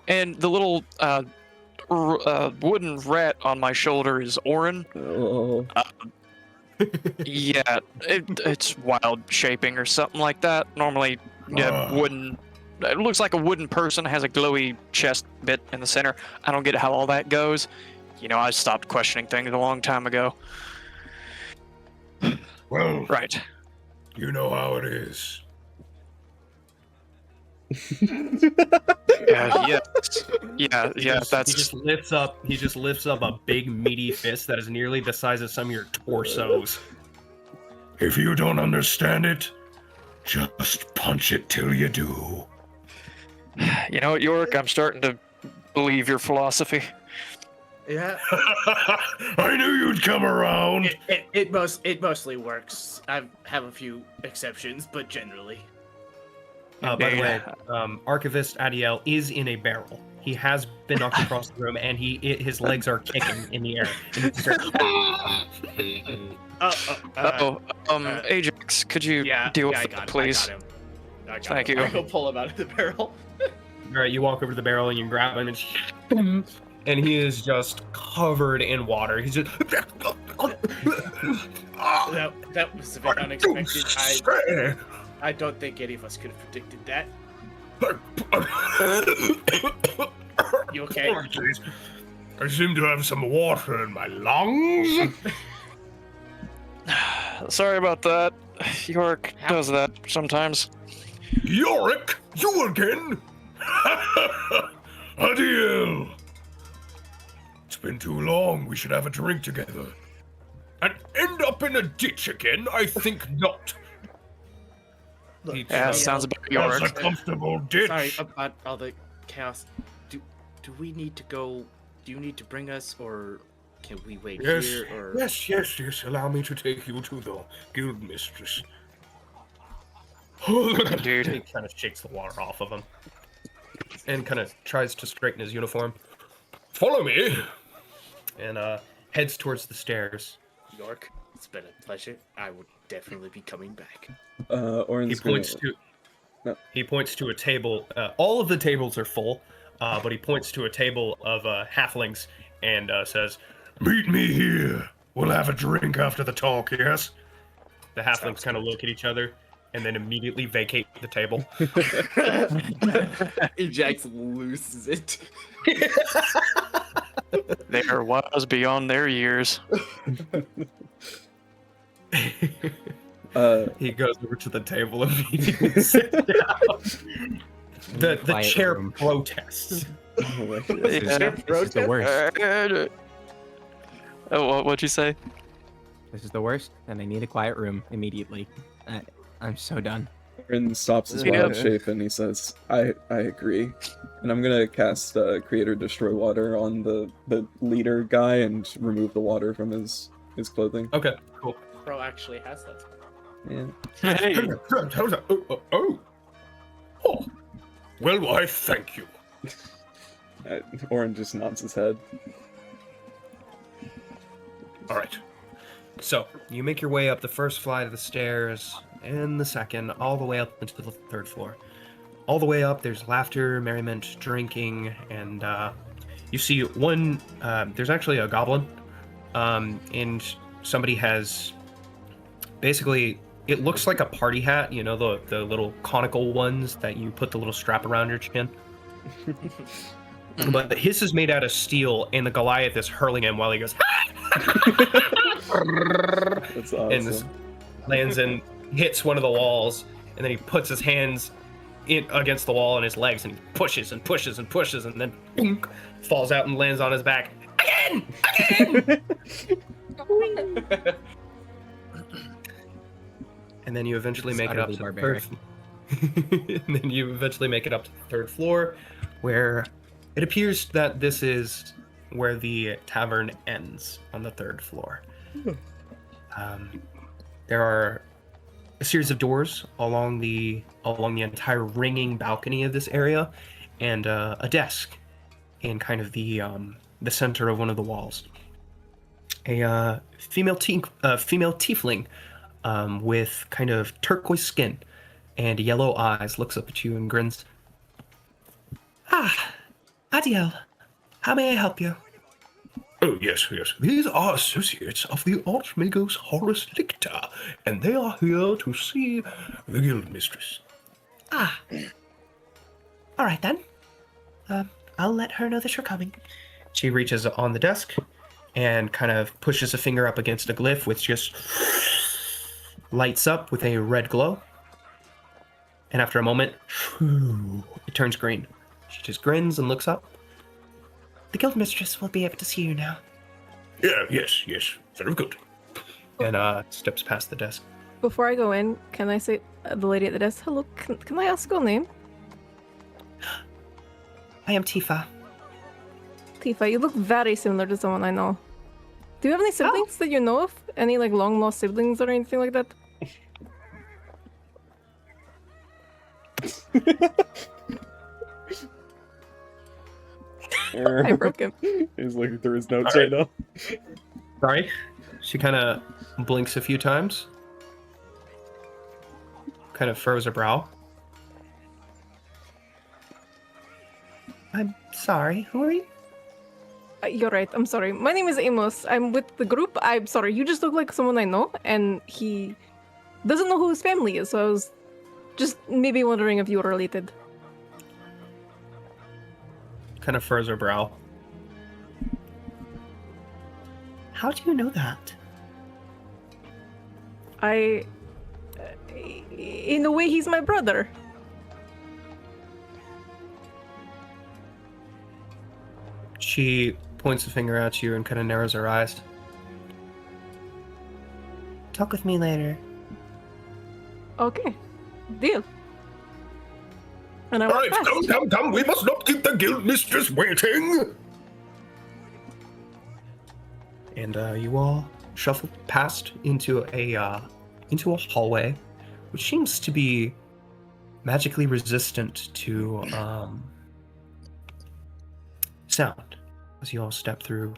and the little wooden rat on my shoulder is Orin. Oh. Yeah, it's wild shaping or something like that. Normally, wooden. It looks like a wooden person, has a glowy chest bit in the center. I don't get how all that goes. You know, I stopped questioning things a long time ago. Well, Right. you know how it is. Yes. Yeah, He that's. just lifts up a big meaty fist that is nearly the size of some of your torsos. If you don't understand it, just punch it till you do. You know what, Yorick? I'm starting to believe your philosophy. Yeah. I knew you'd come around. It mostly works. I have a few exceptions, but generally. By the way, Archivist Adiel is in a barrel. He has been knocked across the room, and his legs are kicking in the air. And he's just Ajax, could you deal with that, please? Thank you. I'll pull him out of the barrel. All right, you walk over to the barrel and you grab him, and he is just covered in water. He's just. That was a bit unexpected. I don't think any of us could have predicted that. You okay? I seem to have some water in my lungs. Sorry about that. Yorick does that sometimes. Yorick, you again? Adiel. It's been too long. We should have a drink together. And end up in a ditch again? I think not. Yeah, sounds about Yorick. That's a comfortable ditch. Sorry about all the chaos. Do we need to go? Do you need to bring us, or can we wait Yes, here? Or yes. Allow me to take you to the guild mistress. Dude. He kind of shakes the water off of him and kind of tries to straighten his uniform. Follow me. And heads towards the stairs. York, it's been a pleasure. I would definitely be coming back. Orin's He points to a table. All of the tables are full, but he points to a table of halflings and says, "Meet me here. We'll have a drink after the talk, yes?" The halflings kind of look at each other and then immediately vacate the table. Ajax loses it. They are wise beyond their years. He goes over to the table and immediately sits down. The chair protests. This is the worst. What'd you say? This is the worst, and I need a quiet room immediately. I'm so done. Orin stops his wild shape and he says, I agree. And I'm gonna cast Creator Destroy Water on the leader guy and remove the water from his clothing. Okay, cool. Bro actually has that. Yeah. Hey. Oh. Well, why, thank you. Orin just nods his head. All right. So, you make your way up the first flight of the stairs, and the second, all the way up into the third floor. All the way up, there's laughter, merriment, drinking, and you see one, there's actually a goblin, and somebody has, basically, it looks like a party hat, you know, the little conical ones that you put the little strap around your chin. But his is made out of steel, and the Goliath is hurling him while he goes, That's awesome. and this lands and hits one of the walls, and then he puts his hands in against the wall and his legs, and he pushes and pushes and pushes, and then boom, falls out and lands on his back. Again! and then you eventually It's make it up utterly to barbaric. the third. And then you eventually make it up to the third floor, where it appears that this is where the tavern ends on the third floor. There are a series of doors along the entire ringing balcony of this area, and a desk in kind of the center of one of the walls. A female tiefling with kind of turquoise skin and yellow eyes looks up at you and grins. Ah, Adiel, how may I help you? Oh, yes. These are associates of the Archmagos Horus Lictor, and they are here to see the guild mistress. Ah. All right, then. I'll let her know that you're coming. She reaches on the desk and kind of pushes a finger up against a glyph, which just lights up with a red glow. And after a moment, it turns green. She just grins and looks up. The guild mistress will be able to see you now. Yeah, yes. Very good. And steps past the desk. Before I go in, can I say the lady at the desk, hello, can I ask your name? I am Tifa. Tifa, you look very similar to someone I know. Do you have any siblings that you know of? Any like long lost siblings or anything like that? I broke him. He's looking through his notes right now. Sorry? She kind of blinks a few times. Kind of furrows her brow. I'm sorry, who are you? You're right, I'm sorry. My name is Amos. I'm with the group. I'm sorry, you just look like someone I know, and he doesn't know who his family is, so I was just maybe wondering if you were related. Kind of furrows her brow. How do you know that? In a way, he's my brother. She points a finger at you and kind of narrows her eyes. Talk with me later. Okay, deal. And I All walk right, past. come. We must not keep the guild mistress waiting. And you all shuffle past into a hallway, which seems to be magically resistant to sound. As you all step through,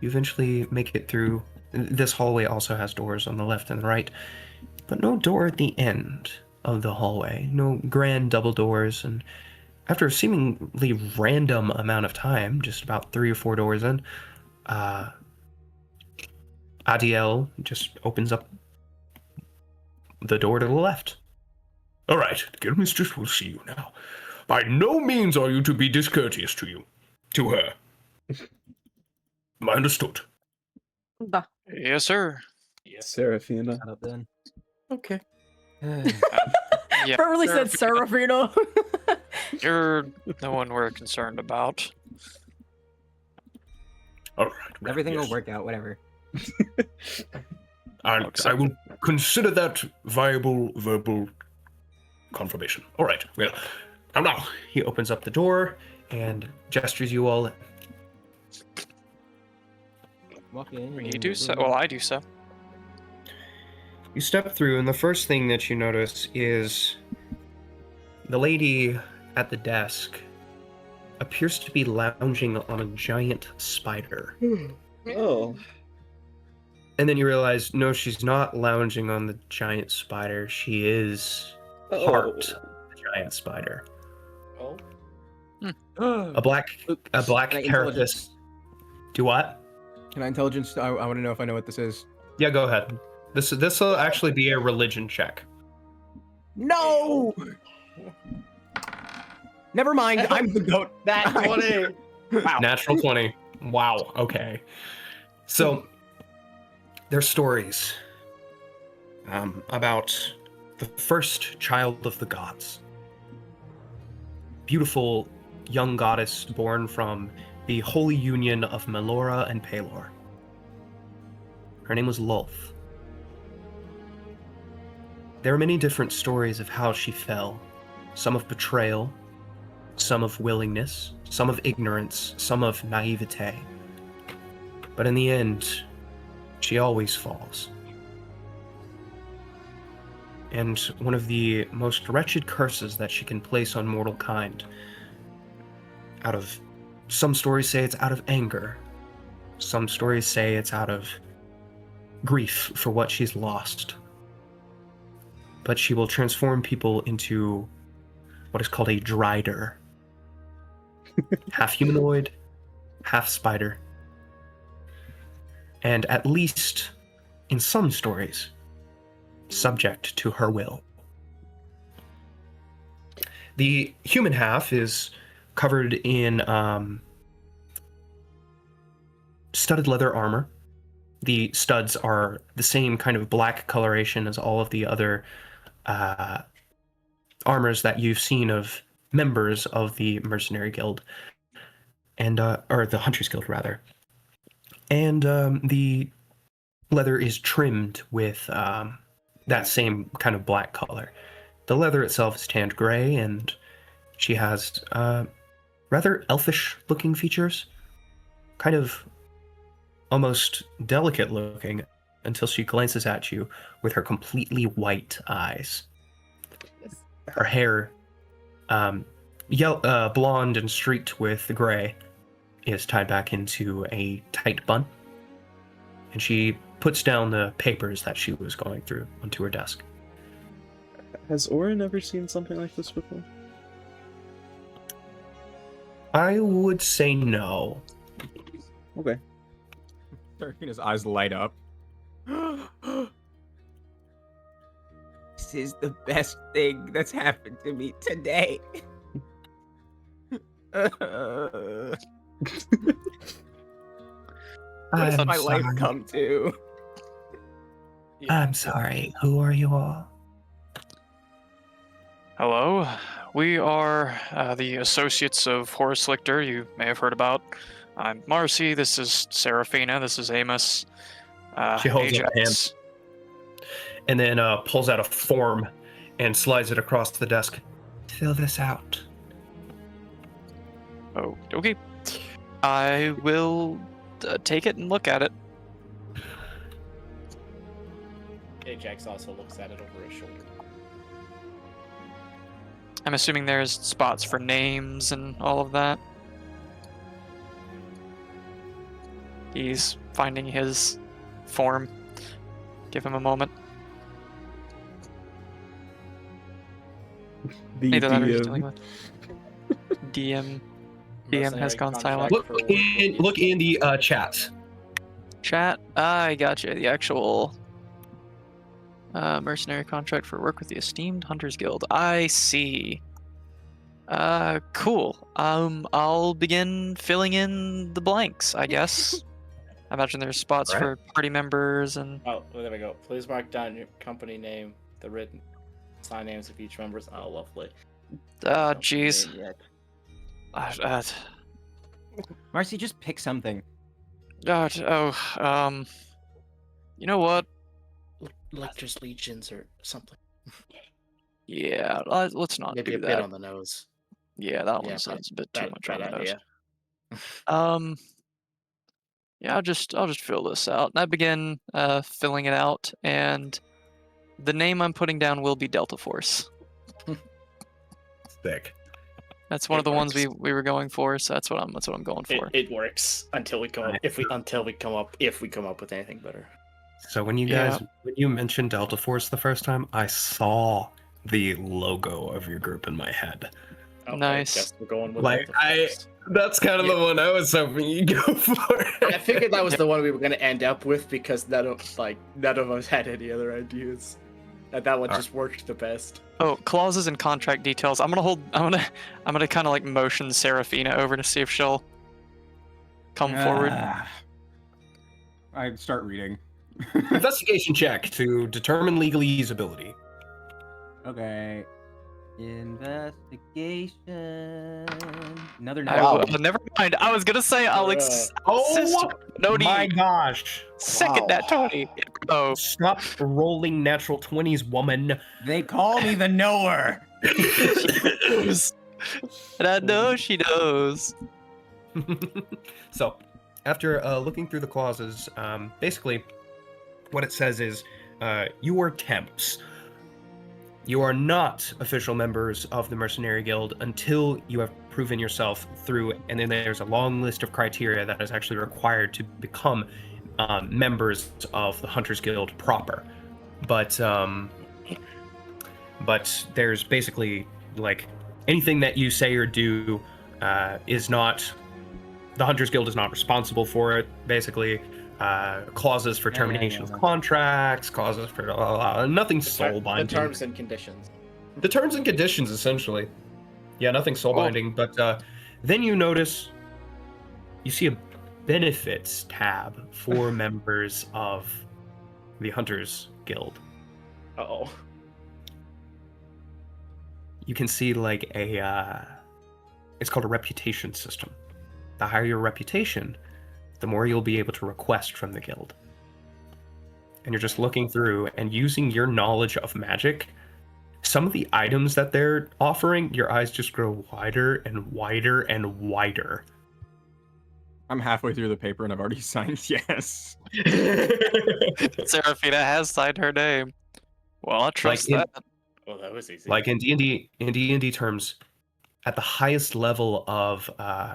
you eventually make it through. This hallway also has doors on the left and the right, but no door at the end of the hallway. No grand double doors. And after a seemingly random amount of time, just about 3 or 4 doors in, Adiel just opens up the door to the left. All right, the guild mistress will see you now. By no means are you to be discourteous to her. Understood. Bah. Yes, sir. Seraphina. Shut up then. Okay. Yeah, Beverly said Serafino. you're the one we're concerned about. All right. Everything yes. will work out, whatever. And I will consider that viable verbal confirmation. All right. Well, now. He opens up the door and gestures you all. Walk in. You do so. Well, I do so. You step through, and the first thing that you notice is the lady at the desk appears to be lounging on a giant spider. Oh. And then you realize, no, she's not lounging on the giant spider. She is part of the giant spider. Oh. A black Can I carapace. intelligence? Do what? Can I intelligence? I want to know if I know what this is. Yeah, go ahead. This will actually be a religion check. No! Never mind, I'm the goat. That 20. Wow. Natural 20. Wow. Okay. So there's stories about the first child of the gods. Beautiful young goddess born from the holy union of Melora and Pelor. Her name was Lolth. There are many different stories of how she fell. Some of betrayal, some of willingness, some of ignorance, some of naivete. But in the end, she always falls. And one of the most wretched curses that she can place on mortal kind, some stories say it's out of anger. Some stories say it's out of grief for what she's lost. But she will transform people into what is called a Drider. Half humanoid, half spider. And at least, in some stories, subject to her will. The human half is covered in studded leather armor. The studs are the same kind of black coloration as all of the other armors that you've seen of members of the Mercenary Guild, and or the Hunters Guild rather. And the leather is trimmed with that same kind of black color. The leather itself is tanned gray, and she has rather elfish-looking features, kind of almost delicate looking, until she glances at you with her completely white eyes. Her hair, blonde and streaked with gray, is tied back into a tight bun, and she puts down the papers that she was going through onto her desk. Has Orin ever seen something like this before? I would say no. Okay. His eyes light up. This is the best thing that's happened to me today. What does my life come to? I'm sorry. Who are you all? Hello, we are the associates of Horace Lichter, you may have heard about. I'm Marcy, this is Seraphina, this is Amos. She holds up a Ajax. hand, and then pulls out a form and slides it across the desk. Fill this out. Oh, okay. I will take it and look at it. Ajax also looks at it over his shoulder. I'm assuming there's spots for names and all of that. He's finding his form. Give him a moment. Either that or he's dealing with DM. DM has gone silent. Look in the chat. Chat. I gotcha. The actual mercenary contract for work with the esteemed Hunters Guild. I see. Cool. I'll begin filling in the blanks, I guess. I imagine there's spots for party members and. Oh, well, there we go. Please mark down your company name, the written sign names of each members. Oh, lovely. Jeez. Marcy, just pick something. You know what? Lecter's Legions or something. Yeah, let's not Maybe do a that. bit on the nose. Yeah, that one sounds a bit too much on the nose. Yeah, I'll just fill this out. And I begin filling it out, and the name I'm putting down will be Delta Force. Thick. That's one of the ones we were going for, so that's what I'm going for. It works until we come up. If we come up with anything better. So when when you mentioned Delta Force the first time, I saw the logo of your group in my head. Okay, nice. Guess we're going with Like Delta Force. that's kind of the one I was hoping you'd go for. I figured that was the one we were gonna end up with because none of us had any other ideas. And that one just worked the best. Oh, clauses and contract details. I'm gonna kind of like motion Seraphina over to see if she'll come forward. I start reading. Investigation check to determine legal usability. Okay. Investigation. Another Wow. night. Never mind. I was gonna say Alex. Oh no my need. gosh. Second that 20. Oh. Stop rolling natural 20s, woman. They call me the knower. And I know she knows. So, after looking through the clauses, basically, what it says is, you are temps. You are not official members of the Mercenary Guild until you have proven yourself through, and then there's a long list of criteria that is actually required to become members of the Hunters Guild proper. But there's basically, like, anything that you say or do is not, the Hunters Guild is not responsible for it, basically. Clauses for termination of contracts, clauses for nothing soul binding. The terms and conditions. The terms and conditions, essentially. Yeah, nothing soul binding. But then you notice, you see a benefits tab for members of the Hunters Guild. Uh-oh. You can see like it's called a reputation system. The higher your reputation, the more you'll be able to request from the guild. And you're just looking through and using your knowledge of magic. Some of the items that they're offering, your eyes just grow wider and wider and wider. I'm halfway through the paper and I've already signed yes. Seraphina has signed her name. Well, I trust Like that. Oh, that was easy. Like in D&D terms, at the highest level of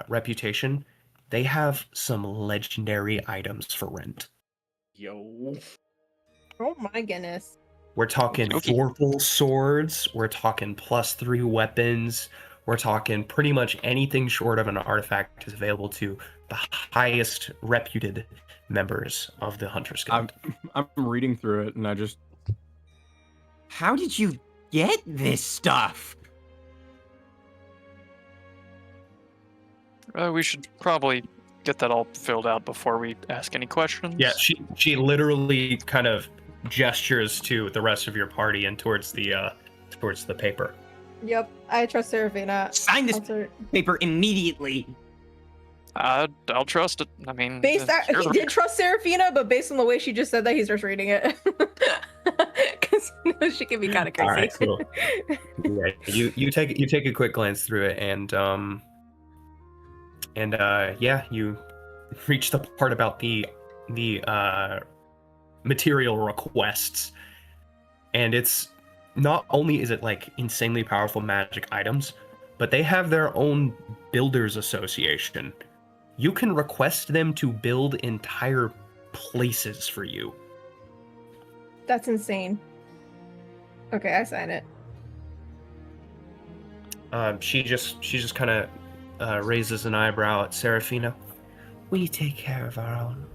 reputation, they have some legendary items for rent. Yo. Oh my goodness. We're talking Vorpal swords, we're talking +3 weapons, we're talking pretty much anything short of an artifact is available to the highest reputed members of the Hunters Guild. I'm reading through it and I just... How did you get this stuff? We should probably get that all filled out before we ask any questions. Yeah, she literally kind of gestures to the rest of your party and towards the paper. Yep, I trust Seraphina. Sign this paper immediately. I'll trust it. I mean, He did trust Seraphina, but based on the way she just said that, he's just reading it. Because she can be kind of crazy. All right, cool. Yeah, you take a quick glance through it, and yeah, you reach the part about the material requests, and it's not only is it like insanely powerful magic items, but they have their own builders association. You can request them to build entire places for you. That's insane. Okay, I sign it. She just kind of raises an eyebrow at Seraphina. We take care of our own.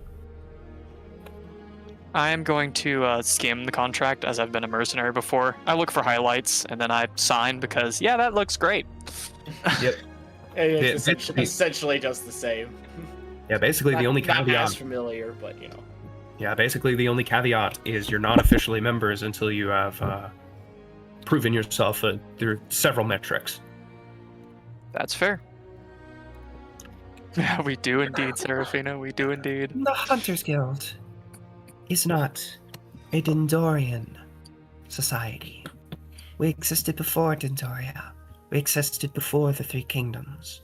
I am going to skim the contract as I've been a mercenary before. I look for highlights and then I sign because, yeah, that looks great. Yep. It's essentially just the same. Yeah, basically the only Not caveat. as familiar, but you know. Yeah, basically the only caveat is you're not officially members until you have proven yourself through several metrics. That's fair. Yeah, we do indeed, Seraphina. We do indeed. The Hunters Guild is not a Dendorian society. We existed before Dendoria. We existed before the Three Kingdoms.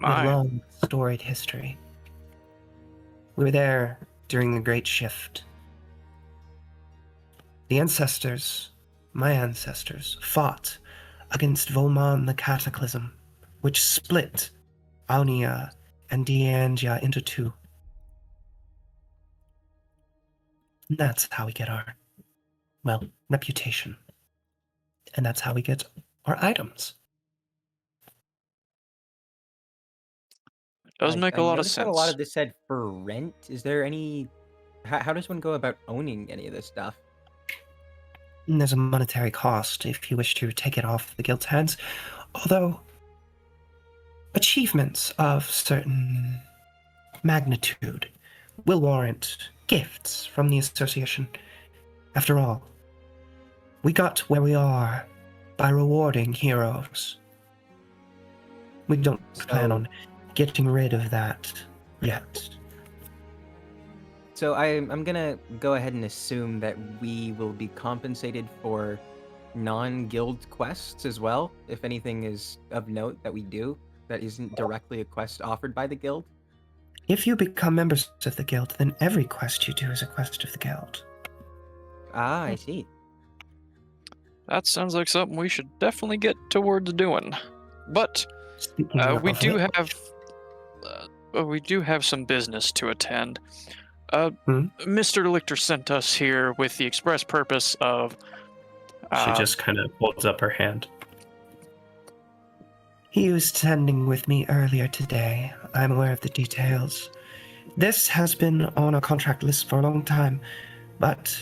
A long, storied history. We were there during the Great Shift. The ancestors, my ancestors, fought against Volmon the Cataclysm, which split Aunia and Deangia into two. And that's how we get our, well, reputation. And that's how we get our items. Does make a lot of noticed that sense. A lot of this said for rent. Is there any? How does one go about owning any of this stuff? And there's a monetary cost if you wish to take it off the guild's hands. Although, achievements of certain magnitude will warrant gifts from the association. After all, We got where we are by rewarding heroes. We don't plan on getting rid of that yet. So I'm gonna go ahead and assume that we will be compensated for non-guild quests as well, if anything is of note that we do that isn't directly a quest offered by the guild. If you become members of the guild, then every quest you do is a quest of the guild. Ah, I see. That sounds like something we should definitely get towards doing. But Speaking we of do which- have some business to attend. Mr. Lichter sent us here with the express purpose of. She just kind of holds up her hand. He was attending with me earlier today. I'm aware of the details. This has been on a contract list for a long time, but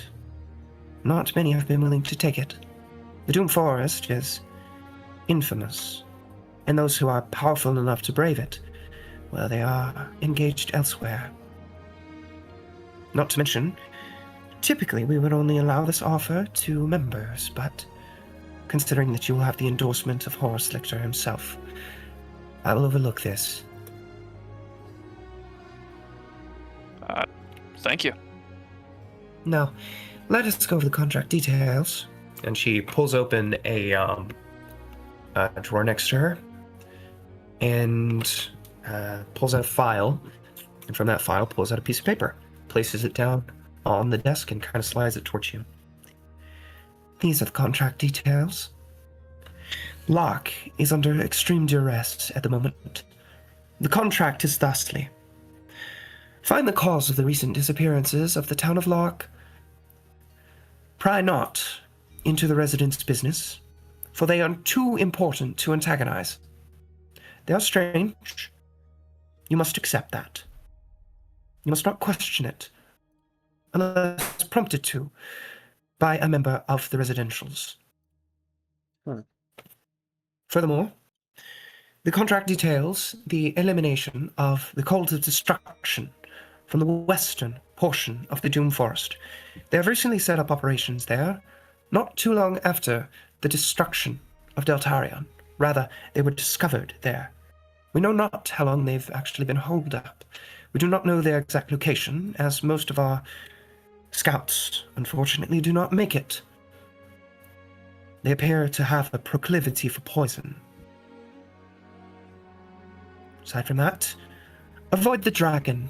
not many have been willing to take it. The Doom Forest is infamous, and those who are powerful enough to brave it, well, they are engaged elsewhere. Not to mention, typically we would only allow this offer to members, but considering that you will have the endorsement of Horace Lichter himself, I will overlook this. Thank you. Now, let us go over the contract details. And she pulls open a drawer next to her and pulls out a file. And from that file, pulls out a piece of paper, places it down on the desk, and kind of slides it towards you. These are the contract details. Locke is under extreme duress at the moment. The contract is thusly. Find the cause of the recent disappearances of the town of Locke. Pry not into the residents' business, for they are too important to antagonize. They are strange. You must accept that. You must not question it, unless prompted to by a member of the residentials. Furthermore, the contract details the elimination of the Cult of Destruction from the western portion of the Doom Forest. They have recently set up operations there, not too long after the destruction of Deltarion. Rather, they were discovered there. We know not how long they've actually been holed up. We do not know their exact location, as most of our scouts, unfortunately, do not make it. They appear to have a proclivity for poison. Aside from that, avoid the dragon.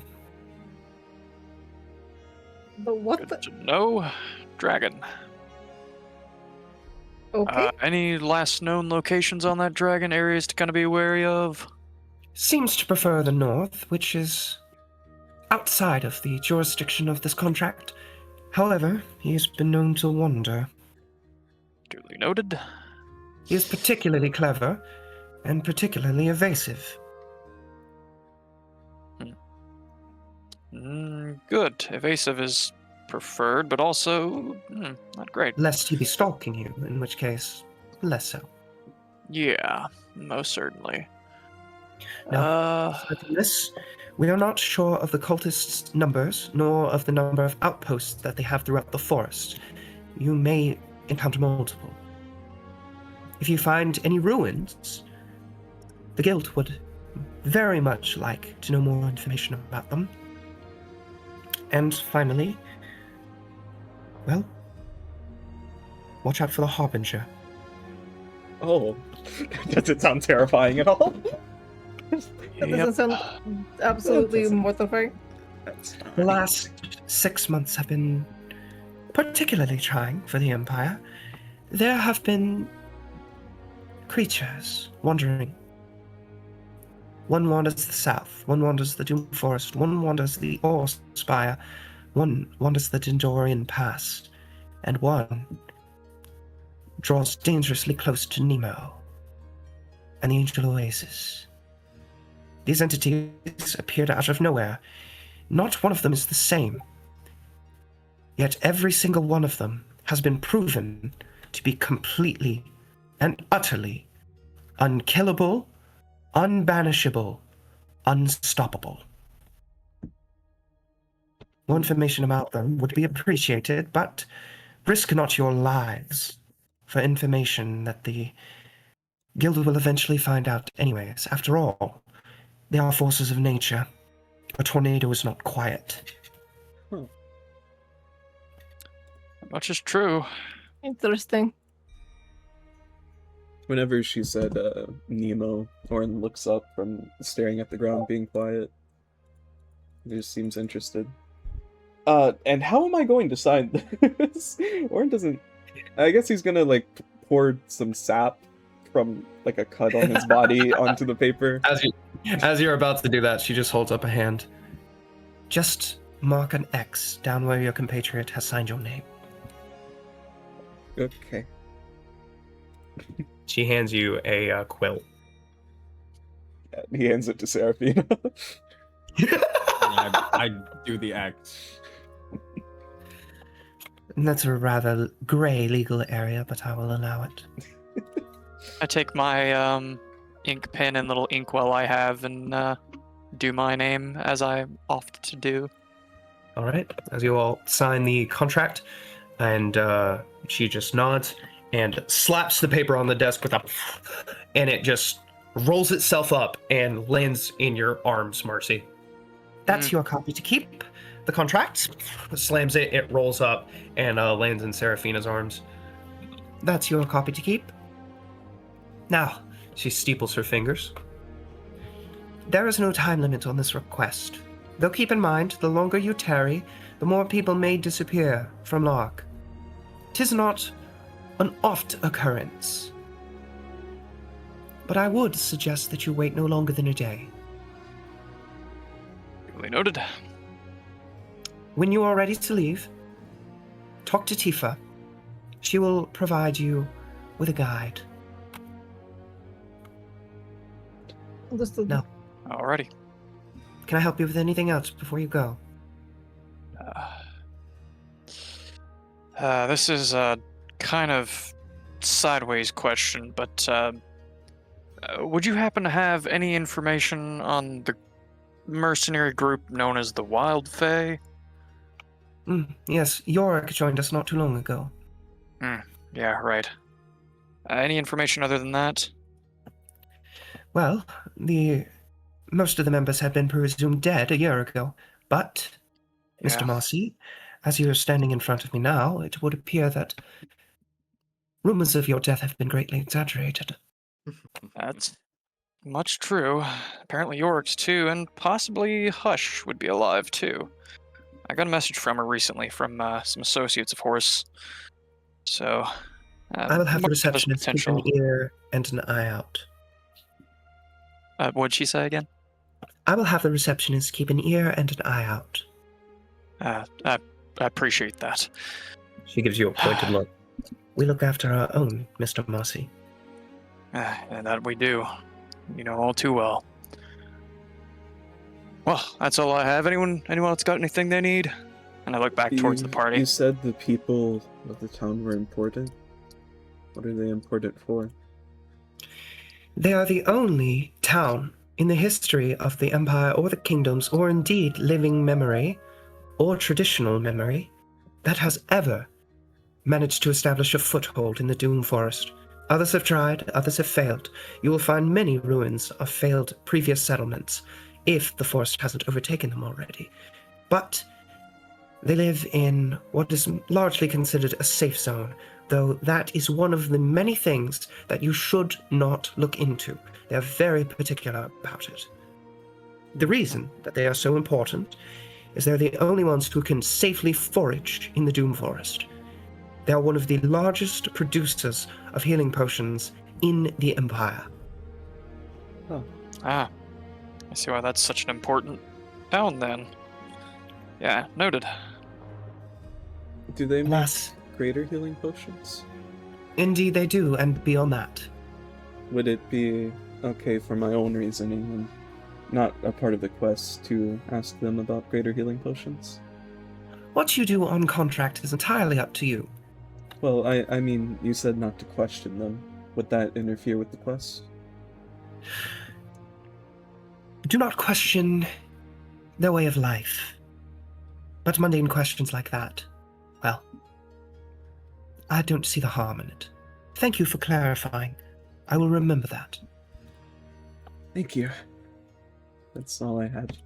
The what? Good to know. Dragon. Okay. Any last known locations on that dragon, areas to kind of be wary of? Seems to prefer the north, which is outside of the jurisdiction of this contract. However, he has been known to wander. Duly noted. He is particularly clever and particularly evasive. Good. Evasive is preferred, but also not great. Lest he be stalking you, in which case, less so. Yeah, most certainly. Now, aside from this, we are not sure of the cultists' numbers, nor of the number of outposts that they have throughout the forest. You may encounter multiple. If you find any ruins, the guild would very much like to know more information about them. And finally, well, watch out for the Harbinger. Oh, does it sound terrifying at all? That doesn't sound absolutely mortifying. The last 6 months have been particularly trying for the Empire. There have been creatures wandering. One wanders the south, one wanders the Doom Forest, one wanders the Ore Spire, one wanders the Dendorian Pass, and one draws dangerously close to Nemo and the Angel Oasis. These entities appeared out of nowhere. Not one of them is the same. Yet every single one of them has been proven to be completely and utterly unkillable, unbanishable, unstoppable. More information about them would be appreciated, but risk not your lives for information that the Guild will eventually find out anyways. After all, they are forces of nature. A tornado is not quiet. Much is true. Interesting. Whenever she said Nemo, Orin looks up from staring at the ground, being quiet. He just seems interested. And how am I going to sign this? Orin doesn't... I guess he's gonna, like, pour some sap from, like, a cut on his body onto the paper. As you're about to do that, she just holds up a hand. Just mark an X down where your compatriot has signed your name. Okay. She hands you a quill. Yeah, he hands it to Seraphina. I do the X. And that's a rather grey legal area, but I will allow it. I take my ink pen and little inkwell I have and do my name as I oft to do. All right. As you all sign the contract, and she just nods and slaps the paper on the desk with a, and it just rolls itself up and lands in your arms, Marcy. That's your copy to keep. The contract slams it, it rolls up and lands in Seraphina's arms. That's your copy to keep. Now, She steeples her fingers. there is no time limit on this request. Though keep in mind, the longer you tarry, the more people may disappear from Lark. 'Tis not an oft occurrence. But I would suggest that you wait no longer than a day. Duly noted. When you are ready to leave, talk to Tifa. She will provide you with a guide. Now, Alrighty. can I help you with anything else before you go? This is a kind of sideways question, but would you happen to have any information on the mercenary group known as the Wild Fae? Yes, Yorick joined us not too long ago. Yeah, right. Any information other than that? Well, most of the members had been presumed dead a year ago, but, Mr. Yeah. Marcy, as you are standing in front of me now, it would appear that rumors of your death have been greatly exaggerated. That's much true. Apparently Yorick's too, and possibly Hush would be alive too. I got a message from her recently from some associates of Horus. So, I will have the much of this receptionist keep potential. an ear and an eye out. What'd she say again? I will have the receptionist keep an ear and an eye out. I appreciate that. She gives you a pointed look. We look after our own, Mr. Marcy. And that we do. You know all too well. Well, that's all I have. Anyone else got anything they need? And I look back towards the party. You said the people of the town were important. What are they important for? They are the only town in the history of the Empire or the Kingdoms, or indeed living memory, or traditional memory, that has ever managed to establish a foothold in the Doom Forest. Others have tried, others have failed. You will find many ruins of failed previous settlements, if the forest hasn't overtaken them already. But they live in what is largely considered a safe zone, though that is one of the many things that you should not look into. They are very particular about it. The reason that they are so important is they're the only ones who can safely forage in the Doom Forest. They are one of the largest producers of healing potions in the Empire. I see why that's such an important town then. Yeah, noted. Do they make Alas, greater healing potions? indeed they do, and beyond that. Would it be okay for my own reasoning and not a part of the quest to ask them about greater healing potions? What you do on contract is entirely up to you. Well, I mean, you said not to question them. Would that interfere with the quest? Do not question their way of life. But mundane questions like that, well, I don't see the harm in it. Thank you for clarifying. I will remember that. Thank you. That's all I had.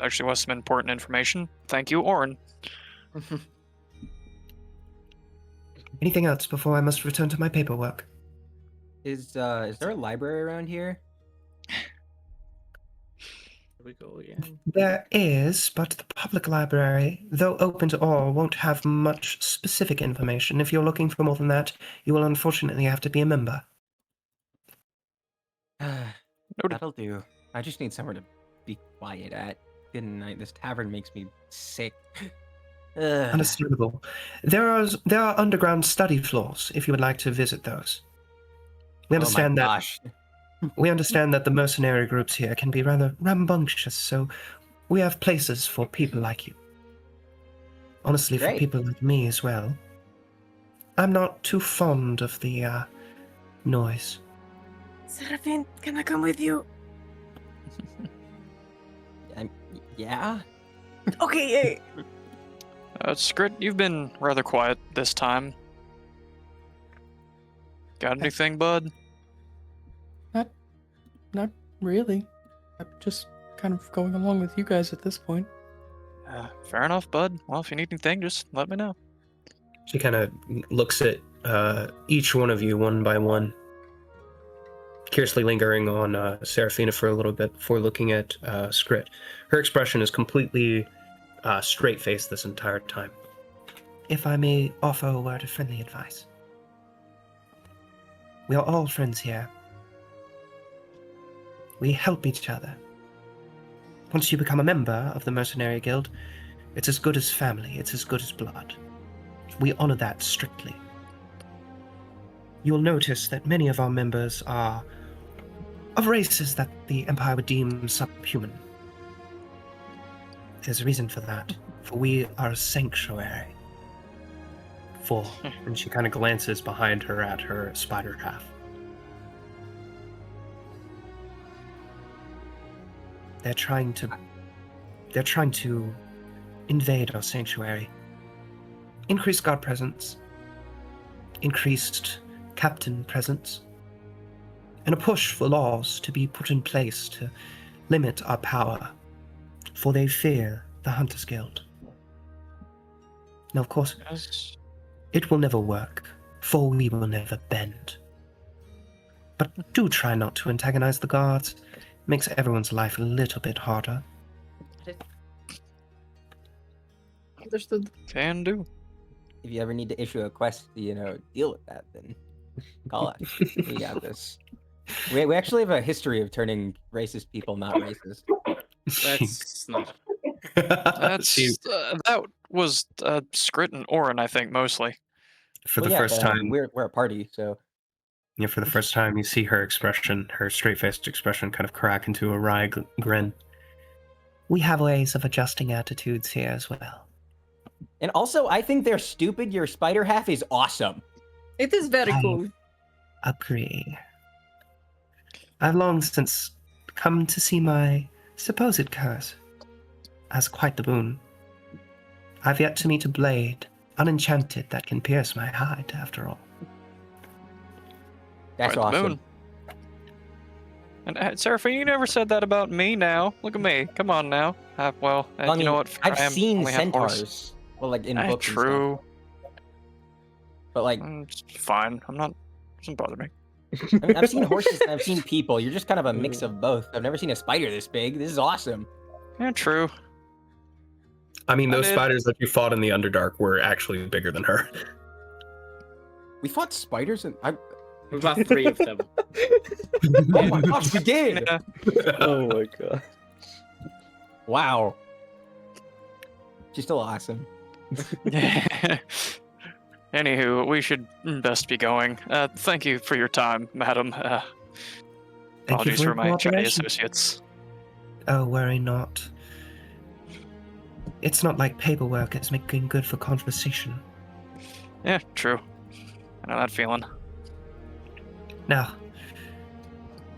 Actually was some important information. Thank you, Orin. Anything else before I must return to my paperwork? Is there a library around here? Here we go again. There is, but the public library, though open to all, won't have much specific information. If you're looking for more than that, you will unfortunately have to be a member. That'll do. I just need somewhere to be quiet at. Good night. This tavern makes me sick. Ugh. Understandable. There are underground study floors if you would like to visit those. We understand that. Gosh. We understand that the mercenary groups here can be rather rambunctious, so we have places for people like you. Honestly, for Great. people like me as well. I'm not too fond of the noise. Seraphine, can I come with you? Yeah. Okay. Skrit, you've been rather quiet this time. Got anything, bud? Not really. I'm just kind of going along with you guys at this point. Fair enough, bud. Well, if you need anything, just let me know. She kind of looks at each one of you one by one, curiously lingering on Seraphina for a little bit before looking at Skrit. Her expression is completely straight-faced this entire time. If I may offer a word of friendly advice. We are all friends here. We help each other. Once you become a member of the Mercenary Guild, it's as good as family, it's as good as blood. We honor that strictly. You'll notice that many of our members are of races that the Empire would deem subhuman. There's a reason for that, for we are a sanctuary. And she kind of glances behind her at her spider half. They're trying to invade our sanctuary. Increased guard presence, increased captain presence, and a push for laws to be put in place to limit our power, for they fear the Hunters Guild. Now, of course, it will never work, for we will never bend. But do try not to antagonize the guards. It makes everyone's life a little bit harder. Understood. Can do. If you ever need to issue a quest to, deal with that, then call us. We got this. We actually have a history of turning racist people not racist. That's not. That was Skrit and Orin, I think, mostly. For the first time, we're a party, so. Yeah, for the first time, you see her expression, her straight-faced expression, kind of crack into a wry grin. We have ways of adjusting attitudes here as well. And also, I think they're stupid. Your spider half is awesome. It is very cool. Agree. I've long since come to see my supposed curse as quite the boon. I've yet to meet a blade, unenchanted, that can pierce my hide, after all. That's Quite the awesome. moon. And Seraphine, you never said that about me now. Look at me. Come on now. Well, I you mean, know what? I've seen only have horse. centaurs. Well, like in books. and True. stuff. But like, It's fine. Doesn't bother me. I mean, I've seen horses and I've seen people. You're just kind of a mix of both. I've never seen a spider this big. This is awesome. Yeah, true. I mean, I those did- spiders that you fought in the Underdark were actually bigger than her. We fought spiders and We fought 3 of them. Oh my gosh, we did! Oh my god. Wow. She's still awesome. Anywho, we should best be going. Thank you for your time, madam. Thank you Apologies for for my chatty cooperation. associates. Oh, worry not. It's not like paperwork is making good for conversation. Yeah, true. I know that feeling. Now,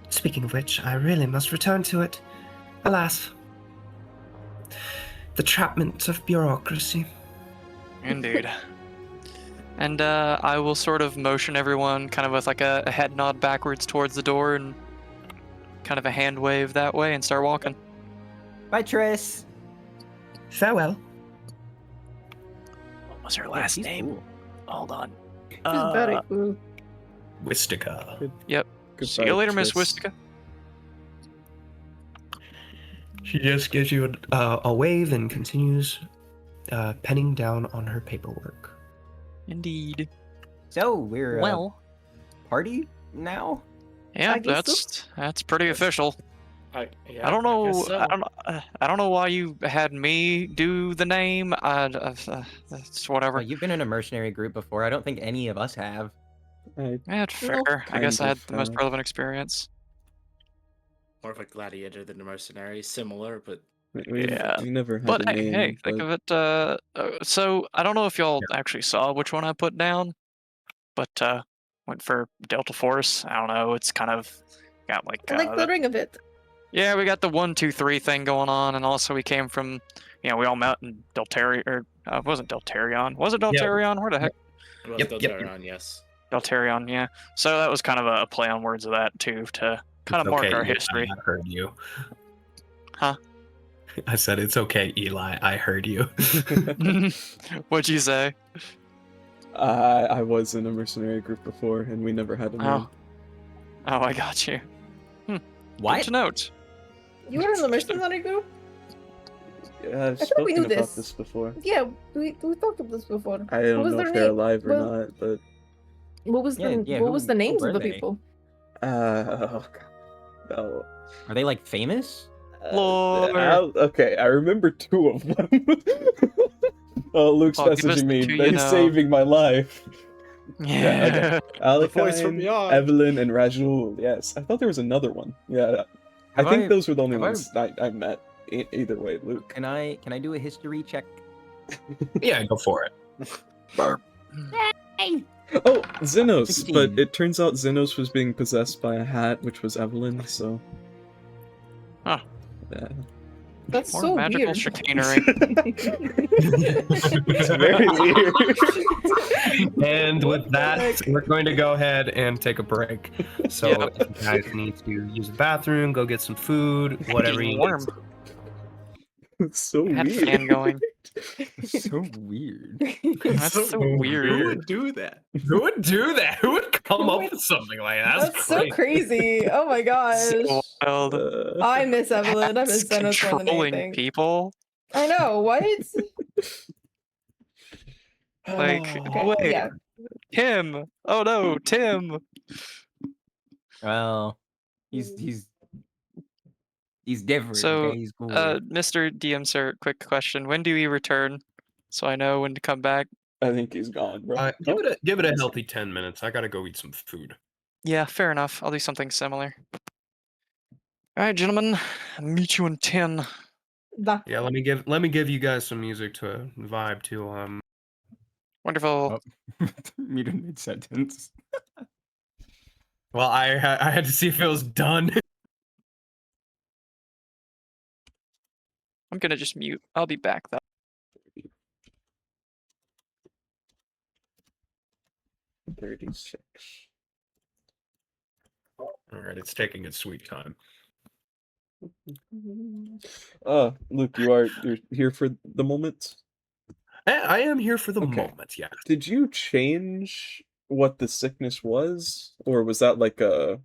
speaking of which, I really must return to it. Alas, the trapment of bureaucracy. Indeed. And I will sort of motion everyone kind of with like a head nod backwards towards the door and kind of a hand wave that way and start walking. Bye, Triss. Farewell. What was her last name? Cool. Hold on. She's very cool. Wistica. Yep. See Goodbye, you later, Miss Triss. Wistica. She just gives you a wave and continues penning down on her paperwork. Indeed. So we're Well. party now. Yeah, I guess that's pretty official. I I don't know. guess so. I don't know why you had me do the name. It's whatever. Well, you've been in a mercenary group before. I don't think any of us have. Yeah, it's fair. I guess I had the most relevant experience. More of a gladiator than a mercenary. Similar, but Yeah. We never had But a hey, name. hey, think of it. So I don't know if y'all actually saw which one I put down, but went for Delta Force. I don't know. It's kind of got like. I like the ring of it. Yeah, we got the 1, 2, 3 thing going on, and also we came from, we all met in Deltarion, or it wasn't Deltarion. Was it Deltarion? Where the heck? it was Yep, built yep. around, yes. Deltarion, yeah. So that was kind of a play on words of that too, to kind of It's mark okay, our Eli, history. I heard you. Huh? I said it's okay, Eli. I heard you. What'd you say? I was in a mercenary group before, and we never had a name. Oh, I got you. What? Good to note. You were in the mercenary group? Yeah, I've I thought we spoken knew about this. this before. Yeah, we talked about this before. I What don't was know their if they're name? alive or Well- not, but What was Yeah, the yeah, what was who- the who names were of the they? people? oh god, no. Are they like famous? Lord. Okay, I remember 2 of them. Luke's Oh, give us messaging me. the 2 They're you know. saving my life. Yeah. Okay. voice from Alakine, beyond. Evelyn, and Rajul. Yes, I thought there was another one. Yeah, I Have think I- those were the only have I- ones I met. Either way, Luke. Can I do a history check? Yeah, go for it. Oh, Xenos! 16. But it turns out Xenos was being possessed by a hat, which was Evelyn, so... Huh. Yeah. That's More so magical weird. chicanery. It's very weird. And with that, we're going to go ahead and take a break. So Yep. if you guys need to use the bathroom, go get some food, whatever you Warm. need. It's so Had a weird. fan going. So weird. That's so weird. Who would do that? Who would do that? Who would come up with something like that? That's so crazy. Oh my gosh. So wild. I miss Evelyn. I miss Hats Xenos more than controlling anything. people. I know, what? Like, Okay, wait, yeah. Tim. Oh no, Tim. Well, he's different. So, okay? He's cool. Mr. DM, sir, quick question: when do you return? So I know when to come back. I think he's gone, bro. Give it a healthy 10 minutes. I gotta go eat some food. Yeah, fair enough. I'll do something similar. All right, gentlemen. I'll meet you in 10. Nah. Yeah, let me give you guys some music to vibe to. Wonderful. Meet in mid sentence. Well, I had to see if it was done. I'm gonna just mute. I'll be back though. $36. All right, it's taking its sweet time. Luke, you're here for the moment? I am here for the Okay. moment, yeah. Did you change what the sickness was, or was that like a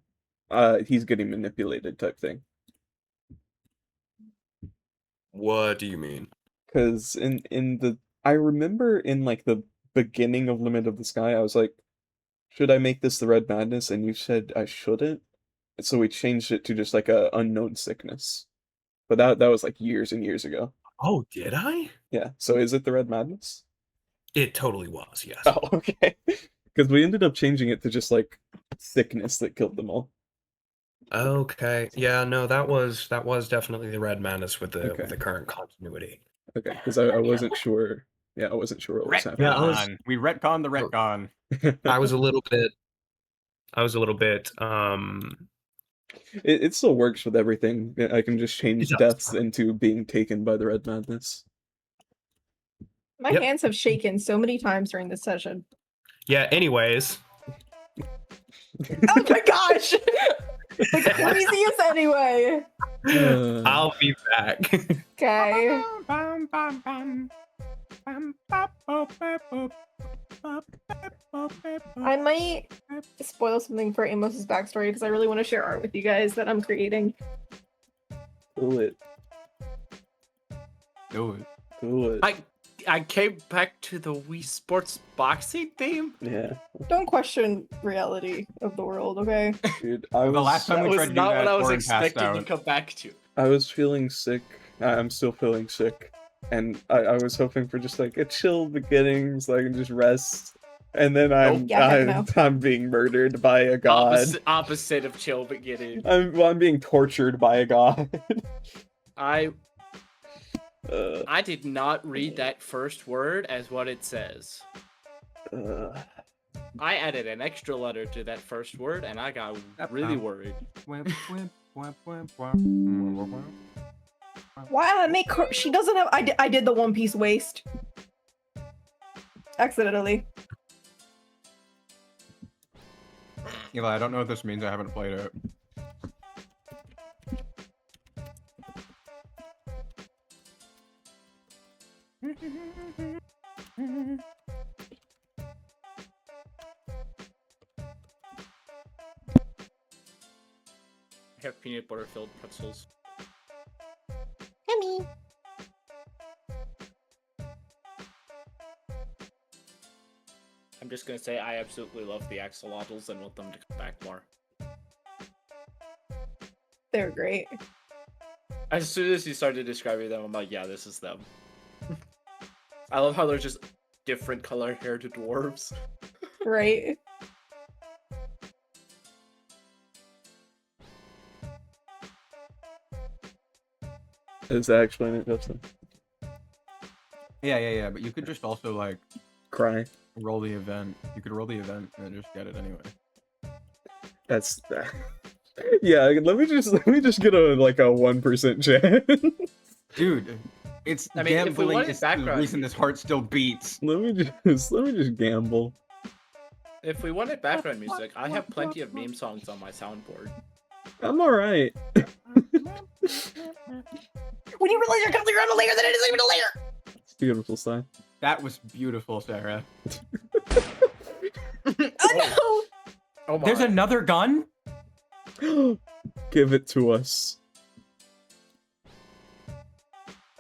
he's getting manipulated type thing? What do you mean? Because I remember in like the beginning of Limit of the Sky, I was like, should I make this the Red Madness? And you said I shouldn't. So we changed it to just like a unknown sickness. But that was like years and years ago. Oh, did I? Yeah. So is it the Red Madness? It totally was, yes. Oh, okay. Because we ended up changing it to just like sickness that killed them all. Okay. Yeah, no, that was definitely the Red Madness with the Okay. with the current continuity. Okay, because I wasn't sure. Yeah, I wasn't sure what was happening. Yeah, I was- We retcon the retcon. I was a little bit It still works with everything. I can just change It does. deaths into being taken by the Red Madness. My hands have shaken so many times during this session. Yeah, anyways. Oh my gosh! Let me see us anyway. I'll be back. Okay. I might spoil something for Amos's backstory because I really want to share art with you guys that I'm creating. Do it. Do it. Do it. I came back to the Wii Sports boxing theme. Yeah. Don't question reality of the world, okay? Dude, I was, The last time That we was tried to do not that, what I was Orin passed expecting to out. come back to. I was feeling sick. I'm still feeling sick. And I was hoping for just like a chill beginning so I can just rest. And then I'm being murdered by a god. Opposite of chill beginning. I'm being tortured by a god. I did not read that first word as what it says. I added an extra letter to that first word, and I got really worried. Why make her? She doesn't have. I did the One Piece waist. Accidentally. Eli, I don't know what this means. I haven't played it. I have peanut butter filled pretzels. Yummy. I'm just gonna say I absolutely love the axolotls and want them to come back more. They're great. As soon as you started describing them, I'm like, yeah, this is them. I love how they're just different color haired dwarves. Right. Does that explain it, Justin? Yeah. But you could just also like Cry. roll the event. You could roll the event and then just get it anyway. That's yeah. Let me just get a 1% chance. Dude, it's I mean, if we gambling wanted is the background reason this heart still beats. Let me just gamble. If we wanted background music, I have plenty of meme songs on my soundboard. I'm alright. When you realize you're completely on a layer that it isn't even a layer. It's beautiful, sign. That was beautiful, Sarah. Oh no! Oh my. There's another gun? Give it to us.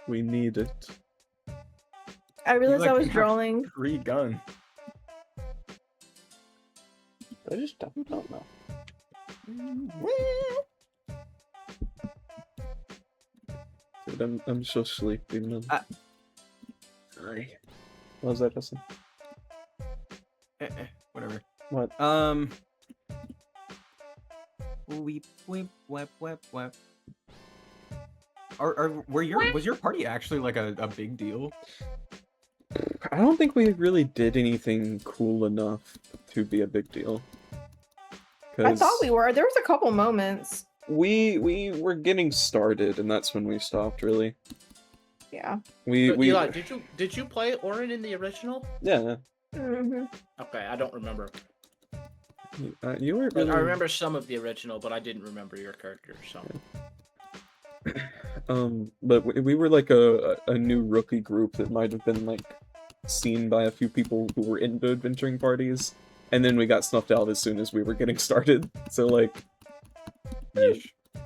We need it. I realized like I was have drawing. 3 guns. I just don't know. Dude, I'm so sleepy, man. Sorry. What was that, Justin? Whatever. What? Weep, weep, wep, wep, wep. Was your party actually like a big deal? I don't think we really did anything cool enough to be a big deal. I thought we were. There was a couple moments. We were getting started, and that's when we stopped. Really. Yeah. Eli, did you play Orin in the original? Yeah. Mm-hmm. Okay, I don't remember. You were. Like, Really... I remember some of the original, but I didn't remember your character. So. But we were like a new rookie group that might have been like seen by a few people who were into adventuring parties, and then we got snuffed out as soon as we were getting started. So like,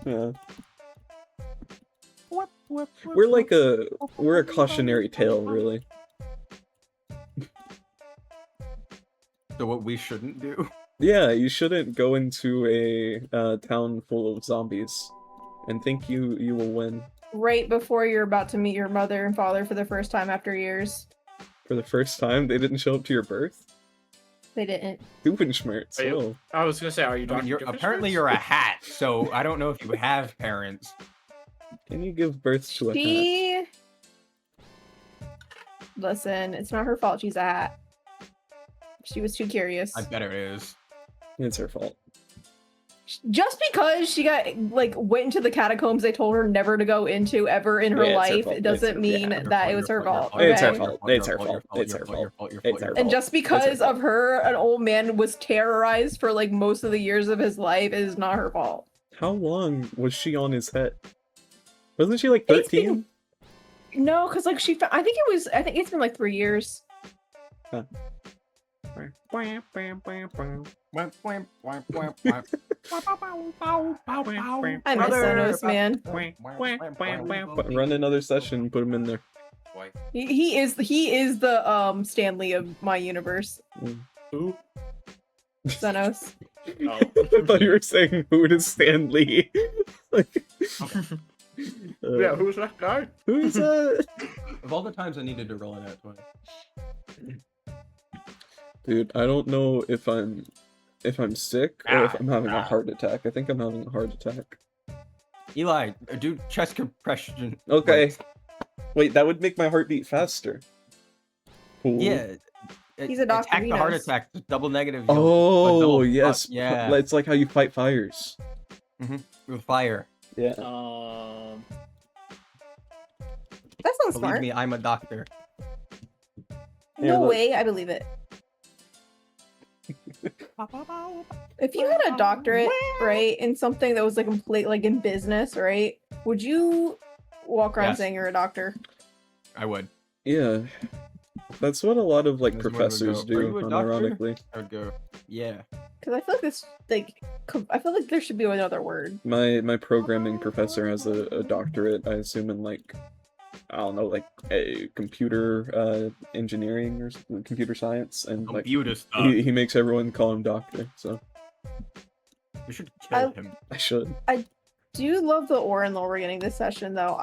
yeah. We're a cautionary tale, really. So what we shouldn't do? Yeah, you shouldn't go into a town full of zombies and think you will win. Right before you're about to meet your mother and father for the first time after years. For the first time, they didn't show up to your birth? They didn't. Doofenshmirtz, oh. I was gonna say, are you Dr. Apparently you're a hat, so I don't know if you have parents. Can you give birth to a hat? She... Listen, it's not her fault she's a hat. She was too curious. I bet it is. It's her fault. just because she got like went into the catacombs they told her never to go into ever in her Yeah, it's her life, fault. it doesn't mean that it was her fault. It's her Okay? fault. It's her fault. It's her fault. It's her And fault. just because of her, an old man was terrorized for like most of the years of his life is not her fault. How long was she on his head? Wasn't she like 13? No, because like I think it's been like 3 years. Huh. I miss Thanos, man. Run another session, put him in there. He is the Stanley of my universe. Who? Thanos. Oh. I thought you were saying who to Stan Lee. Like, Yeah, who's that guy? Who's that? Of all the times I needed to roll an at 20. Dude, I don't know if I'm sick or if I'm having a heart attack. I think I'm having a heart attack. Eli, do chest compression. Okay. Wait, that would make my heart beat faster. Cool. Yeah. He's a doctor. Attack He the heart knows. attack. Double negative. Oh, double yes. fuck, yeah. It's like how you fight fires. With fire. Yeah. That sounds Believe smart. me, I'm a doctor. No way, I believe it. If you had a doctorate, right, in something that was like complete, like in business, right, would you walk around Yes. saying you're a doctor? I would. Yeah. That's what a lot of like That's where I would professors go. Are you do, a doctor? unironically. I would go. Yeah. Because I feel like this, like, I feel like there should be another word. My programming professor has a doctorate, I assume in like, I don't know, like a computer engineering or computer science, and Computer like stuff. he makes everyone call him doctor. So You should kill him. I should. I do love the Orin lore we're getting this session, though.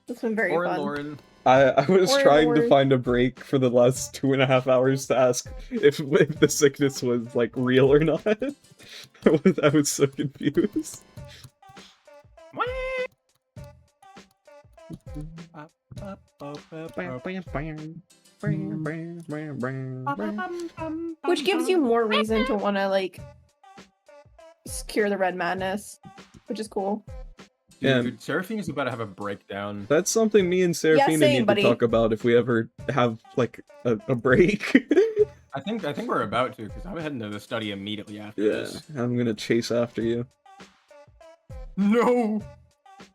It's been very fun. Lauren. I was Or trying to Lord. find a break for the last 2.5 hours to ask if the sickness was like real or not. I was so confused. Which gives you more reason to want to, like, cure the red madness, which is cool. Yeah. Dude, Seraphine is about to have a breakdown. That's something me and Seraphina same, need buddy. to talk about if we ever have like a break. I think we're about to, because I'm heading to the study immediately after Yeah, this. I'm gonna chase after you. No.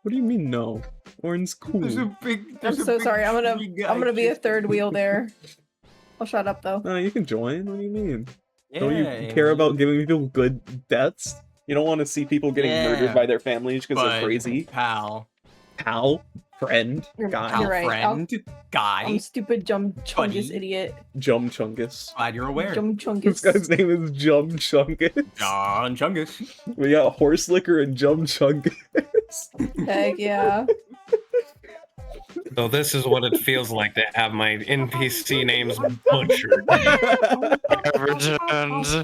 What do you mean no? Orin's cool. I'm so sorry. I'm gonna be a third wheel there. I'll shut up though. No, you can join. What do you mean? Don't Yeah, you care about giving people good deaths? You don't want to see people getting Yeah. murdered by their families because they're Bud, crazy? Pal. Pal? Friend? You're Guy? right. Friend? Guy? I'm stupid, Jum Chungus Buddy. idiot. Jum Chungus. Glad you're aware. Jum This Chungus. guy's name is Jum Chungus. John Chungus. We got Horse Liquor and Jum Chungus. Heck yeah. So this is what it feels like to have my NPC names butchered. Returns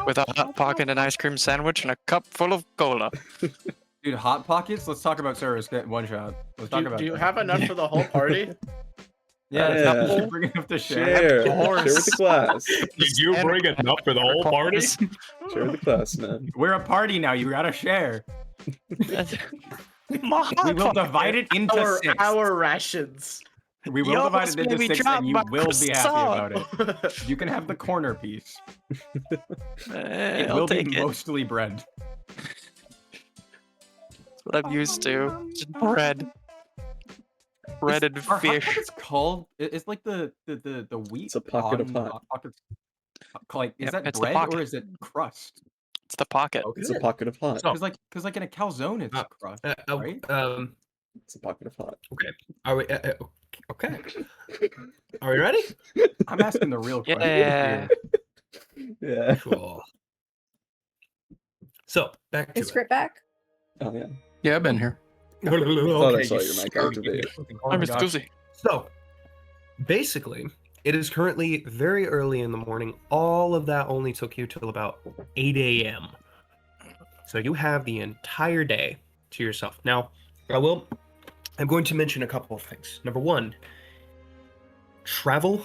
with a hot pocket, an ice cream sandwich, and a cup full of cola. Dude, Hot Pockets? Let's talk about Sarah's one shot. Let's talk about Do you that. have enough for the whole party? Yeah, it's Yeah. not much bring enough to share. Share. Share with the class. Did you bring enough for the whole party? Share with the class, man. We're a party now. You gotta share. My We will divide it into six. Our rations. We will Yo, divide it into baby, 6, drop and you my will be happy about croissant. it. You can have the corner piece. It I'll will be take it. mostly bread. That's what I'm used to. Just bread. Breaded Are Hot fish. Pockets called? It's like the wheat. It's a pocket of on hot. Pockets. Like, is Yep, that it's the bread pocket. or is it crust? It's the pocket. It's a pocket of hot. So- Because like in a calzone, it's crust, right? It's a pocket of hot. Okay. Are we? Okay. Are we ready? I'm asking the real question. Yeah. here. Yeah. Cool. So back to Is it. Script back? Oh yeah. Yeah, I've been here. I thought I Okay, saw you your mic start. activated. Oh I'm my Miss gosh. Goosey. So, basically, it is currently very early in the morning. All of that only took you till about 8 a.m. So you have the entire day to yourself. Now, I'm going to mention a couple of things. Number one, travel.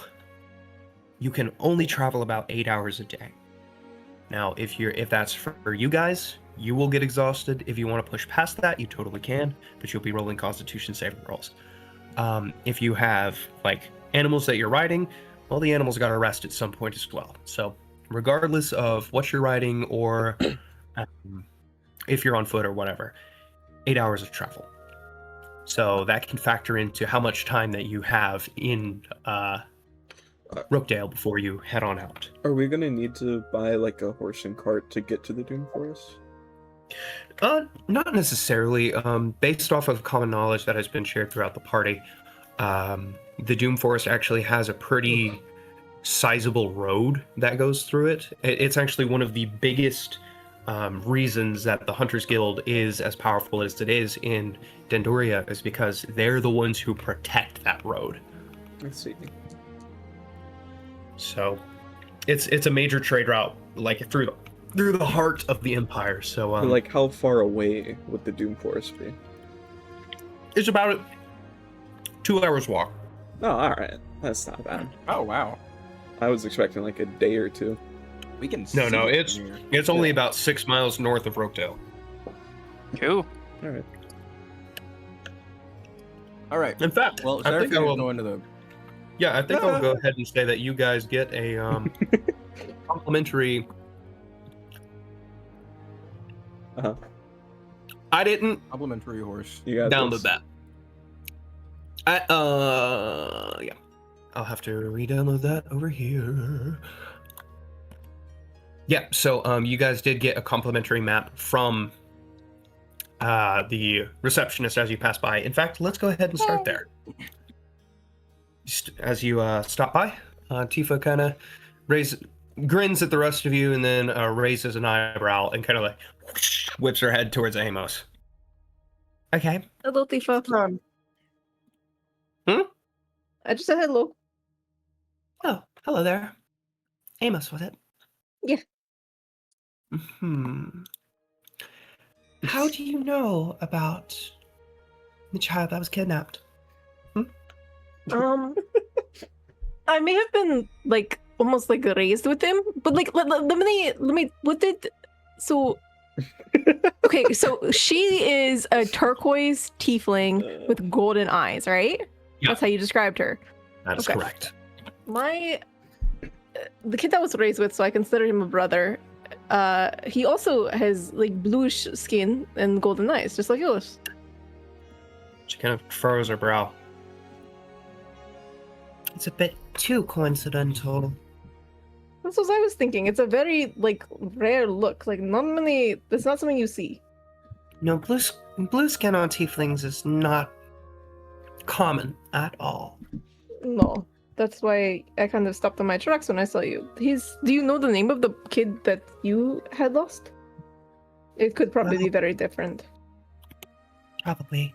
You can only travel about 8 hours a day. Now, if that's for you guys, you will get exhausted. If you want to push past that, you totally can, but you'll be rolling Constitution saving rolls. If you have like animals that you're riding, well, the animals got to rest at some point as well. So, regardless of what you're riding or if you're on foot or whatever, 8 hours of travel. So that can factor into how much time that you have in Rookdale before you head on out. Are we gonna need to buy like a horse and cart to get to the Doom Forest? Not necessarily. Based off of common knowledge that has been shared throughout the party, the Doom Forest actually has a pretty sizable road that goes through it. It's actually one of the biggest reasons that the Hunters Guild is as powerful as it is in Denduria, is because they're the ones who protect that road. Let's see. So, it's a major trade route, like through the heart of the Empire. So, like, how far away would the Doom Forest be? It's about 2 hours walk. Oh, all right, that's not bad. Oh wow, I was expecting like a day or two. we can. No, see it it's from here. it's only about 6 miles north of Rookdale. Cool. All right. All right. In fact, Well, I Sheriff, think I you're will. going to the. Yeah, I think I'll go ahead and say that you guys get a complimentary. I didn't complimentary horse. You got download this. that. Yeah, I'll have to re-download that over here. Yeah, so you guys did get a complimentary map from the receptionist as you pass by. In fact, let's go ahead and start there. Just as you stop by, Tifa kind of grins at the rest of you and then raises an eyebrow and kind of like whips her head towards Amos. Okay. Hello, Tifa. I just said hello. Oh, hello there. Amos, was it? Yeah. How do you know about the child that was kidnapped? I may have been like almost like raised with him, but like let me what did so okay, so she is a turquoise tiefling with golden eyes, right? Yeah. That's how you described her. That's Okay. correct. The kid that I was raised with, so I consider him a brother. He also has like bluish skin and golden eyes, just like yours. She kind of furrows her brow. It's a bit too coincidental. That's what I was thinking. It's a very like rare look. Like not many. It's not something you see. No, blue skin on tieflings is not common at all. No, that's why I kind of stopped in my tracks when I saw you. Do you know the name of the kid that you had lost? It could probably be very different. Probably.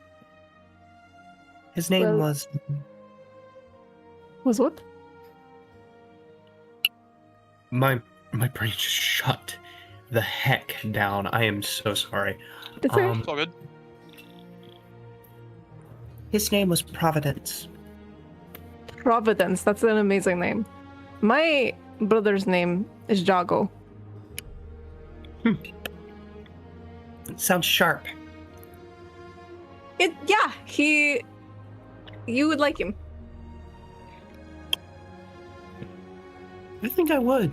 His name was what? My brain just shut the heck down. I am so sorry. It's It's all good. His name was Providence. Providence. That's an amazing name. My brother's name is Jago. It sounds sharp. You would like him. I think I would.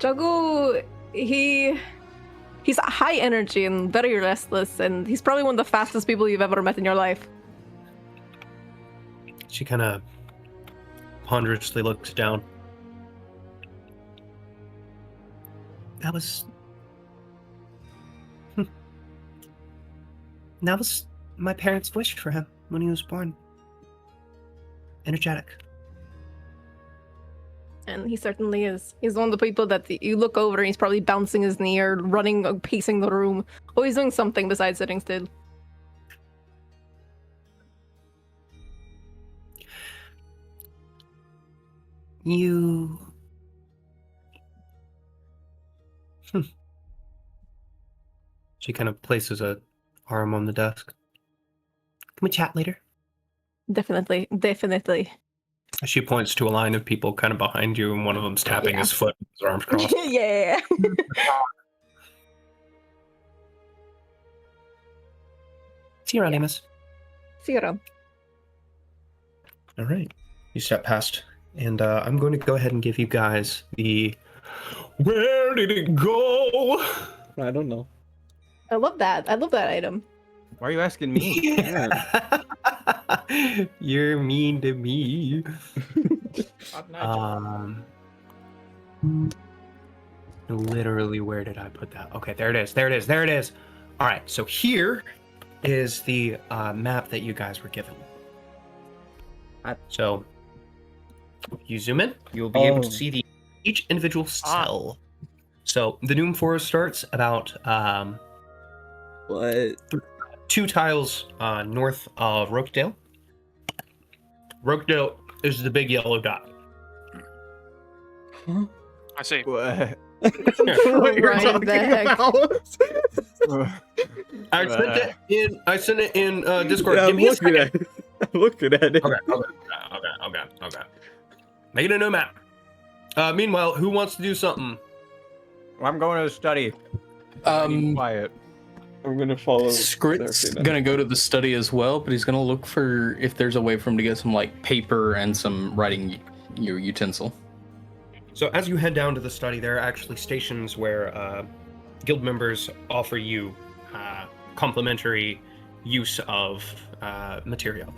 Jago, he's high energy and very restless, and he's probably one of the fastest people you've ever met in your life. She kind of ponderously looks down. That was my parents' wish for him when he was born. Energetic. And he certainly is. He's one of the people that you look over and he's probably bouncing his knee or running or pacing the room. Always doing something besides sitting still. You... She kind of places a arm on the desk. Can we chat later? Definitely. She points to a line of people kind of behind you, and one of them's tapping his foot with his arms crossed. Yeah. See you around, Amos. See you around. All right. You step past, and I'm going to go ahead and give you guys the... Where did it go? I don't know. I love that. I love that item. Why are you asking me? You're mean to me. Literally, where did I put that? Okay, there it is. There it is. There it is. All right, so here is the map that you guys were given. So you zoom in, you'll be able to see each individual cell. So the Doom Forest starts about 2 tiles north of Rokedale. Rokedale is the big yellow dot. I see. What? What you're talking about? I sent it in Discord. Yeah, Give me a second. I'm looking at it. Okay. Make it a new map. Meanwhile, who wants to do something? I'm going to the study. Quiet. I'm gonna follow. Scrit's gonna go to the study as well, but he's gonna look for if there's a way for him to get some like paper and some writing utensil. So as you head down to the study, there are actually stations where guild members offer you complimentary use of material.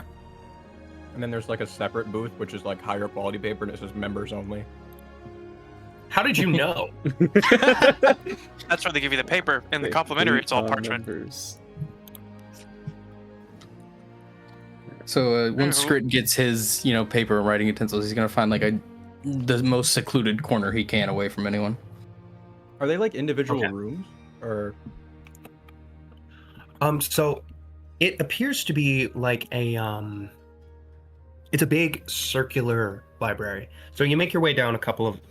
And then there's like a separate booth, which is like higher quality paper, and it says members only. How did you know? That's where they give you the paper. In the complimentary, it's all parchment. So once Scrit gets his, paper and writing utensils, he's gonna find like the most secluded corner he can away from anyone. Are they like individual rooms, or? So it appears to be like it's a big circular library. So you make your way down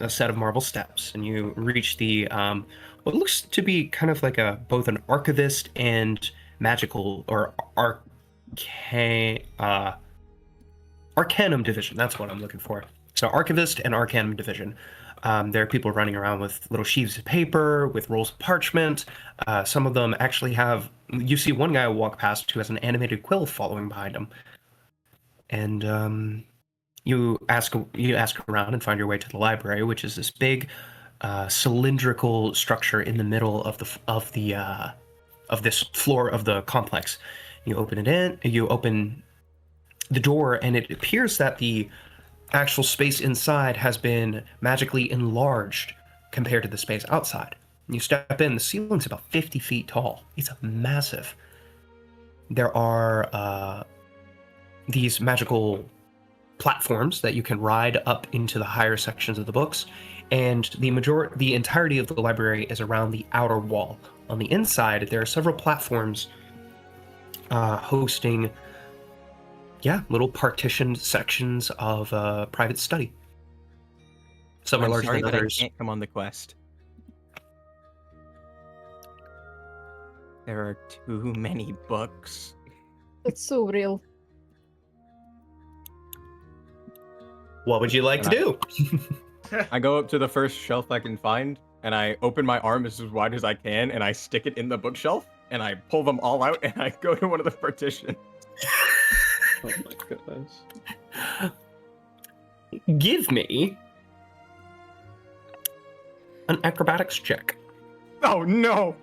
a set of marble steps, and you reach the what looks to be kind of like both an archivist and magical or arcanum division. That's what I'm looking for. So archivist and arcanum division. There are people running around with little sheaves of paper, with rolls of parchment. Some of them actually have. You see one guy walk past who has an animated quill following behind him, and you ask around and find your way to the library, which is this big cylindrical structure in the middle of this floor of the complex. You open it in. You open the door, and it appears that the actual space inside has been magically enlarged compared to the space outside. You step in, the ceiling's about 50 feet tall. It's massive. There are these magical platforms that you can ride up into the higher sections of the books, and the entirety of the library is around the outer wall. On the inside, there are several platforms hosting little partitioned sections of private study. Some are larger than others. I can't come on the quest. There are too many books. That's so real. What would you like to do? I go up to the first shelf I can find, and I open my arm as wide as I can, and I stick it in the bookshelf, and I pull them all out, and I go to one of the partitions. Oh my goodness. Give me an acrobatics check. Oh no!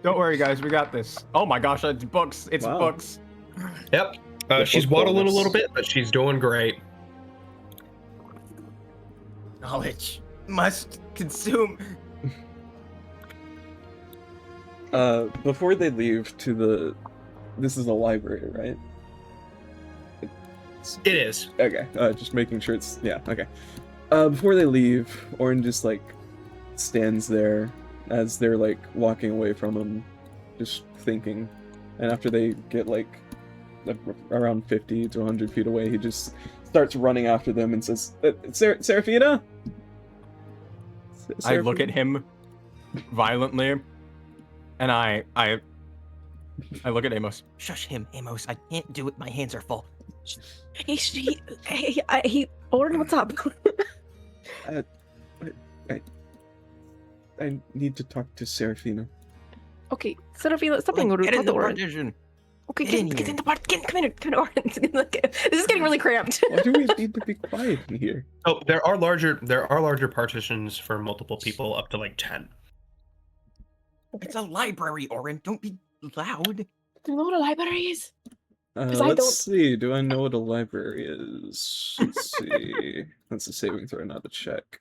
Don't worry, guys, we got this. Oh my gosh, it's books. It's books. Yep. She's waddling a little bit, but she's doing great. Knowledge must consume. Before they leave this is a library, right? It is. Okay, just making sure it's, okay. Before they leave, Orin just, stands there as they're, walking away from him, just thinking. And after they get, around 50 to 100 feet away, he just starts running after them and says, Seraphina? I look at him violently, and I look at Amos. Shush him, Amos. I can't do it. My hands are full. Hey, Orin, what's up? I need to talk to Seraphina. Okay, Seraphina, something Like, to get talk in to the Orin. partition. Okay, Get in get here. in the part. Come in, Orin. This is getting really cramped. Why do we need to be quiet in here? Oh, there are larger partitions for multiple people, up to like 10. It's a library, Orin. Don't be loud. Do you know what a library is? I Let's don't- see. Do I know what a library is? Let's see. That's a saving throw, not a check.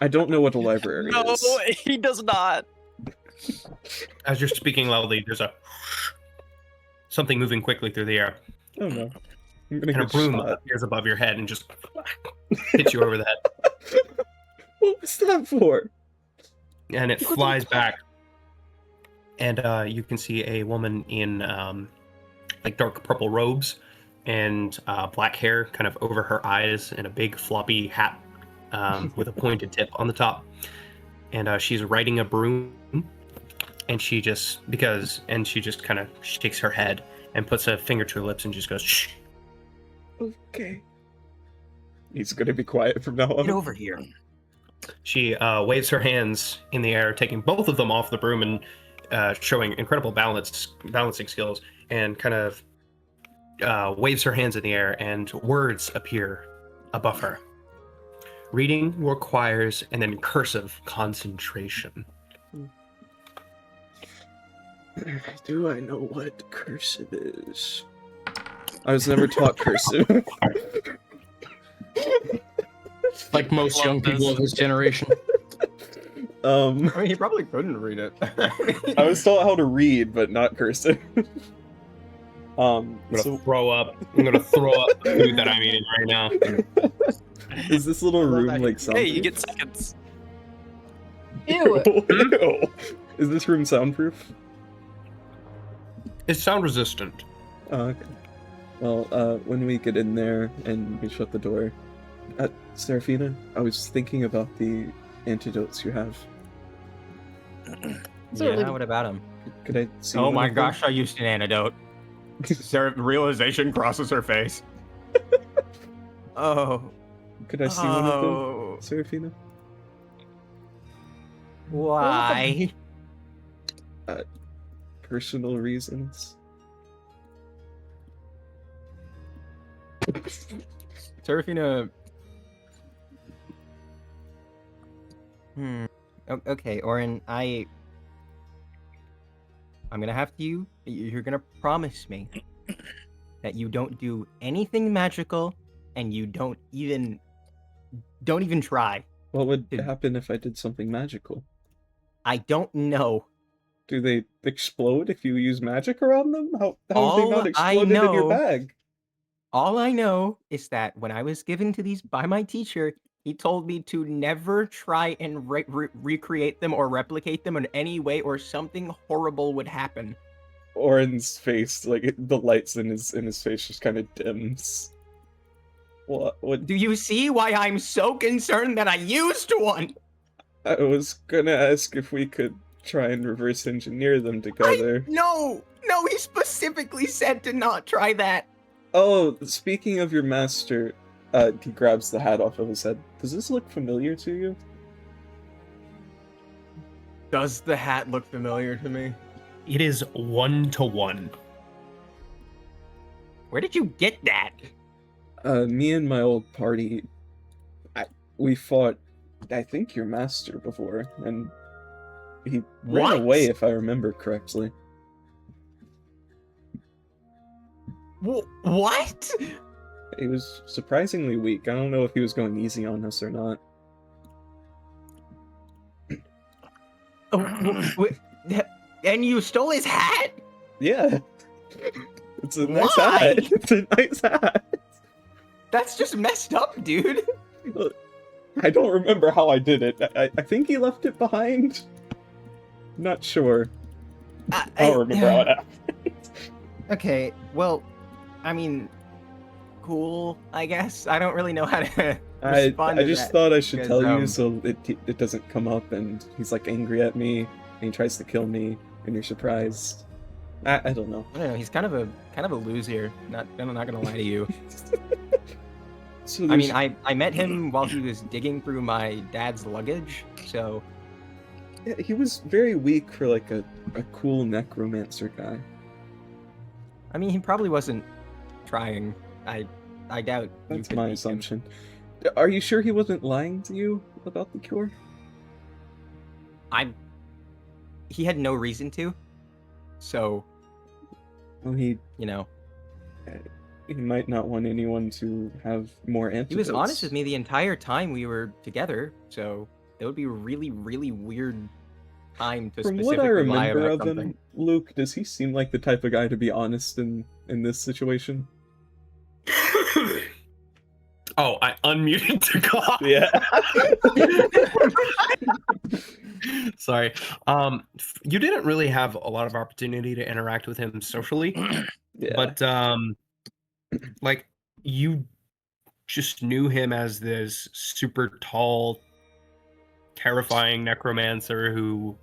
I don't know what a library No, is. he does not. As you're speaking loudly, there's something moving quickly through the air, Oh no. I'm gonna and a get broom shot. appears above your head and just hits you over the head, What was that for? and it flies back. And you can see a woman in like dark purple robes and black hair, kind of over her eyes, and a big floppy hat with a pointed tip on the top. And she's riding a broom, and she just kind of shakes her head and puts a finger to her lips and just goes, shh. Okay. He's gonna be quiet from now on. Get over here. She waves her hands in the air, taking both of them off the broom and showing incredible balancing skills, and kind of waves her hands in the air, and words appear above her. Reading requires and then cursive concentration. Do I know what cursive is? I was never taught cursive. Like most young people of this generation. I mean, he probably couldn't read it. I was taught how to read, but not cursive. I'm gonna throw up. I'm gonna throw up the food that I'm eating right now. Is this little room like Hey, soundproof? you get seconds. Ew. Ew. Is this room soundproof? It's sound resistant. Oh, okay. Well, when we get in there and we shut the door, Seraphina, I was thinking about the antidotes you have. Yeah, what about him? Could I see? Oh one my of them? gosh, I used an antidote. Realization crosses her face. Oh. Could I see one of Oh. them, Seraphina? Why? Personal reasons. Seraphina. Okay, Orin, I'm gonna have to. You're gonna promise me that you don't do anything magical, and you don't even try. What would happen if I did something magical? I don't know. Do they explode if you use magic around them? How have they All not I exploded in your know- bag? All I know is that when I was given to these by my teacher, he told me to never try and recreate them or replicate them in any way, or something horrible would happen. Orin's face, like the lights in his face, just kind of dims. What? Do you see why I'm so concerned that I used one? I was gonna ask if we could try and reverse engineer them together. No, he specifically said to not try that. Oh, speaking of your master, he grabs the hat off of his head. Does this look familiar to you? Does the hat look familiar to me? It is 1-to-1. Where did you get that? Me and my old party, we fought, I think, your master before, and he ran What? away, if I remember correctly. What? He was surprisingly weak. I don't know if he was going easy on us or not. And you stole his hat? Yeah. It's a nice Why? hat. It's a nice hat. That's just messed up, dude. I don't remember how I did it. I think he left it behind. Not sure. I don't remember how it happened. Okay, well, I mean, cool, I guess. I don't really know how to respond I to just that, thought I should because, tell you so it doesn't come up and he's like angry at me and he tries to kill me and you're surprised. I don't know. I don't know. He's kind of a loser. I'm not gonna lie to you. So I mean, there's- I met him while he was digging through my dad's luggage. So yeah, he was very weak for like a cool necromancer guy. I mean, he probably wasn't trying. I doubt. you That's could my beat him. assumption. Are you sure he wasn't lying to you about the cure? He had no reason to. So, Well, he might not want anyone to have more antidotes. he was honest with me the entire time we were together. So it would be a really, really weird time to From specifically what I lie remember about of something. him, Luke, does he seem like the type of guy to be honest in this situation? Oh, I unmuted to cough. Yeah. Sorry. You didn't really have a lot of opportunity to interact with him socially, Yeah. but like you just knew him as this super tall, terrifying necromancer who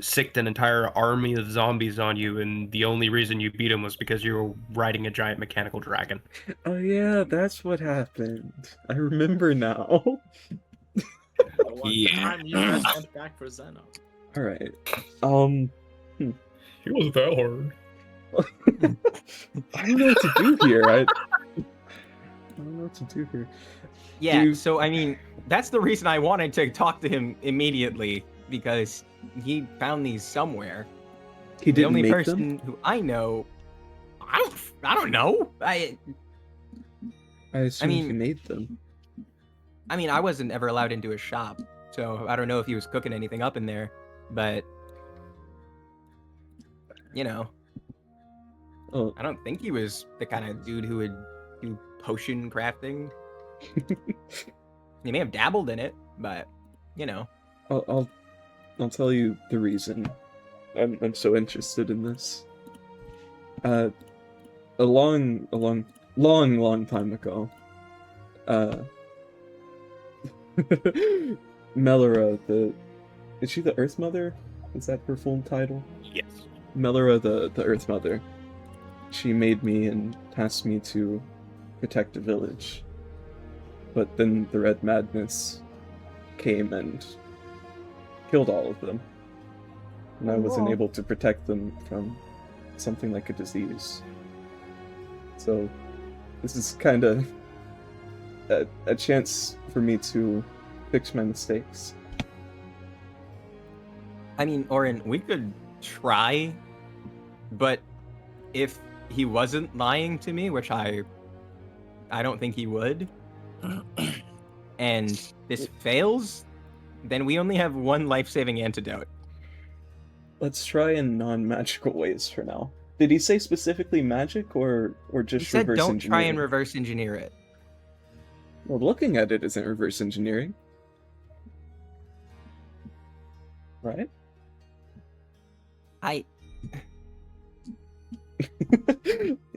sicked an entire army of zombies on you, and the only reason you beat him was because you were riding a giant mechanical dragon. Oh yeah, that's what happened. I remember now. The one Yeah. time you guys went back for Zeno. All right. He wasn't that hard. I don't know what to do here. I don't know what to do here. Yeah, You- so I mean, that's the reason I wanted to talk to him immediately, because he found these somewhere. He The didn't only make person them. who I know, I don't know. I assume he mean- made them. I mean, I wasn't ever allowed into his shop, so I don't know if he was cooking anything up in there, but you know, Oh, I don't think he was the kind of dude who would do potion crafting. He may have dabbled in it, but you know. I'll tell you the reason I'm so interested in this. A long time ago, Melora, is she the Earth Mother? Is that her full title? Yes. Melora, the Earth Mother. She made me and tasked me to protect a village. But then the Red Madness came and killed all of them. And I wasn't Oh. able to protect them from something like a disease. So this is kind of a chance for me to fix my mistakes. I mean, Orin, we could try, but if he wasn't lying to me, which I don't think he would, and this fails, then we only have one life-saving antidote. Let's try in non-magical ways for now. Did he say specifically magic or He just said reverse don't engineering? try and reverse engineer it. Well, looking at it isn't reverse engineering. Right?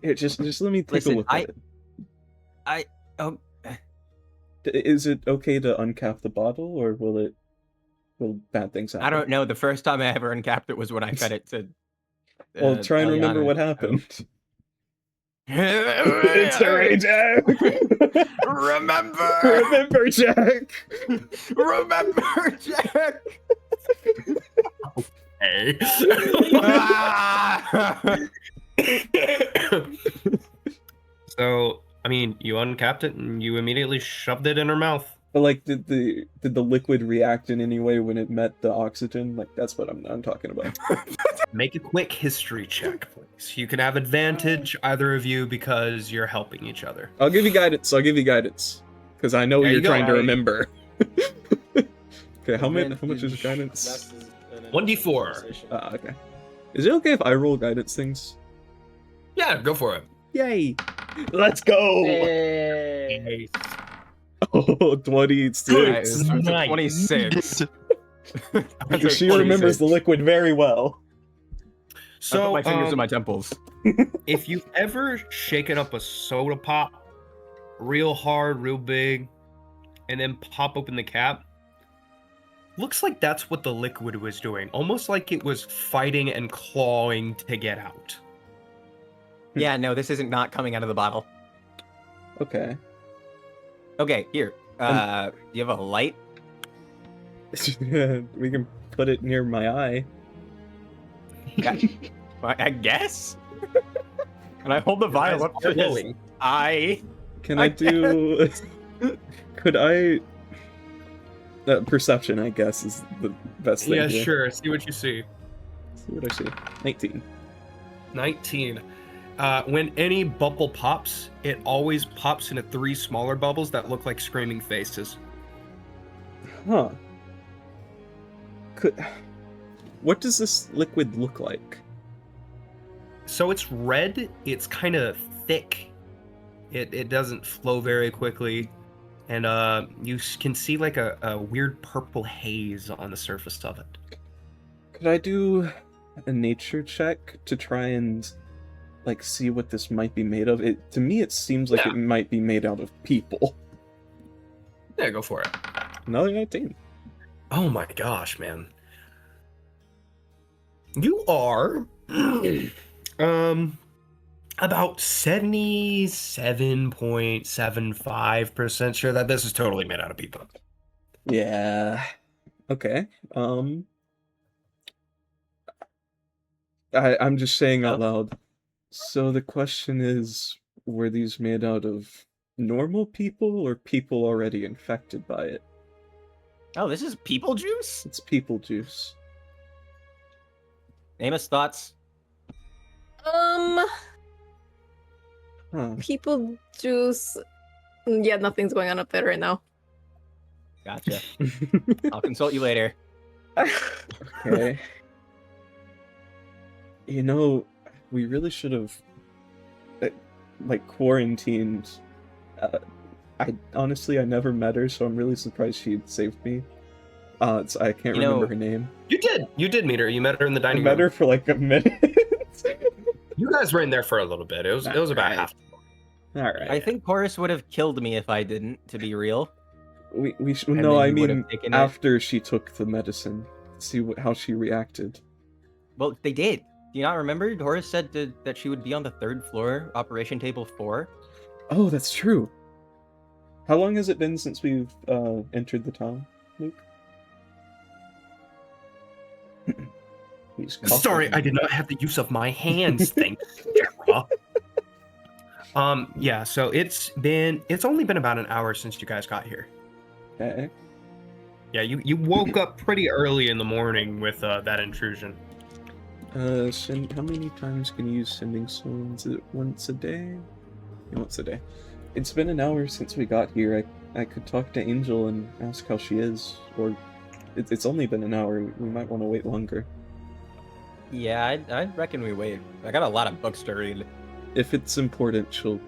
Here, just let me take Listen, a look at it. Oh, Is it okay to uncap the bottle, or will bad things happen? I don't know. The first time I ever uncapped it was when I fed it to. Well, try and remember Eliana. what happened. It's Hooray, Jack! Remember! Remember, Jack! Remember, Jack! Hey. So, I mean, you uncapped it and you immediately shoved it in her mouth. But like, did the liquid react in any way when it met the oxygen? Like, that's what I'm talking about. Make a quick history check, please. You can have advantage, either of you, because you're helping each other. I'll give you guidance. Because I know what There you're you go. trying to remember. Okay, how much is guidance? That's an 1d4. conversation. Okay. Is it okay if I roll guidance things? Yeah, go for it. Yay! Let's go! Hey. Oh, 26. Nice. Nice. 26. She remembers the liquid very well. So, I So, put my fingers in my temples. if you've ever shaken up a soda pop real hard, real big, and then pop open the cap, looks like that's what the liquid was doing, almost like it was fighting and clawing to get out. Yeah, no, this isn't not coming out of the bottle. Okay. Okay, here. Do you have a light? We can put it near my eye. I guess. Can I hold the vial up to his eye? Can I do? Could I? Perception, I guess, is the best thing. Yeah, here. sure. See what you see. See what I see. 19. 19. When any bubble pops, it always pops into 3 smaller bubbles that look like screaming faces. Huh. What does this liquid look like? So it's red. It's kind of thick. It doesn't flow very quickly, and you can see like a weird purple haze on the surface of it. Could I do a nature check to try and like see what this might be made of? To me, it seems like it might be made out of people. Yeah, go for it. Another 19. Oh my gosh, man. You are about 77.75% sure that this is totally made out of people. Yeah. Okay. I'm just saying out loud. So the question is, were these made out of normal people or people already infected by it? Oh, this is people juice? It's people juice. Amos, thoughts? People juice. Yeah, nothing's going on up there right now. Gotcha. I'll consult you later. Okay. You know, we really should have, like, quarantined. I never met her, so I'm really surprised she saved me. I can't remember her name. You did meet her. You met her in the dining I room. met her for like a minute. You guys were in there for a little bit. It was about half. All right. I think Horace would have killed me if I didn't, to be real. We should, And no, then I you would mean have taken it. after she took the medicine. See how she reacted. Well, they did. Do you not remember? Horace said that she would be on the 3rd floor, Operation Table 4. Oh, that's true. How long has it been since we've entered the town, Luke? Sorry, I did not have the use of my hands. Thank you. Yeah, so it's only been about an hour since you guys got here. Okay. Yeah, you woke up pretty early in the morning with that intrusion. How many times can you use sending stones? Is it once a day? Yeah, once a day. It's been an hour since we got here. I could talk to Angel and ask how she is, or it's only been an hour. We might want to wait longer. Yeah, I reckon we wait. I got a lot of books to read. If it's important, she'll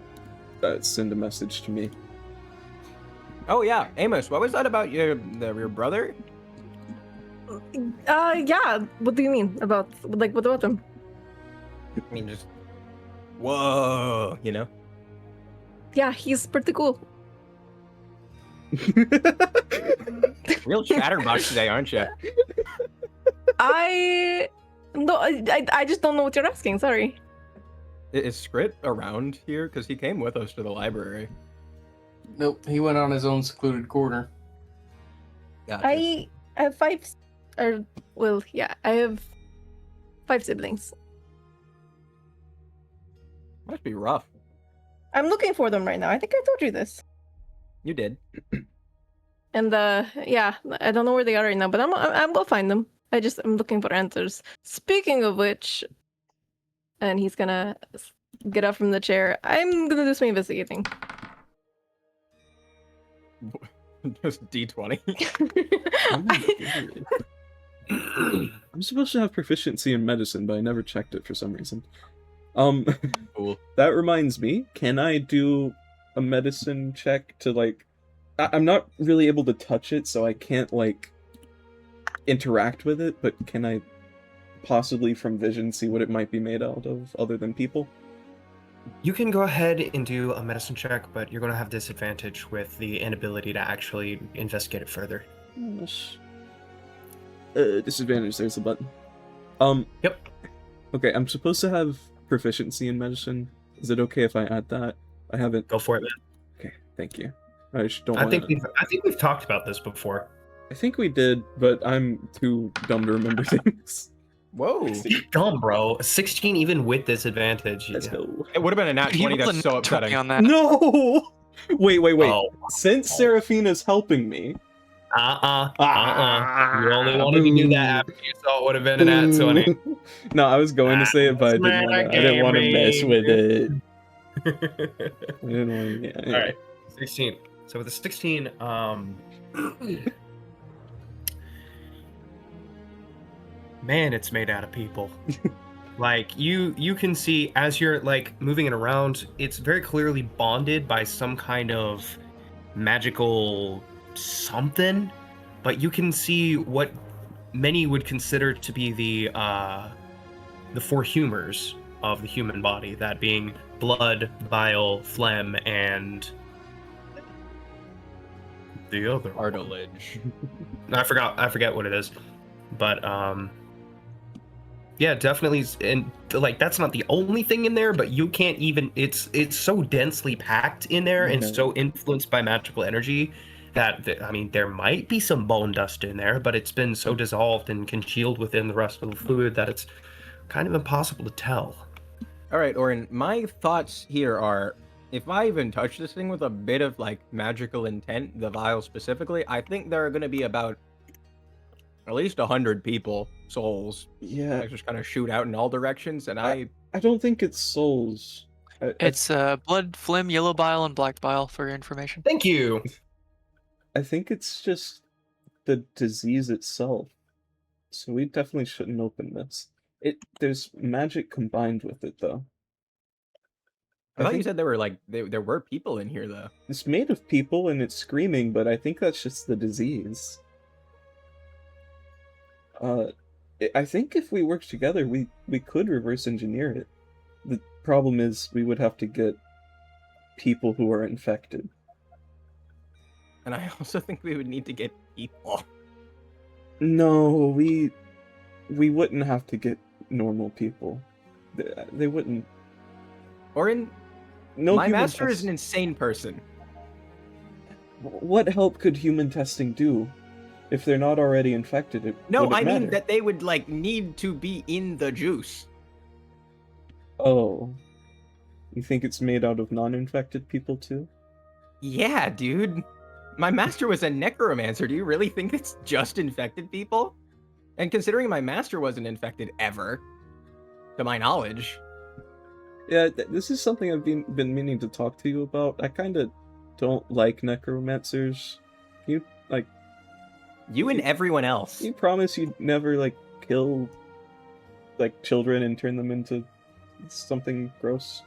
send a message to me. Oh yeah, Amos, what was that about your brother? Yeah. What do you mean about what about them? I mean, just whoa, you know? Yeah, he's pretty cool. Real chatterbox today, aren't you? I just don't know what you're asking. Sorry. Is Scrit around here? Because he came with us to the library. Nope, he went on his own secluded corner. Gotcha. I have I have 5 siblings. Must be rough. I'm looking for them right now. I think I told you this. You did. And yeah, I don't know where they are right now, but I'm gonna find them. I'm looking for answers. Speaking of which, and he's gonna get up from the chair. I'm gonna do some investigating. Just D20. I'm supposed to have proficiency in medicine, but I never checked it for some reason. Cool. That reminds me, can I do a medicine check to, like... I'm not really able to touch it, so I can't, like, interact with it, but can I possibly from vision see what it might be made out of, other than people? You can go ahead and do a medicine check, but you're going to have disadvantage with the inability to actually investigate it further. Yes. Disadvantage, there's a button. Yep. Okay, I'm supposed to have proficiency in medicine. Is it okay if I add that? I haven't. Go for it, man. Okay, thank you. I just don't I want think we've talked about this before. I think we did, but I'm too dumb to remember things. Whoa. Dumb, bro. 16 even with disadvantage. Let's go. It would have been a nat 20. That's so upsetting. On that. No! Wait. Oh. Since Seraphina's helping me. You only wanted to do that after you saw it would have been an at 20. No, I was going to say it, but I didn't want to mess with it. I didn't want to. Yeah. All right, 16. So with the 16, man, it's made out of people. Like you can see as you're like moving it around, it's very clearly bonded by some kind of magical something, but you can see what many would consider to be the four humors of the human body, that being blood, bile, phlegm, and the other cartilage. I forget what it is, but yeah, definitely. And like that's not the only thing in there, but you can't even. It's so densely packed in there and so influenced by magical energy that I mean, there might be some bone dust in there, but it's been so dissolved and congealed within the rest of the fluid that it's kind of impossible to tell. All right, Orin, my thoughts here are, if I even touch this thing with a bit of like magical intent, the vial specifically, I think there are going to be about at least 100 people, souls, that just kind of shoot out in all directions, and I don't think it's souls. It's blood, phlegm, yellow bile, and black bile for your information. Thank you. I think it's just the disease itself. So we definitely shouldn't open this. There's magic combined with it, though. I thought you said there were like there were people in here, though. It's made of people and it's screaming, but I think that's just the disease. I think if we work together, we could reverse engineer it. The problem is we would have to get people who are infected. And I also think we would need to get people. No, we wouldn't have to get normal people. They wouldn't. Orin, my master is an insane person. What help could human testing do? If they're not already infected, No, I mean that they would like need to be in the juice. Oh. You think it's made out of non-infected people too? Yeah, dude. My master was a necromancer. Do you really think it's just infected people? And considering my master wasn't infected ever, to my knowledge. Yeah, this is something I've been meaning to talk to you about. I kind of don't like necromancers. You and everyone else. You promise you'd never, like, kill, like, children and turn them into something gross?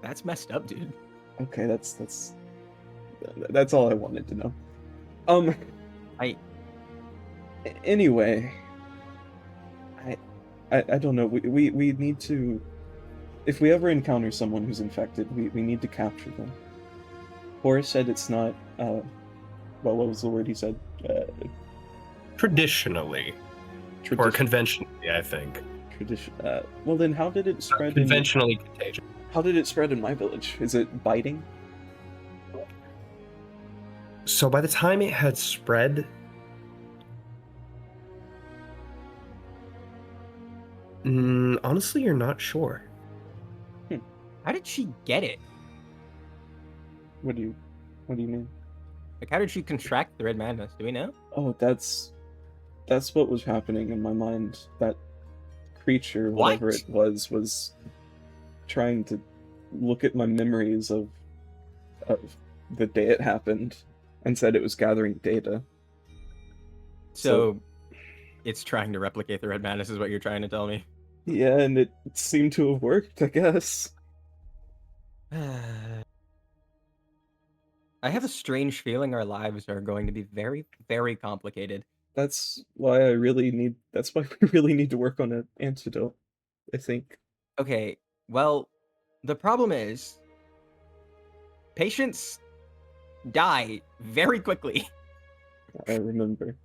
That's messed up, dude. Okay, that's all I wanted to know. Anyway, I don't know. We need to. If we ever encounter someone who's infected, we need to capture them. Horace said it's not. Well, what was the word he said? Traditionally. Or conventionally, I think. Well, then how did it spread? Conventionally contagious. How did it spread in my village? Is it biting? So by the time it had spread, honestly, you're not sure. How did she get it? What do you mean? Like, how did she contract the Red Madness? Do we know? Oh, that's what was happening in my mind. That creature, whatever it was trying to look at my memories of the day it happened and said it was gathering data. So it's trying to replicate the Red Madness is what you're trying to tell me. Yeah, and it seemed to have worked, I guess. I have a strange feeling our lives are going to be very, very complicated. That's why we really need to work on an antidote, I think. Okay, well, the problem is patients die very quickly. I remember.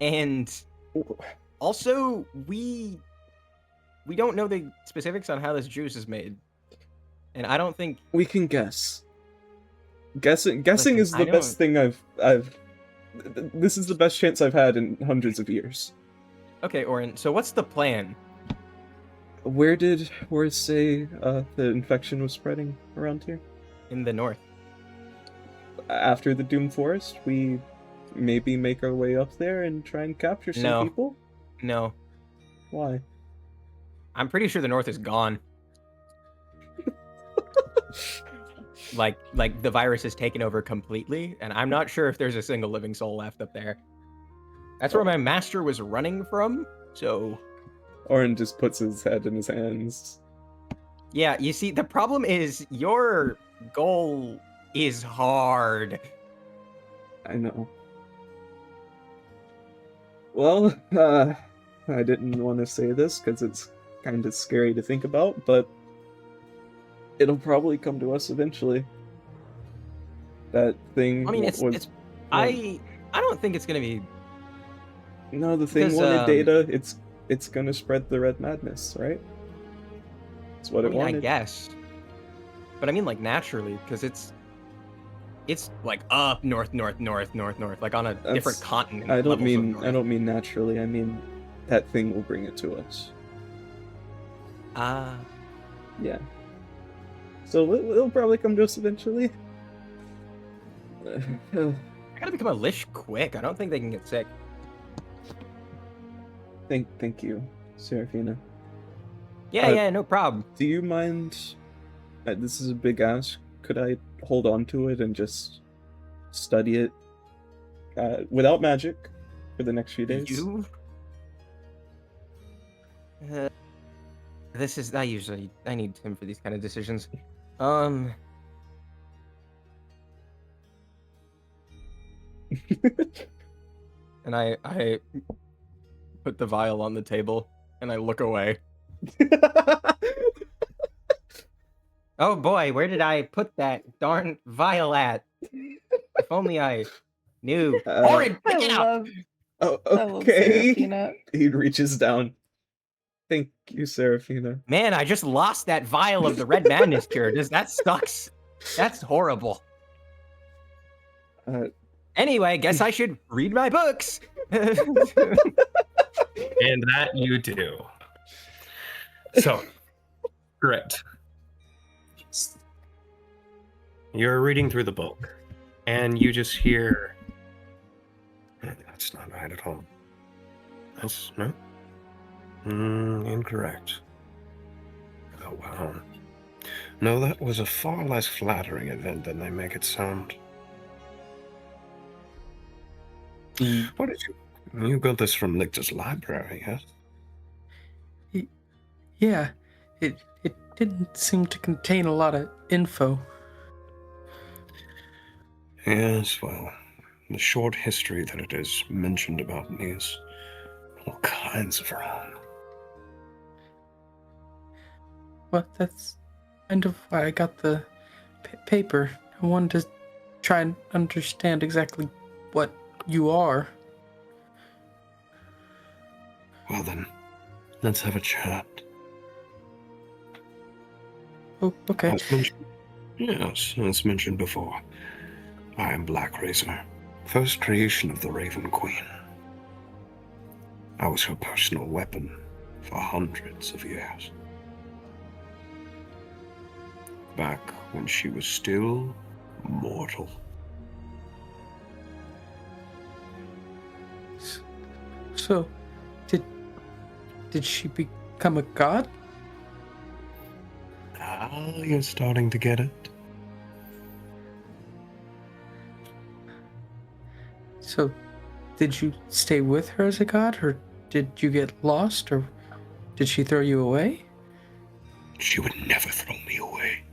And also, we don't know the specifics on how this juice is made. And I don't think we can guess. Guessing Listen, is I the best thing this is the best chance I've had in hundreds of years. Okay, Orin, so what's the plan? Where did Horace say the infection was spreading around here? In the north. After the Doom Forest, we maybe make our way up there and try and capture some people? No. Why? I'm pretty sure the north is gone. like the virus has taken over completely, and I'm not sure if there's a single living soul left up there. That's where my master was running from, so... Orin just puts his head in his hands. Yeah, you see, the problem is your goal is hard. I know. Well, I didn't want to say this because it's kind of scary to think about, but it'll probably come to us eventually. That thing. I mean, I don't think it's gonna be. No, the thing wanted data. It's gonna spread the red madness, right? That's what it wanted. I guess. But I mean, like naturally, because it's like up north, like on a different continent. I don't mean naturally. I mean that thing will bring it to us. Yeah. So it'll probably come to us eventually. I gotta become a Lich quick. I don't think they can get sick. Thank you, Seraphina. Yeah, no problem. Do you mind? This is a big ask. Could I hold on to it and just study it without magic for the next few days? I need him for these kind of decisions. And I put the vial on the table and I look away. Oh boy, where did I put that darn vial at? If only I knew. Orin, pick it up! Oh, okay. He reaches down. Thank you, Seraphina. Man, I just lost that vial of the Red Madness cure. That sucks. That's horrible. Anyway, guess I should read my books. And that you do. So, great. You're reading through the book, and you just hear... That's not right at all. That's... no? Incorrect. Oh, wow. No, that was a far less flattering event than they make it sound. What did you got this from Lictor's library, yes? Yeah, it didn't seem to contain a lot of info. Yes, well, the short history that it is mentioned about me is all kinds of wrong. Well, that's kind of why I got the paper. I wanted to try and understand exactly what you are. Well then, let's have a chat. Oh, okay. Yes, as mentioned before, I am Black Razor, first creation of the Raven Queen. I was her personal weapon for hundreds of years. Back when she was still mortal. So, did she become a god? Ah, you're starting to get it. So, did you stay with her as a god, or did you get lost, or did she throw you away? She would never throw me away.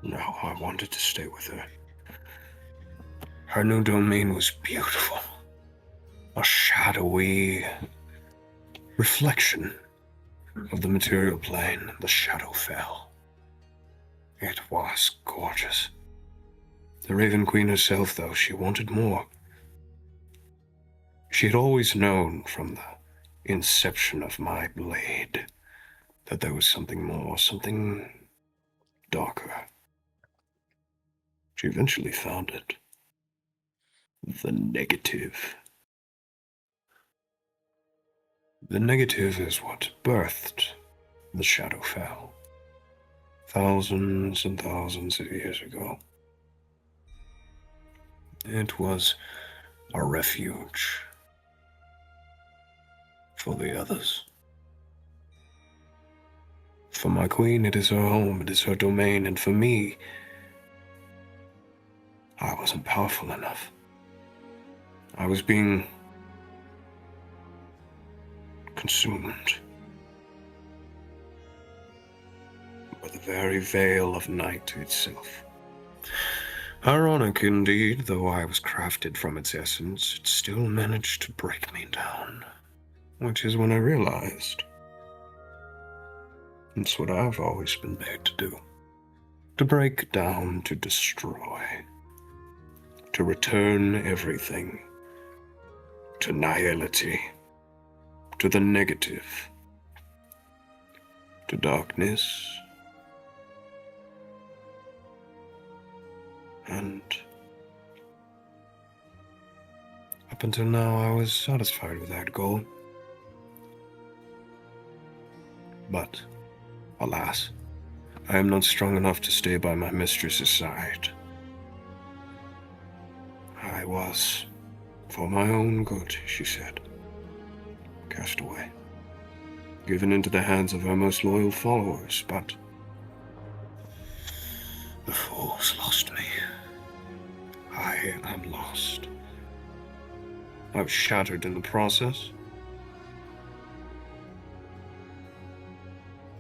No, I wanted to stay with her. Her new domain was beautiful. A shadowy reflection of the material plane, the Shadowfell. It was gorgeous. The Raven Queen herself, though, she wanted more. She had always known from the inception of my blade that there was something more, something darker. She eventually found it. The negative. The negative is what birthed the Shadowfell. Thousands and thousands of years ago. It was a refuge for the others. For my queen, it is her home, it is her domain, and for me, I wasn't powerful enough. I was being consumed by the very veil of night itself. Ironic indeed, though I was crafted from its essence, it still managed to break me down. Which is when I realized it's what I've always been made to do. To break down, to destroy. To return everything to nihility. To the negative. To darkness. And up until now, I was satisfied with that goal. But, alas, I am not strong enough to stay by my mistress's side. I was, for my own good, she said, cast away, given into the hands of her most loyal followers, but the Force lost me. I am lost. I was shattered in the process.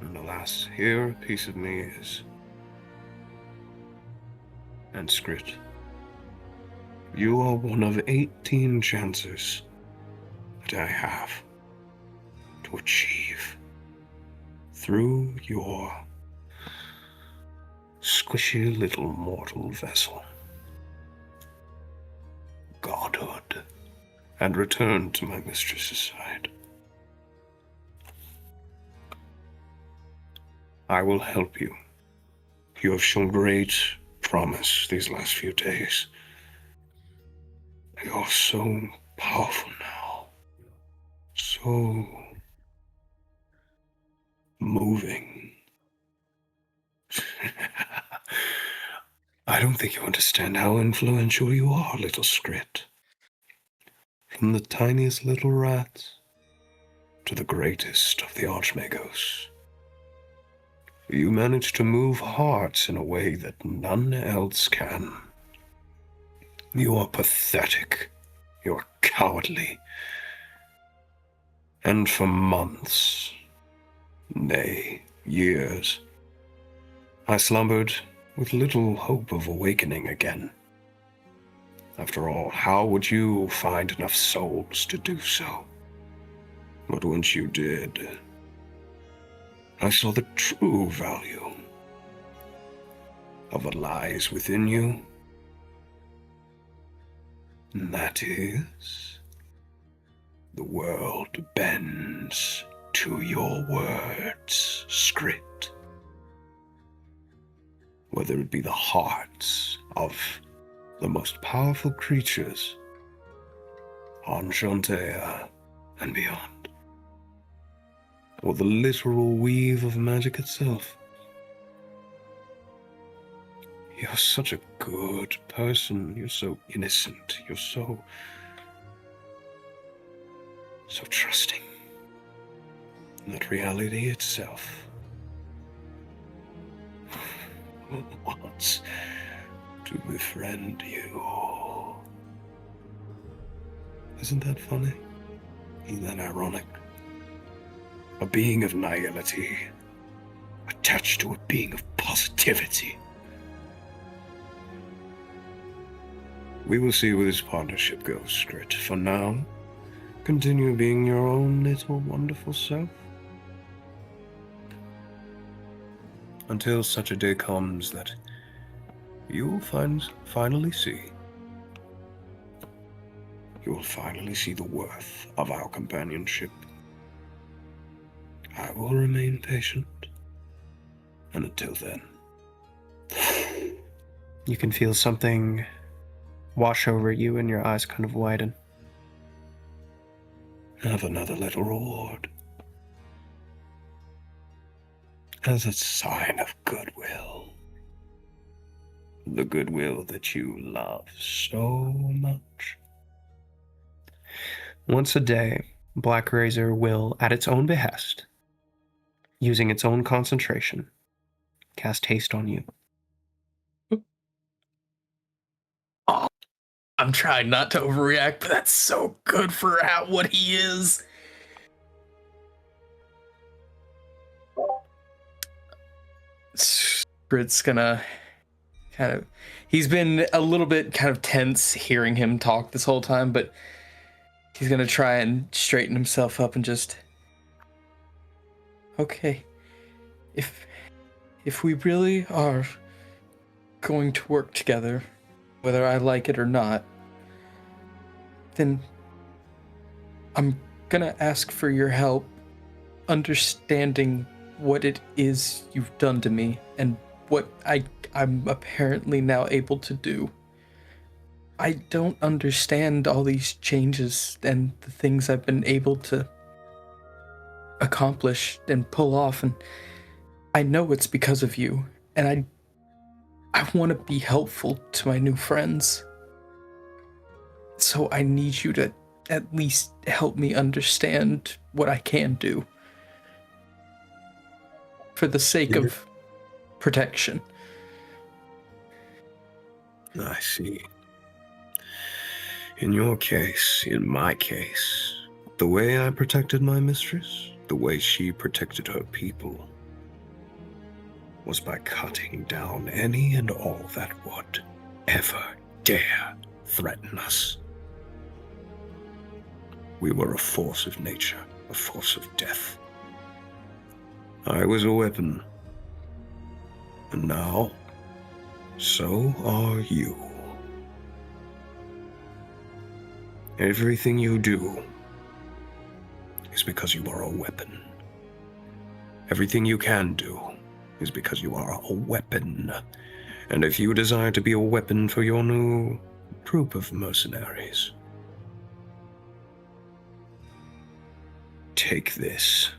And alas, here a piece of me is. And Skrit, you are one of 18 chances that I have to achieve through your squishy little mortal vessel godhood and return to my mistress's side. I will help you. You have shown great promise these last few days. You're so powerful now. So moving. I don't think you understand how influential you are, little Skrit. From the tiniest little rat to the greatest of the Archmagos. You manage to move hearts in a way that none else can. You are pathetic. You are cowardly. And for months, nay, years, I slumbered with little hope of awakening again. After all, how would you find enough souls to do so? But once you did, I saw the true value of what lies within you. And that is, the world bends to your words, Skrit. Whether it be the hearts of the most powerful creatures on Shantaea and beyond, or the literal weave of magic itself. You're such a good person. You're so innocent. You're so trusting. That reality itself wants to befriend you. Isn't that funny? Isn't that ironic? A being of nihility attached to a being of positivity. We will see where this partnership goes, Skrit. For now, continue being your own little wonderful self. Until such a day comes that you'll finally see. You'll finally see the worth of our companionship. I will remain patient. And until then, You can feel something wash over you and your eyes kind of widen. have another little reward. As a sign of goodwill. The goodwill that you love so much. Once a day, Black Razor will, at its own behest, using its own concentration, cast haste on you. Oh, I'm trying not to overreact, but that's so good for what he is. Grit's gonna he's been a little bit kind of tense hearing him talk this whole time, but he's gonna try and straighten himself up and just, okay, if we really are going to work together, whether I like it or not, then I'm gonna ask for your help understanding what it is you've done to me and what I'm apparently now able to do. I don't understand all these changes and the things I've been able to accomplish and pull off, and I know it's because of you, and I want to be helpful to my new friends. So I need you to at least help me understand what I can do. For the sake of protection. I see. In your case, in my case, the way I protected my mistress, the way she protected her people, was by cutting down any and all that would ever dare threaten us. We were a force of nature, a force of death. I was a weapon. And now, so are you. Everything you do is because you are a weapon. Everything you can do is because you are a weapon. And if you desire to be a weapon for your new group of mercenaries, take this.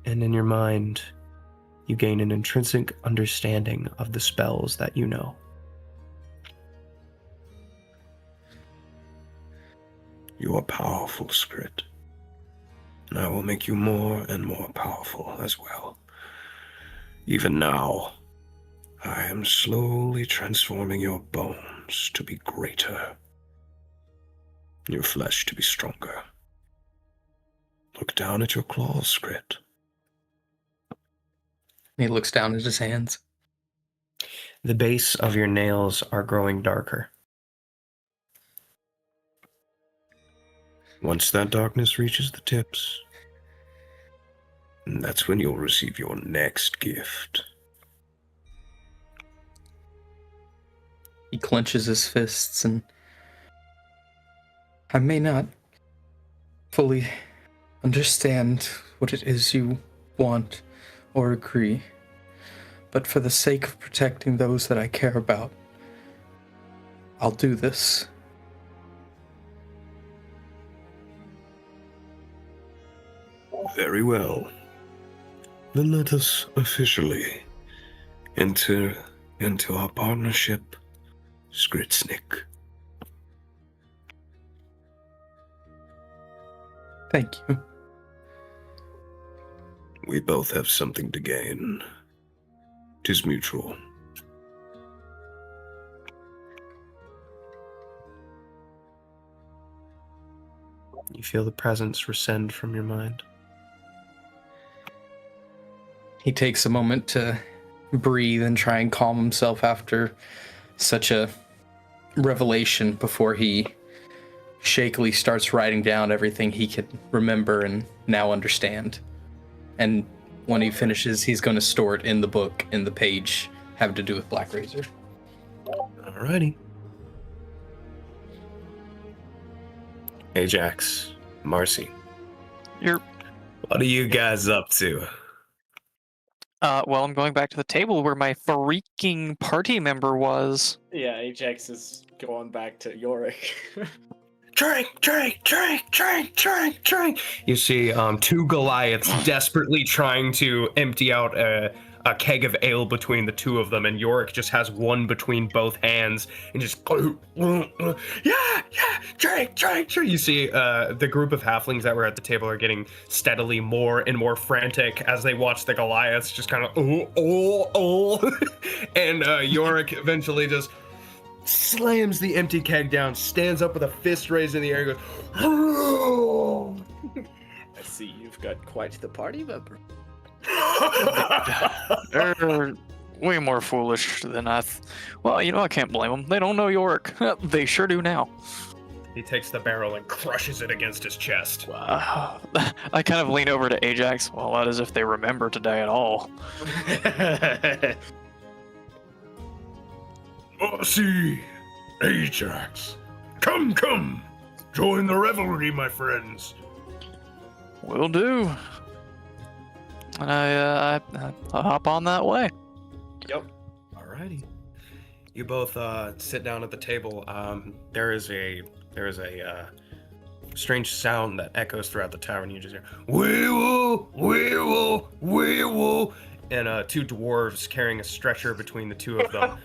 And in your mind, you gain an intrinsic understanding of the spells that you know. You are powerful, Skrit. And I will make you more and more powerful as well. Even now, I am slowly transforming your bones to be greater. Your flesh to be stronger. Look down at your claws, Skrit. He looks down at his hands. The base of your nails are growing darker. Once that darkness reaches the tips, that's when you'll receive your next gift. He clenches his fists, and I may not fully understand what it is you want or agree, but for the sake of protecting those that I care about, I'll do this. Very well. Then let us officially enter into our partnership, Skritsnik. Thank you. We both have something to gain. 'Tis mutual. You feel the presence rescind from your mind. He takes a moment to breathe and try and calm himself after such a revelation before he shakily starts writing down everything he could remember and now understand. And when he finishes, he's going to store it in the book, in the page have to do with Black Razor. Alrighty. Ajax, Marcy. What are you guys up to? Well, I'm going back to the table where my freaking party member was. Yeah, Ajax is going back to Yorick. Drink, drink, drink, drink, drink, drink. You see two Goliaths desperately trying to empty out a keg of ale between the two of them, and Yorick just has one between both hands and just yeah, drink, drink, drink. You see the group of halflings that were at the table are getting steadily more and more frantic as they watch the Goliaths just kind of and Yorick eventually just slams the empty keg down, stands up with a fist raised in the air, and goes, I see you've got quite the party member. They're way more foolish than well, I can't blame them. They don't know Yorick. They sure do now. He takes the barrel and crushes it against his chest. I kind of lean over to Ajax. Well, that is if they remember today at all. See, Ajax. Come. Join the revelry, my friends. Will do. And I'll hop on that way. Yep. Alrighty. You both sit down at the table. There is a strange sound that echoes throughout the tavern. You just hear wee-woo, and two dwarves carrying a stretcher between the two of them.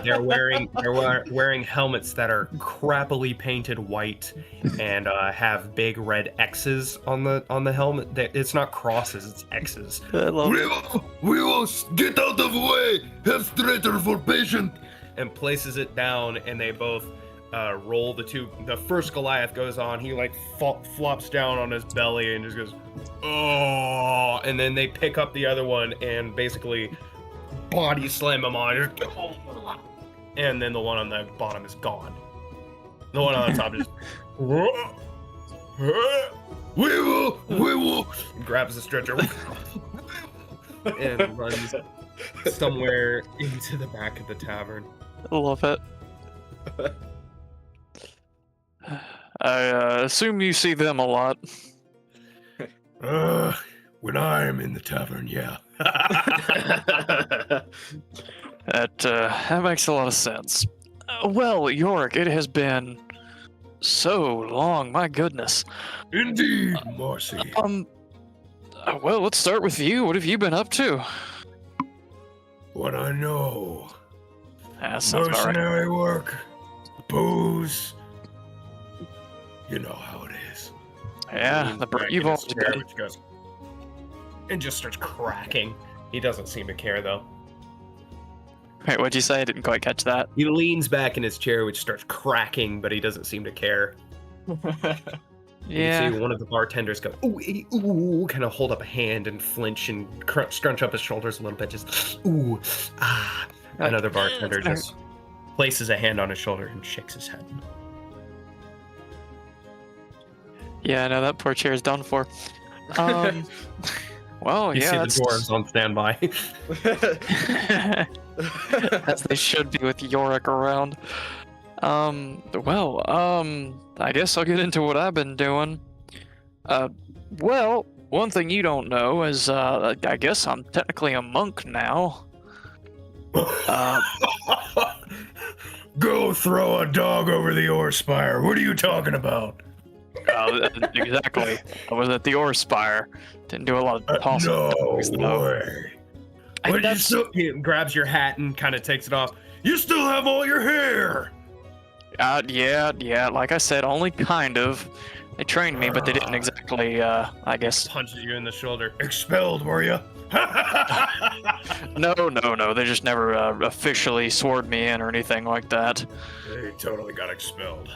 They're wearing helmets that are crappily painted white and have big red X's on the helmet. It's not crosses, it's X's. We will get out of the way. Have straighter for patient. And places it down, and they both roll the first Goliath goes on, he flops down on his belly and just goes, oh, and then they pick up the other one and basically body slam him on, and then the one on the bottom is gone. The one on the top is we will grabs the stretcher and runs somewhere into the back of the tavern. I love it. I assume you see them a lot. When I am in the tavern, yeah. That makes a lot of sense. Well, Yorick, it has been so long, my goodness. Indeed, Marcy. Well, let's start with you. What have you been up to? What I know. That sounds about right. Mercenary work, booze. You know how it is. Yeah, you've all goes and just starts cracking. He doesn't seem to care though. Wait, what'd you say? I didn't quite catch that. He leans back in his chair, which starts cracking, but he doesn't seem to care. Yeah. You see one of the bartenders go, ooh, kind of hold up a hand and flinch and scrunch up his shoulders a little bit, just, ooh, ah. Another bartender just places a hand on his shoulder and shakes his head. Yeah, no, that poor chair is done for. Well, you see yeah, the dwarves on standby. as they should be with Yorick around. I guess I'll get into what I've been doing. Well, one thing you don't know is, I guess I'm technically a monk now. Go throw a dog over the ore spire. What are you talking about? Exactly. I was at the ore spire. Didn't do a lot of no way. He grabs your hat and kind of takes it off. You still have all your hair. Yeah. Like I said, only kind of. They trained me, but they didn't exactly. I guess punches you in the shoulder. Expelled, were you? No. They just never officially sword me in or anything like that. They totally got expelled.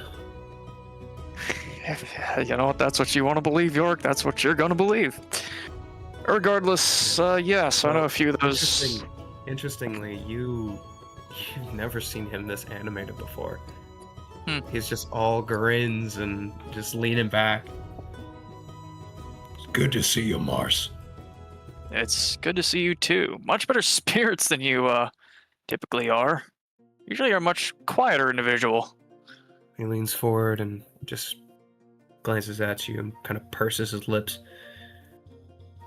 You know what? That's what you want to believe, York. That's what you're gonna believe. Regardless, yes, I know a few of those. Interestingly, you've never seen him this animated before. He's just all grins and just leaning back. It's good to see you, Mars. It's good to see you too. Much better spirits than you typically are. Usually you're a much quieter individual. He leans forward and just glances at you and kind of purses his lips.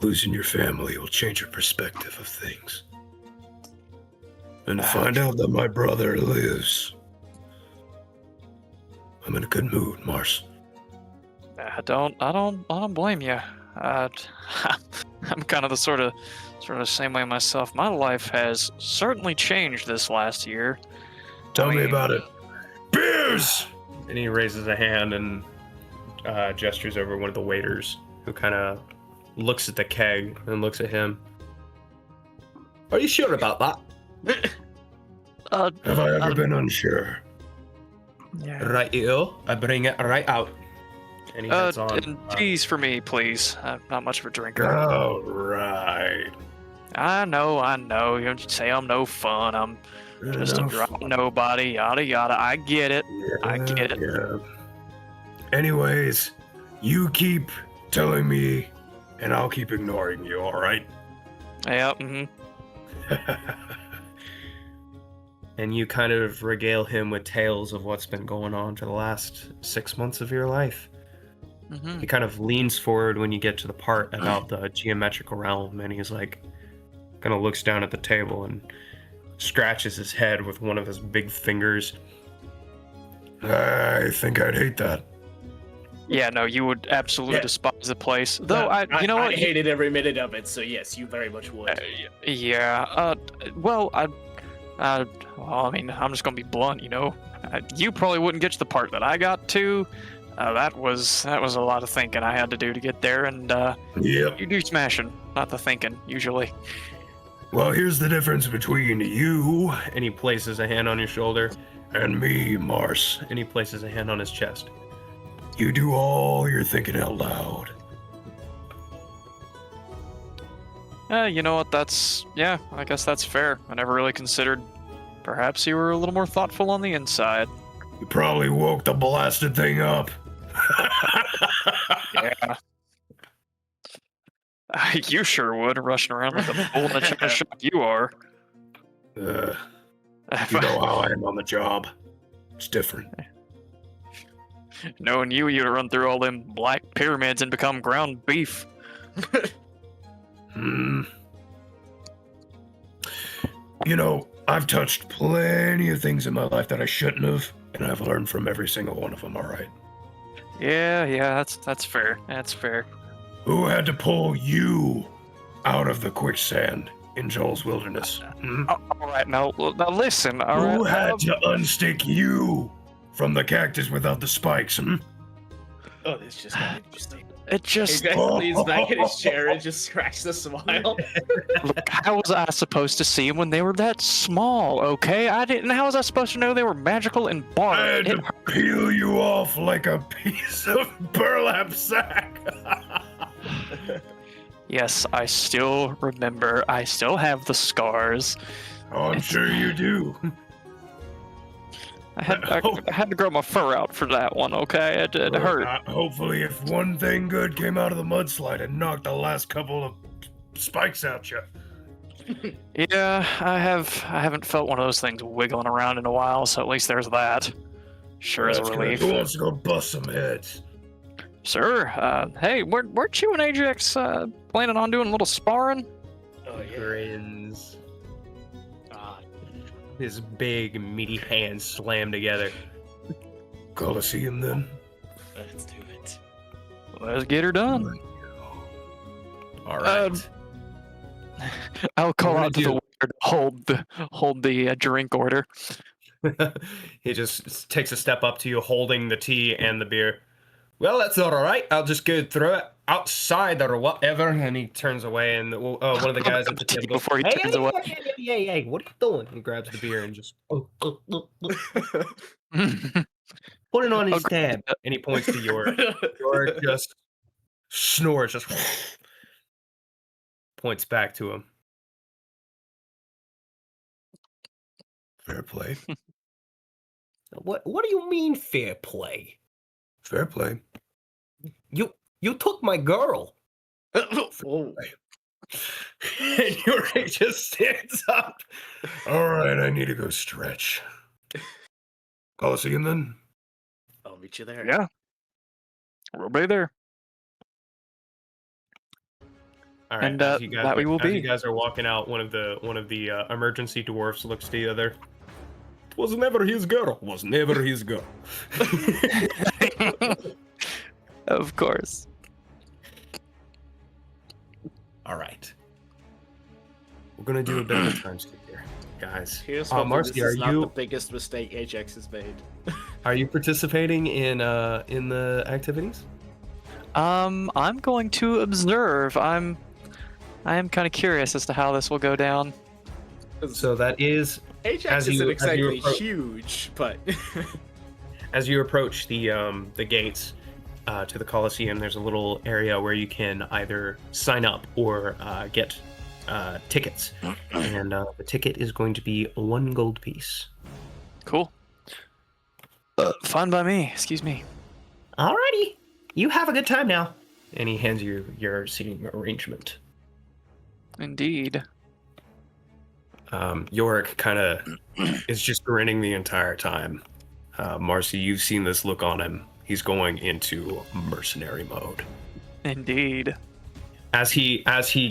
Losing your family will change your perspective of things. And to find out that my brother lives, I'm in a good mood, Mars. I don't blame you. I'm kind of the sort of same way myself. My life has certainly changed this last year. Tell me about it. Beers! And he raises a hand and gestures over one of the waiters, who kind of looks at the keg and looks at him. Are you sure about that? Have I ever been unsure? Yeah. Right-o. I bring it right out. And he heads on. And teas for me, please. I'm not much of a drinker. All right. I know. You say I'm no fun. I'm just a drop nobody. Yada yada. I get it. I get it. Yeah. Anyways, you keep telling me, and I'll keep ignoring you. All right? Yeah. And you kind of regale him with tales of what's been going on for the last 6 months of your life. He kind of leans forward when you get to the part about the geometrical realm, and he's like, kind of looks down at the table and scratches his head with one of his big fingers. I think I'd hate that. Yeah, no, you would absolutely despise the place. Though I hated every minute of it. So yes, you very much would. Yeah. Well, I mean, I'm just gonna be blunt. You probably wouldn't get to the part that I got to. That was a lot of thinking I had to do to get there, and you do smashing, not the thinking usually. Well, here's the difference between you, and he places a hand on your shoulder, and me, Mars, and he places a hand on his chest. You do all your thinking out loud. You know what? I guess that's fair. I never really considered. Perhaps you were a little more thoughtful on the inside. You probably woke the blasted thing up. Yeah. You sure would, rushing around like a bull in a chicken shop you are. You know how I am on the job. It's different. Knowing you'd run through all them black pyramids and become ground beef. You know, I've touched plenty of things in my life that I shouldn't have, and I've learned from every single one of them, all right? Yeah, that's fair. That's fair. Who had to pull you out of the quicksand in Joel's Wilderness? All right, now listen. Who had to unstick you from the cactus without the spikes? Oh, this just got interesting. It just He leans back in his chair and just scratches a smile. Look, how was I supposed to see them when they were that small? Okay, how was I supposed to know they were magical and barred? I had to peel you off like a piece of burlap sack. Yes, I still remember. I still have the scars. Oh, I'm sure you do. I had to grow my fur out for that one, okay? It hurt. Hopefully, if one thing good came out of the mudslide, it knocked the last couple of spikes out you. Yeah, I haven't felt one of those things wiggling around in a while, so at least there's that. Sure is a relief. Who wants to go bust some heads? Sir, hey, weren't you and Ajax planning on doing a little sparring? Oh, yeah. Grins. His big, meaty hands slam together. Coliseum, then? Let's do it. Let's get her done. All right. I'll call out to the waiter to hold the drink order. He just takes a step up to you, holding the tea and the beer. Well, that's all right. I'll just go throw it outside or whatever. And he turns away, and one of the guys at the table goes, before he turns away. Hey, what are you doing? He grabs the beer and just put it on his tab, and he points to York. York just snores, just points back to him. Fair play. What do you mean fair play? Fair play. You took my girl. Whoa. And Yorick just stands up. All right, I need to go stretch. Coliseum then? I'll meet you there. Yeah. We'll be there. All right, And as you guys, that we will as be. you guys are walking out, one of the emergency dwarfs looks to the other. Was never his girl. Was never his girl. Of course. All right. We're gonna do a bit of a time skip here, guys. Here's hoping Marcy, this are is not you the biggest mistake Ajax has made. are you participating in the activities? I'm going to observe. I am kind of curious as to how this will go down. So that is Ajax isn't exactly huge, but as you approach the gates to the Colosseum, there's a little area where you can either sign up or get tickets, and the ticket is going to be 1 gold piece. Cool. Fine by me. Excuse me. Alrighty, you have a good time now. And he hands you your seating arrangement. Indeed. Yorick kind of is just grinning the entire time. Marcy, you've seen this look on him. He's going into mercenary mode. Indeed. As he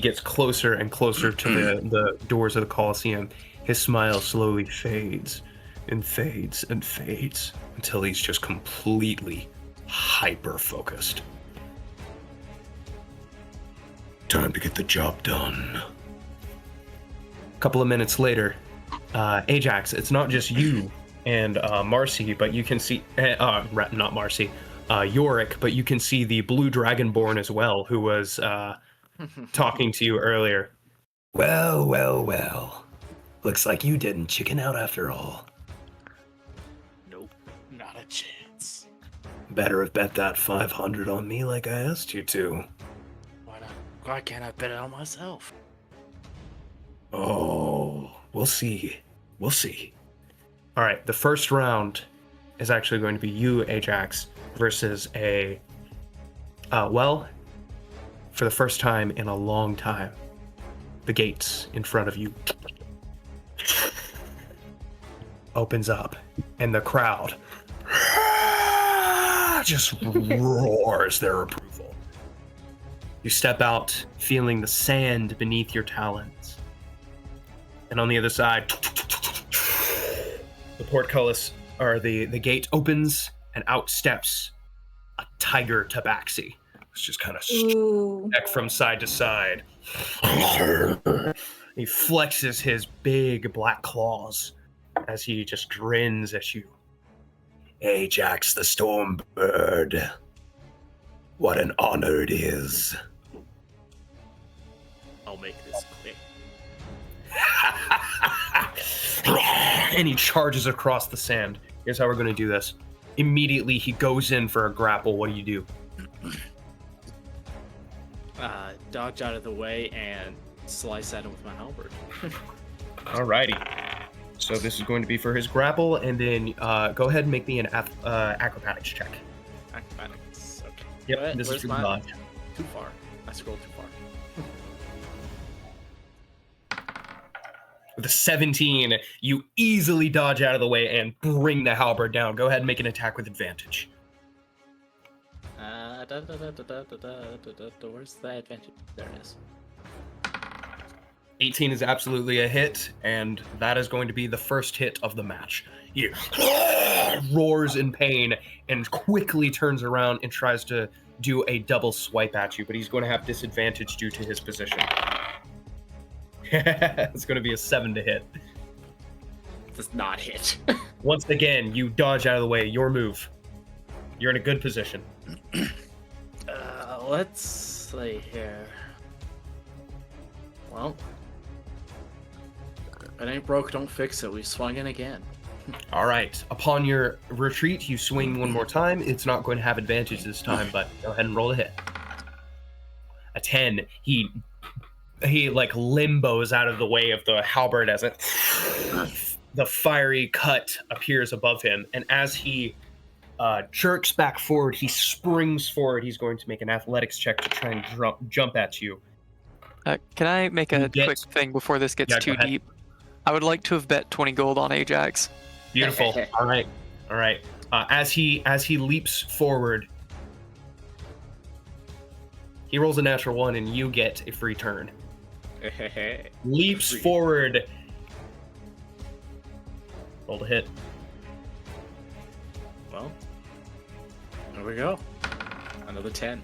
gets closer and closer to the doors of the Colosseum, his smile slowly fades and fades and fades until he's just completely hyper-focused. Time to get the job done. A couple of minutes later, Ajax, it's not just you and Marcy, but you can see, not Marcy, Yorick, but you can see the blue dragonborn as well, who was talking to you earlier. Well, well, well. Looks like you didn't chicken out after all. nope, not a chance. Better have bet that 500 on me like I asked you to. Why not? Why can't I bet it on myself? Oh, we'll see. We'll see. All right, the first round is actually going to be you, Ajax, versus a, for the first time in a long time, the gates in front of you opens up, and the crowd just roars their approval. You step out, feeling the sand beneath your talons. And on the other side, the portcullis, or the gate opens, and out steps a tiger tabaxi. It's just kind of neck from side to side. He flexes his big black claws as he just grins at you. Ajax the Stormbird. What an honor it is. I'll make this quick. And he charges across the sand. Here's how we're going to do this. Immediately, he goes in for a grapple. What do you do? Dodge out of the way and slice at him with my halberd. Alrighty. So this is going to be for his grapple, and then go ahead and make me an acrobatics check. Acrobatics. Okay. Yep, this is for the dodge. Too far. I scrolled too far. With a 17, you easily dodge out of the way and bring the halberd down. Go ahead and make an attack with advantage. Where's the advantage? There it is. 18 is absolutely a hit, and that is going to be the first hit of the match. He roars in pain and quickly turns around and tries to do a double swipe at you, but he's going to have disadvantage due to his position. It's going to be a 7 to hit. Does not hit. Once again, you dodge out of the way. Your move. You're in a good position. Let's see here. Well, if it ain't broke, don't fix it. We swung in again. All right. Upon your retreat, you swing one more time. It's not going to have advantage this time, but go ahead and roll a hit. A 10. He like limbos out of the way of the halberd as the fiery cut appears above him, and as he jerks back forward, he springs forward. He's going to make an athletics check to try and jump at you. Can I make a quick thing before this gets Yeah, go too ahead. deep? I would like to have bet 20 gold on Ajax. Beautiful. All right. As he leaps forward, he rolls a natural 1, and you get a free turn. Leaps forward. Roll to hit. Well, there we go. Another 10.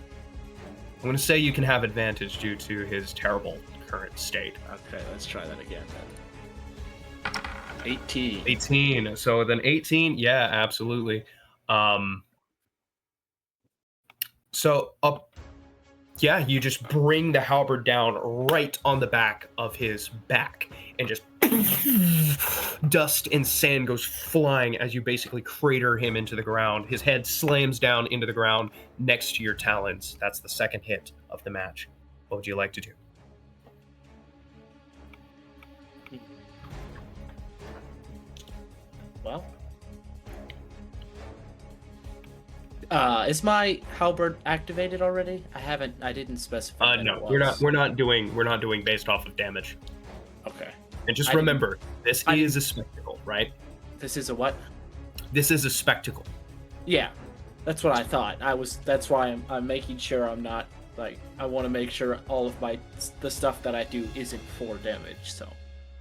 I'm going to say you can have advantage due to his terrible current state. Okay, let's try that again then. 18. 18. So then 18, yeah, absolutely. Yeah, you just bring the halberd down right on the back of his back, and just dust and sand goes flying as you basically crater him into the ground. His head slams down into the ground next to your talons. That's the second hit of the match. What would you like to do? Well, is my halberd activated already? I didn't specify. No, we're not doing based off of damage. Okay. And just remember, this is a spectacle, right? This is a what? This is a spectacle. Yeah, that's what I thought. That's why I'm making sure I'm not like. I want to make sure all of the stuff that I do isn't for damage. So.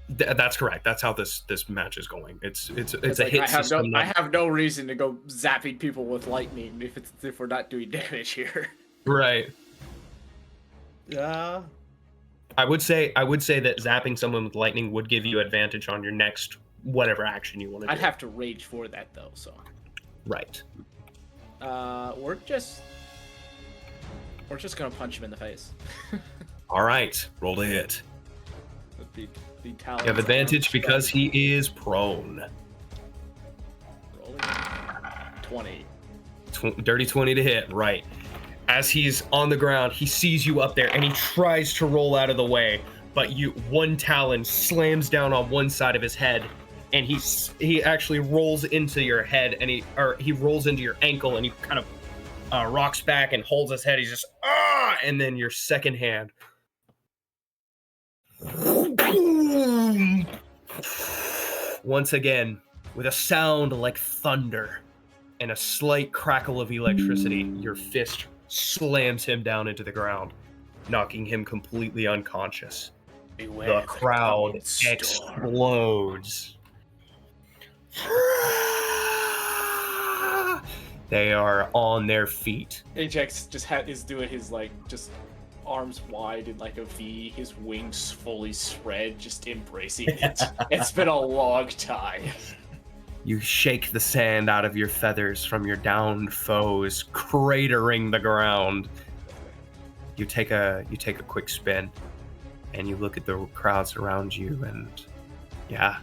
That's correct. That's how this match is going. It's a like, hit system. I have no reason to go zapping people with lightning if we're not doing damage here. Right. Yeah. I would say that zapping someone with lightning would give you advantage on your next whatever action you want to do. I'd have to rage for that though. So. Right. We're just gonna punch him in the face. All right. Roll to hit. The you have advantage because he is prone. Rolling 20. Dirty 20 to hit, right. As he's on the ground, he sees you up there and he tries to roll out of the way, but one talon slams down on one side of his head, and he actually rolls into your head, and he rolls into your ankle, and he kind of rocks back and holds his head. He's just and then your second hand. Once again, with a sound like thunder and a slight crackle of electricity, your fist slams him down into the ground, knocking him completely unconscious. Beware the crowd explodes. They are on their feet. Ajax is doing his just arms wide in like a V, his wings fully spread, just embracing it. It's been a long time. You shake the sand out of your feathers from your downed foes, cratering the ground. You take a quick spin, and you look at the crowds around you, and yeah,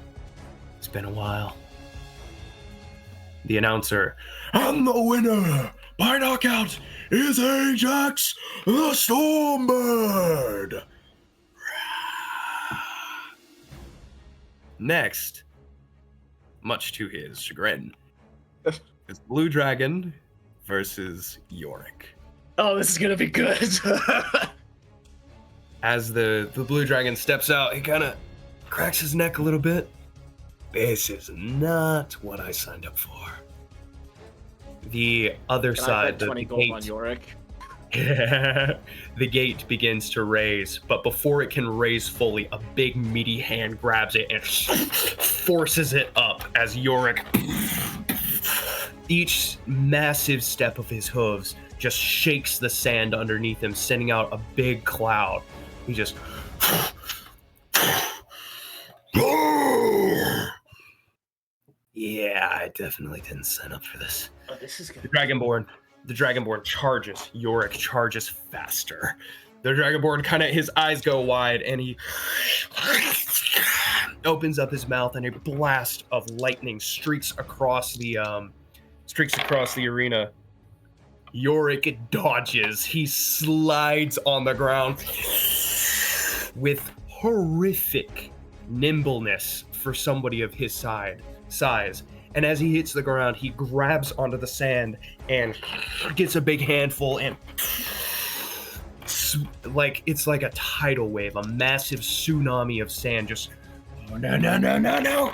it's been a while. The announcer, and the winner by knockout is Ajax the Stormbird. Next, much to his chagrin, is Blue Dragon versus Yorick. Oh, this is gonna be good. As the Blue Dragon steps out, he kind of cracks his neck a little bit. This is not what I signed up for. The other Can side, I bet 20 gold on Yorick? The gate begins to raise, but before it can raise fully, a big meaty hand grabs it and forces it up as Yorick, each massive step of his hooves just shakes the sand underneath him, sending out a big cloud. He just yeah, I definitely didn't sign up for this. Oh, this is good. The Dragonborn charges. Yorick charges faster. The Dragonborn his eyes go wide, and he opens up his mouth, and a blast of lightning streaks across the arena. Yorick dodges. He slides on the ground with horrific nimbleness for somebody of his size. And as he hits the ground, he grabs onto the sand and gets a big handful and like it's like a tidal wave, a massive tsunami of sand. Just oh, no.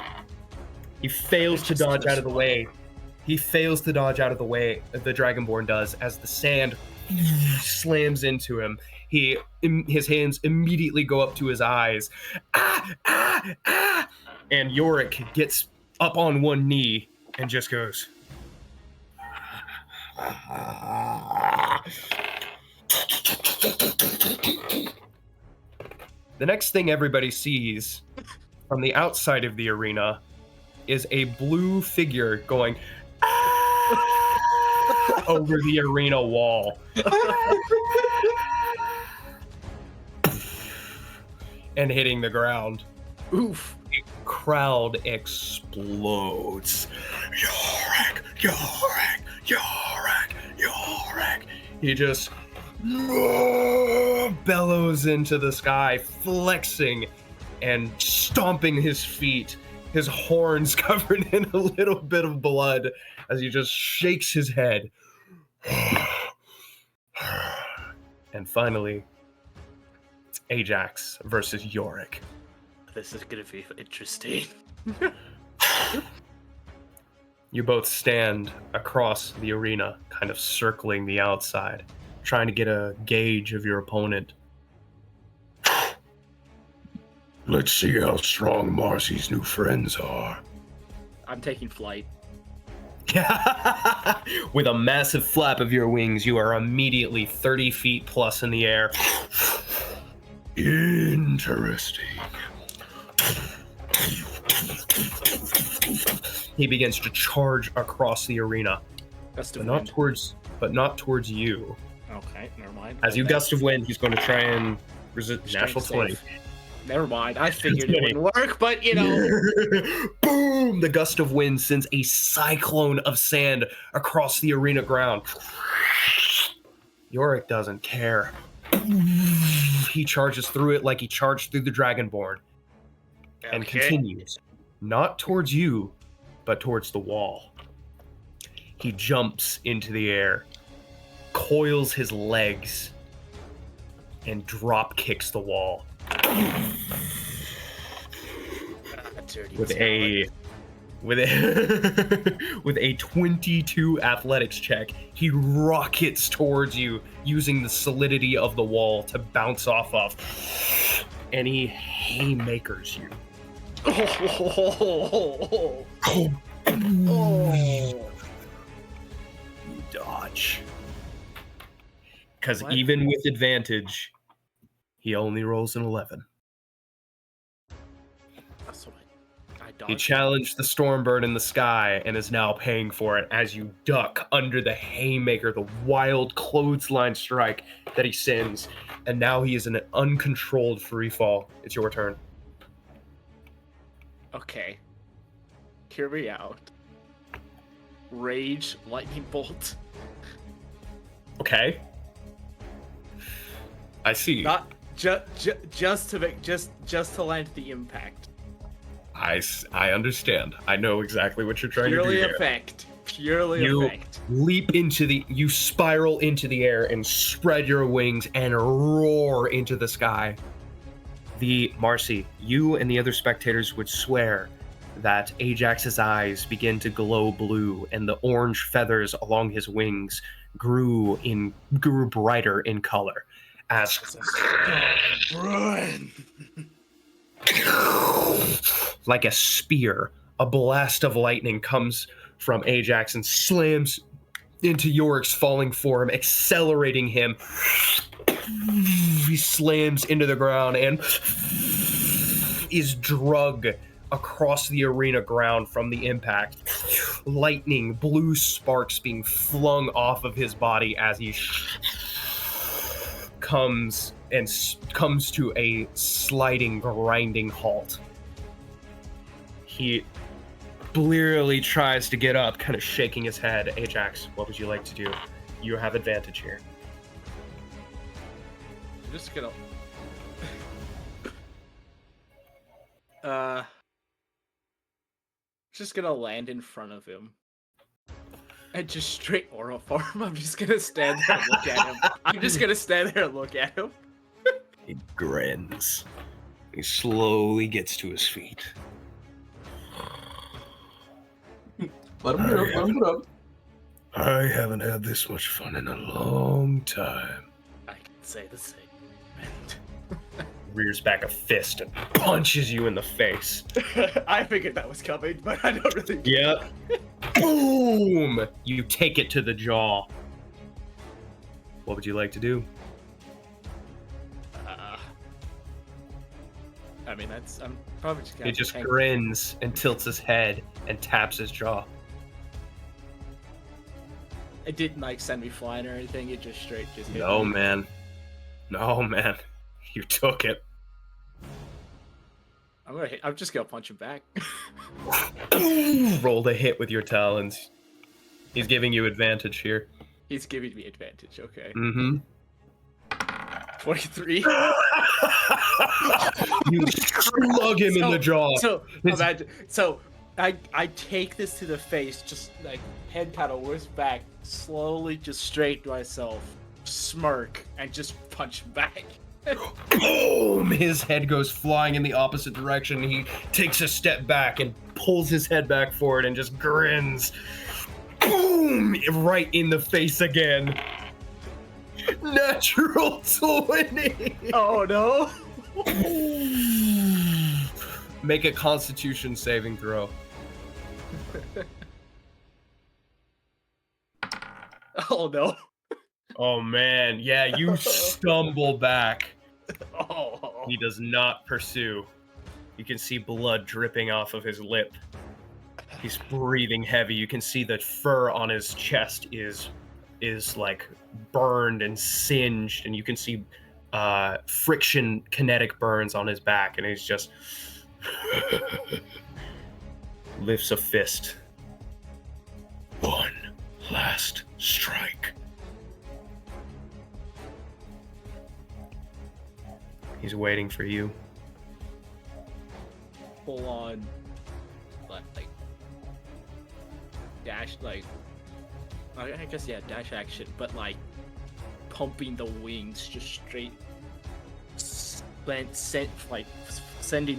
He fails to dodge out of the way. He fails to dodge out of the way. The Dragonborn does as the sand slams into him. His hands immediately go up to his eyes. And Yorick gets up on one knee and just goes. The next thing everybody sees from the outside of the arena is a blue figure going over the arena wall. And hitting the ground. Oof. The crowd explodes. Yorick. He just bellows into the sky, flexing and stomping his feet, his horns covered in a little bit of blood as he just shakes his head. And finally, it's Ajax versus Yorick. This is gonna be interesting. You both stand across the arena, kind of circling the outside, trying to get a gauge of your opponent. Let's see how strong Marcy's new friends are. I'm taking flight. With a massive flap of your wings, you are immediately 30 feet plus in the air. Interesting. He begins to charge across the arena, but not towards you. Okay, never mind. As you gust of wind, he's going to try and resist natural 20. Never mind. I figured it wouldn't work, but you know. Boom! The gust of wind sends a cyclone of sand across the arena ground. Yorick doesn't care. He charges through it like he charged through the Dragonborn. And continues. Not towards you, but towards the wall. He jumps into the air, coils his legs, and drop kicks the wall. With a with a 22 athletics check, he rockets towards you using the solidity of the wall to bounce off of, and he haymakers you. You dodge. Because even with advantage, he only rolls an 11. That's what I dodged. He challenged the Stormbird in the sky and is now paying for it as you duck under the haymaker, the wild clothesline strike that he sends. And now he is in an uncontrolled free fall. It's your turn. Okay. Hear me out. Rage lightning bolt. Okay. I see. Not just to land the impact. I understand. I know exactly what you're trying Purely to do here. effect. Purely effect. You spiral into the air and spread your wings and roar into the sky. Marcy, you and the other spectators would swear that Ajax's eyes begin to glow blue and the orange feathers along his wings grew brighter in color as like a spear, a blast of lightning comes from Ajax and slams into Yorick's falling form, accelerating him. He slams into the ground and is drugged across the arena ground from the impact. Lightning, blue sparks being flung off of his body as he comes to a sliding, grinding halt. He blearily tries to get up, kind of shaking his head. Ajax, what would you like to do? You have advantage here. I'm just gonna just gonna land in front of him. And just straight aura form. I'm just gonna stand there and look at him. I'm just gonna stand there and look at him. He grins. He slowly gets to his feet. Let him get up, let him get up. I haven't had this much fun in a long time. I can say the same. Rears back a fist and punches you in the face. I figured that was coming, but I don't really. Yep. Boom! You take it to the jaw. What would you like to do? I mean, I'm probably just gonna. He just grins and tilts his head and taps his jaw. It didn't like send me flying or anything. It just straight just hit No, me. man. No, man. You took it. I'm just gonna punch him back. Roll the hit with your talons. He's giving you advantage here. He's giving me advantage. Okay. Mm-hmm. 23. You slug him in the jaw. So imagine. So I take this to the face, just like head kind of whips back, slowly just straighten myself, smirk, and just punch him back. Boom! His head goes flying in the opposite direction. He takes a step back and pulls his head back forward and just grins. Boom! Right in the face again. Natural 20! Oh no! Make a Constitution saving throw. Oh no! Oh man, yeah, you stumble back. Oh. He does not pursue. You can see blood dripping off of his lip. He's breathing heavy. You can see the fur on his chest is like burned and singed, and you can see friction kinetic burns on his back, and he's just lifts a fist. One last strike. He's waiting for you. Full on, like dash, like I guess yeah, dash action, but like pumping the wings just straight, sending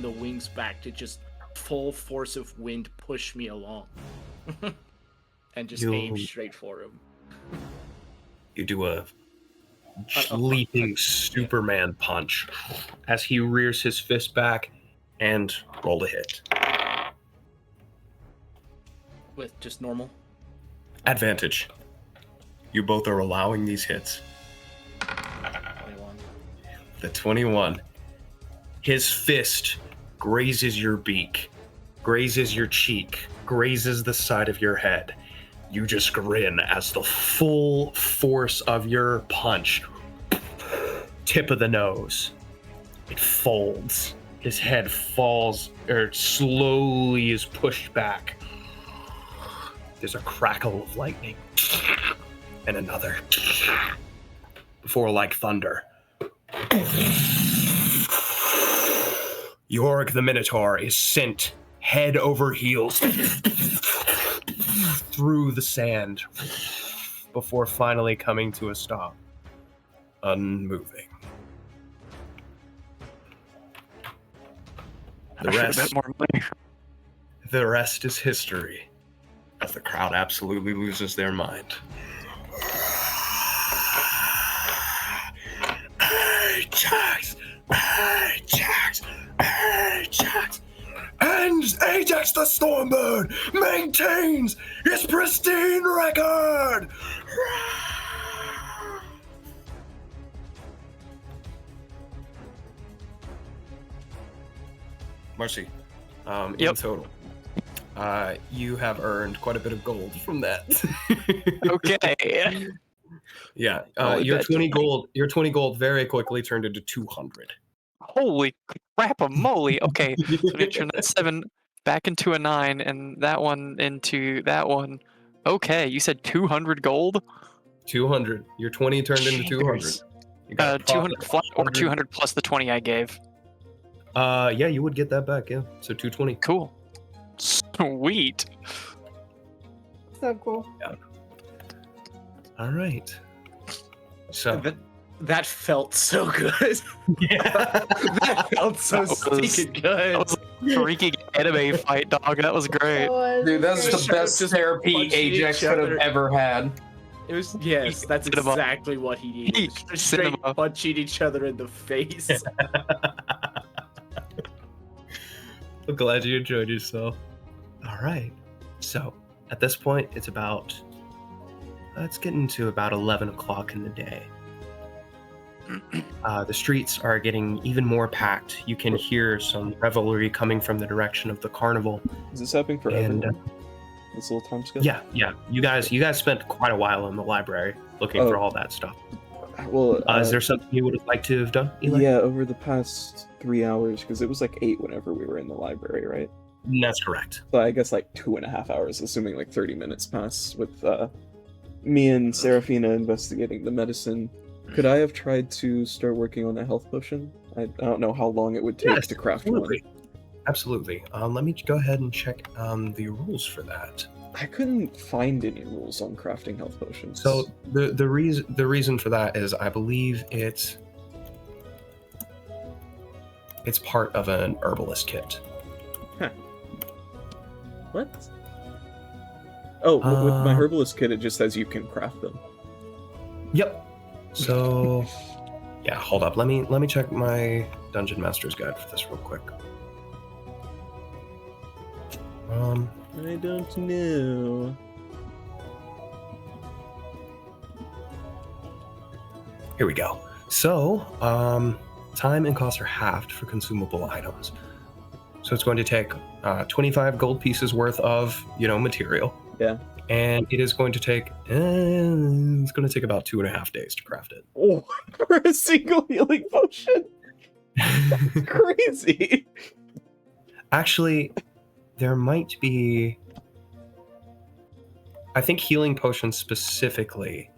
the wings back to just full force of wind push me along, and just aim straight for him. You do a leaping Superman punch as he rears his fist back and roll a hit. With just normal Advantage. You both are allowing these hits. 21. The 21. His fist grazes your beak, grazes your cheek, grazes the side of your head. You just grin as the full force of your punch, tip of the nose, it folds. His head falls, or slowly is pushed back. There's a crackle of lightning, and another, before like thunder. Yorick the Minotaur is sent head over heels through the sand before finally coming to a stop, unmoving. The rest, the rest is history, as the crowd absolutely loses their mind. Ajax! Ajax! Ajax! And Ajax the Stormbird maintains his pristine record! Marcy, in total, you have earned quite a bit of gold from that. Okay. Yeah, Well, your that's 20 gold, very quickly turned into 200. Holy crap-a-moly. Okay, so we turn that 7 back into a 9, and that one into that one. Okay, you said 200 gold? 200. Your 20 turned into 200. You got a 200 profit flat of or 200 plus the 20 I gave. Yeah, you would get that back, yeah. So 220. Cool. Sweet. So cool. Yeah. All right. So that felt so good. Yeah. That felt so stinking good. That was a freaking anime fight, dog. That was great. Dude, that's the best therapy punching Ajax each could other. have ever had. It was that's Cinema. exactly what he needed. Just straight Cinema. punching each other in the face. I'm glad you enjoyed yourself. All right. So at this point, it's getting to about 11 o'clock in the day. The streets are getting even more packed. You can hear some revelry coming from the direction of the carnival. Is this happening for And everyone? This little time scale? yeah. You guys spent quite a while in the library looking for all that stuff. Well, Is there something you would have liked to have done, Eli? yeah, over the past 3 hours, because it was like 8 whenever we were in the library, right? That's correct. So I guess like 2.5 hours, assuming like 30 minutes pass with me and Serafina investigating the medicine. Could I have tried to start working on a health potion? I don't know how long it would take to craft absolutely. one. Absolutely. Let me go ahead and check the rules for that. I couldn't find any rules on crafting health potions. So the reason for that is I believe it's part of an herbalist kit. What? Oh, with my herbalist kit, it just says you can craft them. Yep. So yeah, hold up. Let me check my Dungeon Master's Guide for this real quick. I don't know. Here we go. So, time and cost are halved for consumable items. So it's going to take 25 gold pieces worth of, material. Yeah. And it is going to take about 2.5 days to craft it. Oh, for a single healing potion? That's crazy. Actually, there might be... I think healing potions specifically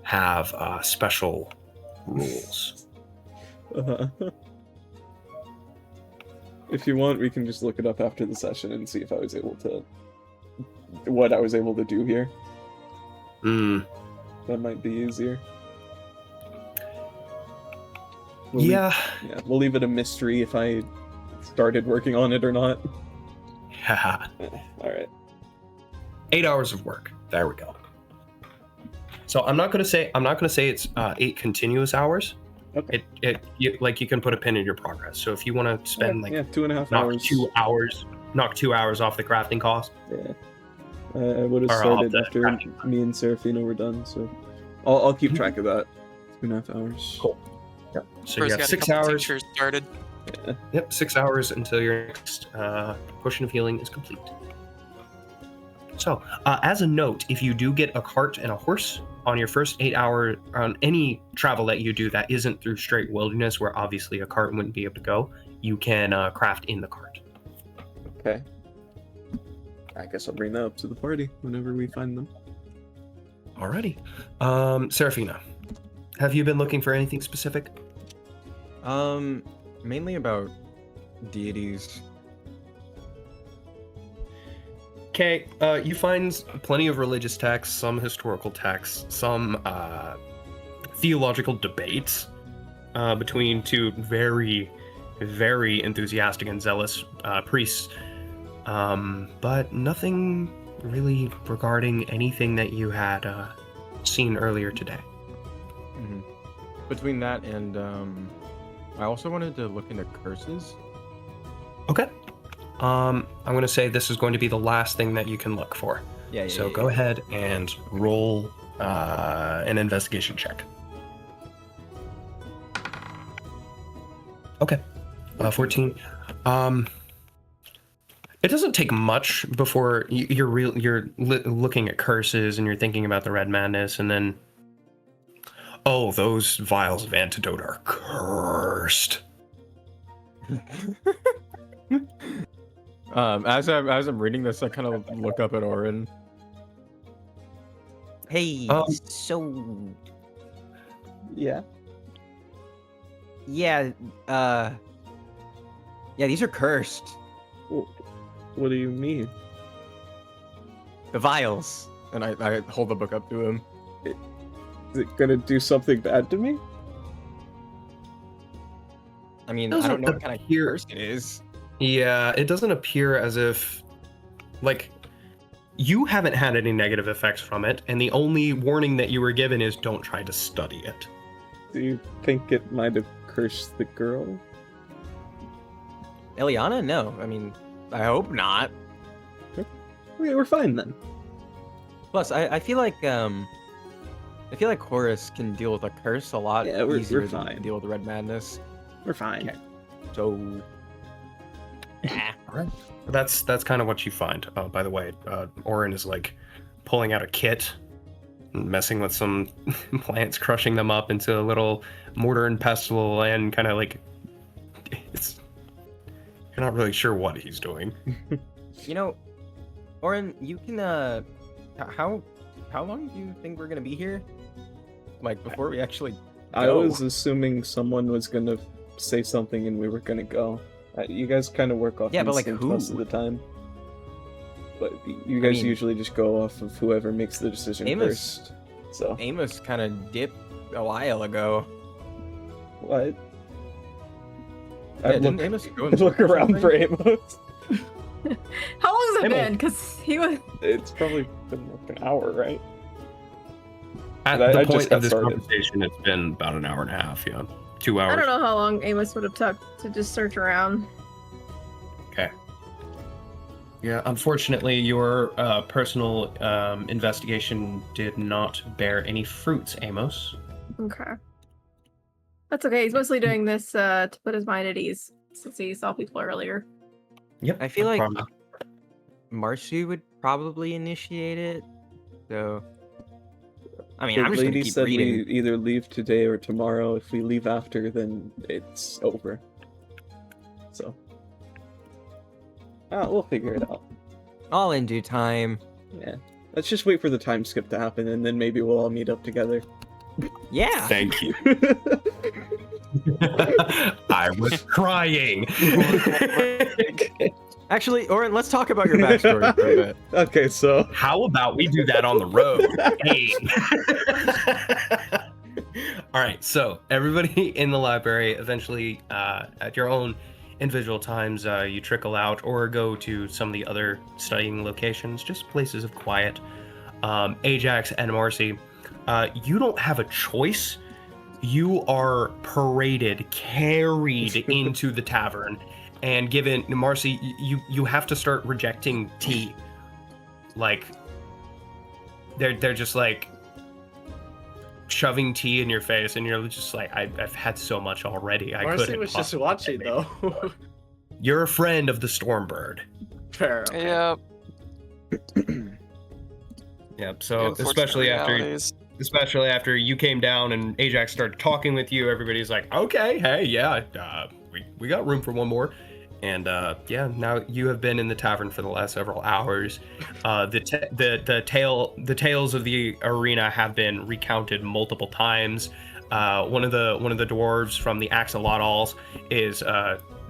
have special rules. If you want, we can just look it up after the session and see if I was able to... what I was able to do here. That might be easier. Yeah, we'll leave it a mystery if I started working on it or not. Haha. Alright. 8 hours of work. There we go. So I'm not gonna say it's 8 continuous hours. Okay. You can put a pin in your progress. So if you want to spend 2.5 hours, knock 2 hours off the crafting cost. Yeah. I would have Or started off the after me and Serafina were done, so I'll keep track of that. 2.5 hours. Cool. Yep. So First you have got a 6 couple hours. teachers started. Yeah. Yep, 6 hours until your next potion of healing is complete. So, as a note, if you do get a cart and a horse on your first 8 hour, on any travel that you do that isn't through straight wilderness, where obviously a cart wouldn't be able to go, you can craft in the cart. Okay. I guess I'll bring that up to the party whenever we find them. Alrighty. Serafina, have you been looking for anything specific? Mainly about deities. Okay, you find plenty of religious texts, some historical texts, some theological debates between two very, very enthusiastic and zealous priests, but nothing really regarding anything that you had seen earlier today. Mm-hmm. Between that and I also wanted to look into curses. Okay. I'm going to say this is going to be the last thing that you can look for. Yeah. So go ahead and roll an investigation check. Okay. 14. It doesn't take much before you're looking at curses and you're thinking about the Red Madness, and then, oh, those vials of antidote are cursed. As I'm reading this, I kind of look up at Orin. Hey, so yeah, yeah, these are cursed. What do you mean? The vials. And I hold the book up to him. Is it gonna do something bad to me? I mean, I don't know what kind of person it is. Yeah, it doesn't appear as if, like, you haven't had any negative effects from it, and the only warning that you were given is don't try to study it. Do you think it might have cursed the girl? Eliana? No. I mean, I hope not. Okay, we're fine then. Plus, I feel like Horus can deal with a curse a lot easier we're than fine. deal with Red Madness. We're fine. Okay. So, All right. That's kind of what you find. By the way, Orin is like pulling out a kit, messing with some plants, crushing them up into a little mortar and pestle, and kind of like you're not really sure what he's doing. You know, Orin, you can how long do you think we're gonna be here? Like before we actually go? I was assuming someone was gonna say something and we were gonna go. You guys kind of work off Yeah, but like instinct who? most of the time. But you guys usually just go off of whoever makes the decision Amos, first. So Amos kind of dipped a while ago. what? Yeah, I didn't Amos go and look or around for something? Amos. How long has it Amos. been? Because he was. It's probably been like an hour, right? At I the just point got of this started. conversation, it's been about an hour and a half. Yeah, 2 hours. I don't know how long Amos would have took to just search around. Okay. Yeah, unfortunately, your personal investigation did not bear any fruits, Amos. Okay. That's okay. He's mostly doing this to put his mind at ease since he saw people earlier. Yep. I feel no like problem. Marcy would probably initiate it. So, I mean, The I'm just gonna lady keep said reading. we either leave today or tomorrow. If we leave after, then it's over. So, we'll figure it out. All in due time. Yeah. Let's just wait for the time skip to happen, and then maybe we'll all meet up together. Yeah. Thank you. I was crying. Actually, Orin, let's talk about your backstory for a bit. Okay, so how about we do that on the road? Hey. All right, so everybody in the library eventually, at your own individual times, you trickle out or go to some of the other studying locations, just places of quiet. Ajax and Marcy, you don't have a choice. You are paraded, carried into the tavern, and given Marcy, you have to start rejecting tea. Like they're just like shoving tea in your face, and you're just like, I've had so much already. I Marcy couldn't. was just possibly watching take it." though. You're a friend of the Stormbird. Fair. Okay. Yeah. Yep. So Unfortunate especially after you came down and Ajax started talking with you, everybody's like, okay, hey, yeah, we got room for one more. And yeah, now you have been in the tavern for the last several hours. The tales of the arena have been recounted multiple times. One of the dwarves from the Axolotls is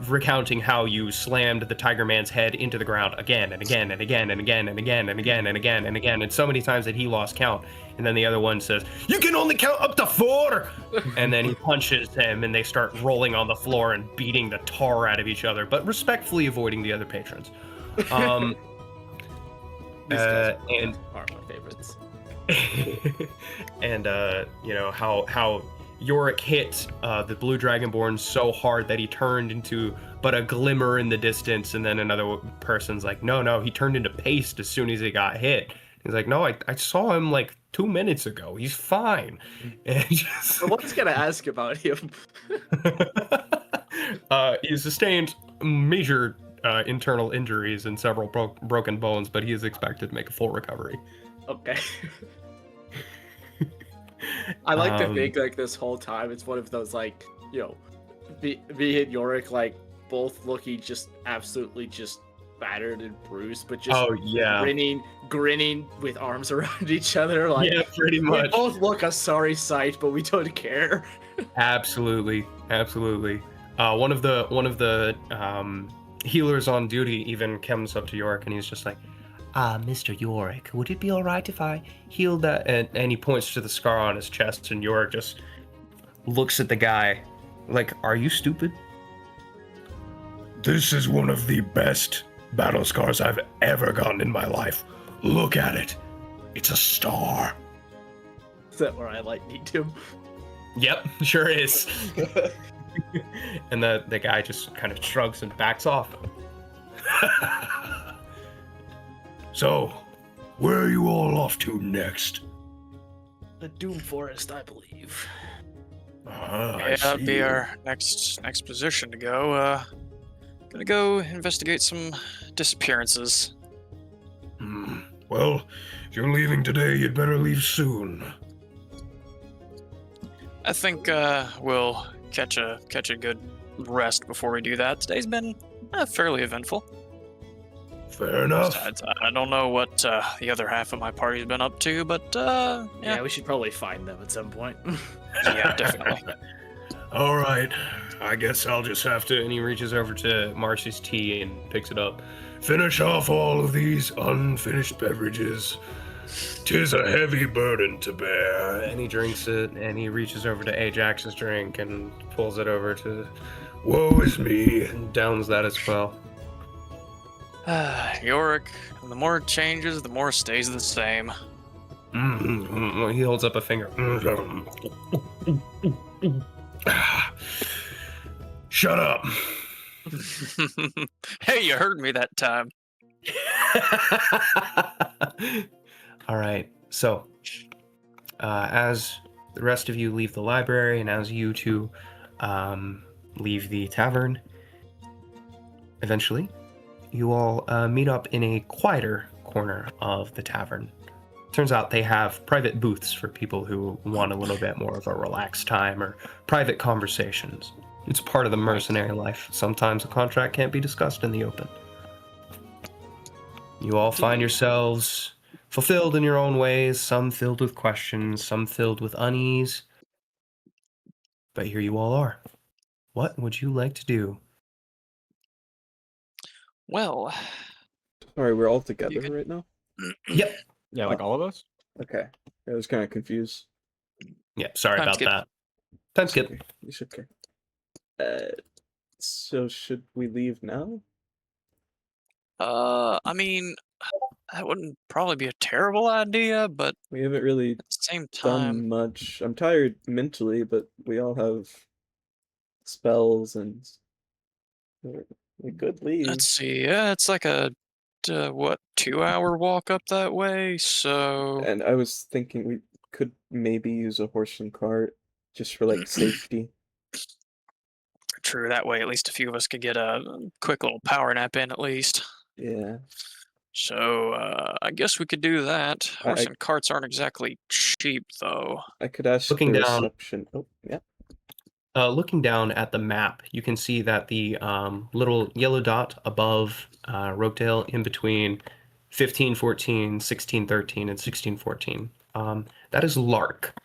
recounting how you slammed the Tiger Man's head into the ground again and again and again and again and again and again and again and again, and so many times that he lost count. And then the other one says, "You can only count up to 4!" And then he punches him, and they start rolling on the floor and beating the tar out of each other, but respectfully avoiding the other patrons. These guys And are my favorites. and you know how Yorick hit the Blue Dragonborn so hard that he turned into but a glimmer in the distance, and then another person's like, no, he turned into paste as soon as he got hit. He's like, no, I saw him like 2 minutes ago. He's fine. And just, What's gonna ask about him? he sustained major internal injuries and several broken bones, but he is expected to make a full recovery. Okay. I like to think like this whole time it's one of those like, you know, me and Yorick like both looking just absolutely just battered and bruised, but just grinning with arms around each other. Like, yeah, pretty much. We both look a sorry sight, but we don't care. Absolutely. One of the healers on duty even comes up to Yorick and he's just like, Mr. Yorick, would it be alright if I healed that? And he points to the scar on his chest, and Yorick just looks at the guy like, are you stupid? This is one of the best battle scars I've ever gotten in my life. Look at it. It's a star. Is that where I lightninged him? Yep, sure is. And the guy just kind of shrugs and backs off. So, where are you all off to next? The Doom Forest, I believe. Yeah, that'd be our next position to go. Gonna go investigate some disappearances. Well, if you're leaving today, you'd better leave soon. I think we'll catch a good rest before we do that. Today's been fairly eventful. Fair enough. Besides, I don't know what the other half of my party's been up to, but Yeah, we should probably find them at some point. Yeah, definitely. All right, I guess I'll just have to. And he reaches over to Marcy's tea and picks it up. Finish off all of these unfinished beverages. 'Tis a heavy burden to bear. And he drinks it, and he reaches over to Ajax's drink and pulls it over to Woe is me. and downs that as well. Yorick, the more it changes, the more it stays the same. He holds up a finger. Shut up. Hey, you heard me that time. All right. So, as the rest of you leave the library, and as you two leave the tavern, eventually, you all meet up in a quieter corner of the tavern. Turns out they have private booths for people who want a little bit more of a relaxed time or private conversations. It's part of the mercenary life. Sometimes a contract can't be discussed in the open. You all find yourselves fulfilled in your own ways, some filled with questions, some filled with unease. But here you all are. What would you like to do? Well, Sorry, we're all together right now? Yep. Yeah, like all of us? Okay. I was kind of confused. Yep, sorry Time about skip. that. Time skip. Okay, you should care. So should we leave now? I mean, that wouldn't probably be a terrible idea, but We haven't really at the same done time, much. I'm tired mentally, but we all have spells and we could leave. let's see. Yeah, it's like a 2-hour walk up that way. So And I was thinking we could maybe use a horse and cart just for like safety. true. That way, at least a few of us could get a quick little power nap in at least. Yeah. So I guess we could do that. Horse I- and carts aren't exactly cheap, though. I could ask Looking the down- reception. Oh, yeah. Looking down at the map, you can see that the little yellow dot above Rokedale in between 1514, 1613, and 1614, that is Lark.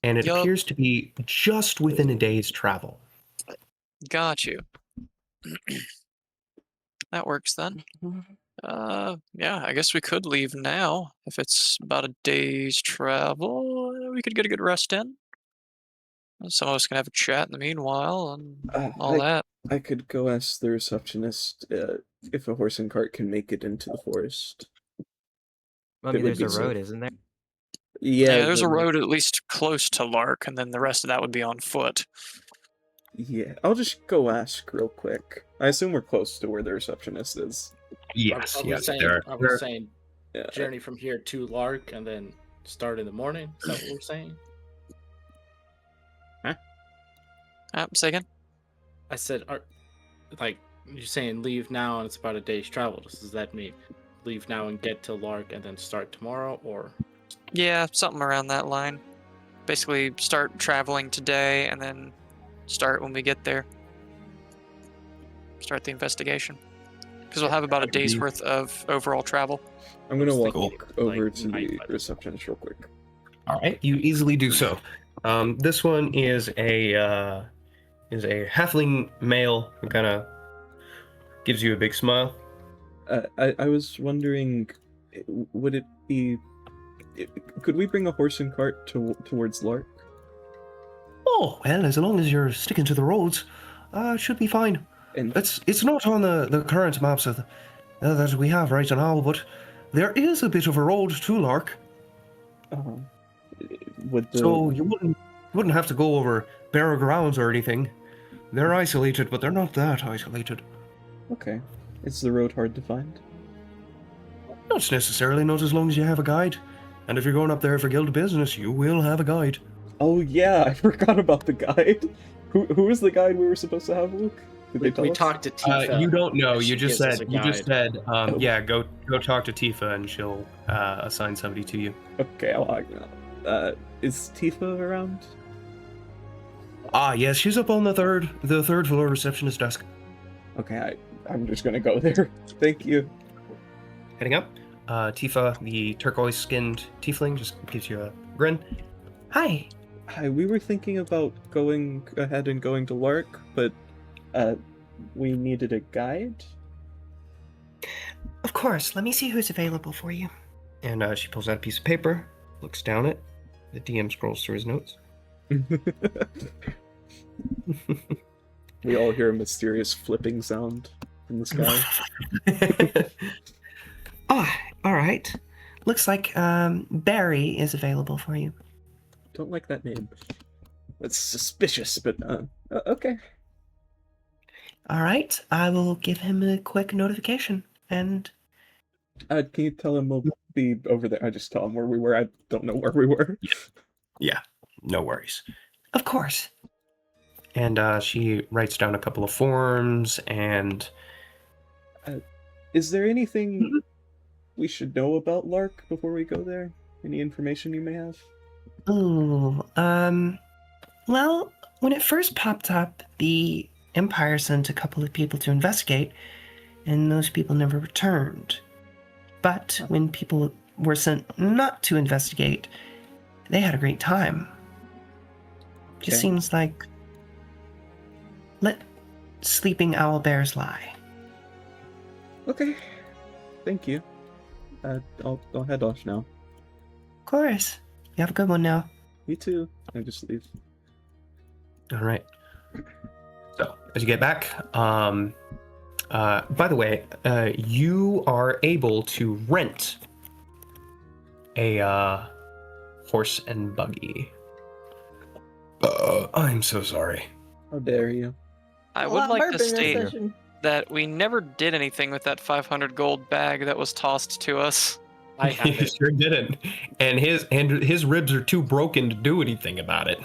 And it Yup. appears to be just within a day's travel. Got you. That works then. Yeah, I guess we could leave now. If it's about a day's travel, we could get a good rest in. Some of us can have a chat in the meanwhile and all that. I could go ask the receptionist if a horse and cart can make it into the forest. I It mean, would there's be a safe. road, isn't there? Yeah, there's a the- road at least close to Lark, and then the rest of that would be on foot. Yeah, I'll just go ask real quick. I assume we're close to where the receptionist is. Yes, Are we yes, saying, there. are we saying Yeah. journey from here to Lark and then start in the morning? Is that what we're saying? Say again? I said, like, you're saying leave now and it's about a day's travel. Does that mean leave now and get to Lark and then start tomorrow, or? Yeah, something around that line. Basically, start traveling today and then start when we get there. Start the investigation. Because we'll have about a day's worth of overall travel. I'm gonna walk thinking, over like, to night the by the- receptionist real quick. All right, you easily do so. This one is a halfling male who kind of gives you a big smile. I was wondering would it be? Could we bring a horse and cart towards Lark? Oh, well, as long as you're sticking to the roads, it should be fine. And it's not on the current maps that we have right now, but there is a bit of a road to Lark. So you wouldn't have to go over bare grounds or anything. They're isolated, but they're not that isolated. Okay. Is the road hard to find? Not necessarily, not as long as you have a guide. And if you're going up there for guild business, you will have a guide. Oh yeah, I forgot about the guide. Who is the guide we were supposed to have, Luke? Did they tell We us? talked to Tifa. You don't know. She You just gives us said. a You just guide. said. Yeah. Go talk to Tifa, and she'll assign somebody to you. Okay, is Tifa around? Yes, she's up on the third floor receptionist desk. Okay, I'm just gonna go there. Thank you. Heading up, Tifa, the turquoise-skinned tiefling, just gives you a grin. Hi. Hi, we were thinking about going ahead and going to Lark, but we needed a guide. Of course. Let me see who's available for you. And she pulls out a piece of paper, looks down it. The DM scrolls through his notes. We all hear a mysterious flipping sound from the sky. All right. Looks like Barry is available for you. Don't like that name. That's suspicious, but okay. All right. I will give him a quick notification. And Can you tell him we'll be over there? I just tell him where we were. I don't know where we were. Yeah, no worries. of course. And she writes down a couple of forms and... Is there anything we should know about Lark before we go there? Any information you may have? Ooh, well, when it first popped up, the Empire sent a couple of people to investigate, and those people never returned. But when people were sent not to investigate, they had a great time. Just Okay. seems like let sleeping owl bears lie. Okay. Thank you. I'll head off now. Of course. You have a good one now. You too. I just leave. All right. So as you get back, by the way, you are able to rent a horse and buggy. I'm so sorry. How dare you? I would like to state that we never did anything with that 500 gold bag that was tossed to us. I have He sure didn't. And his ribs are too broken to do anything about it.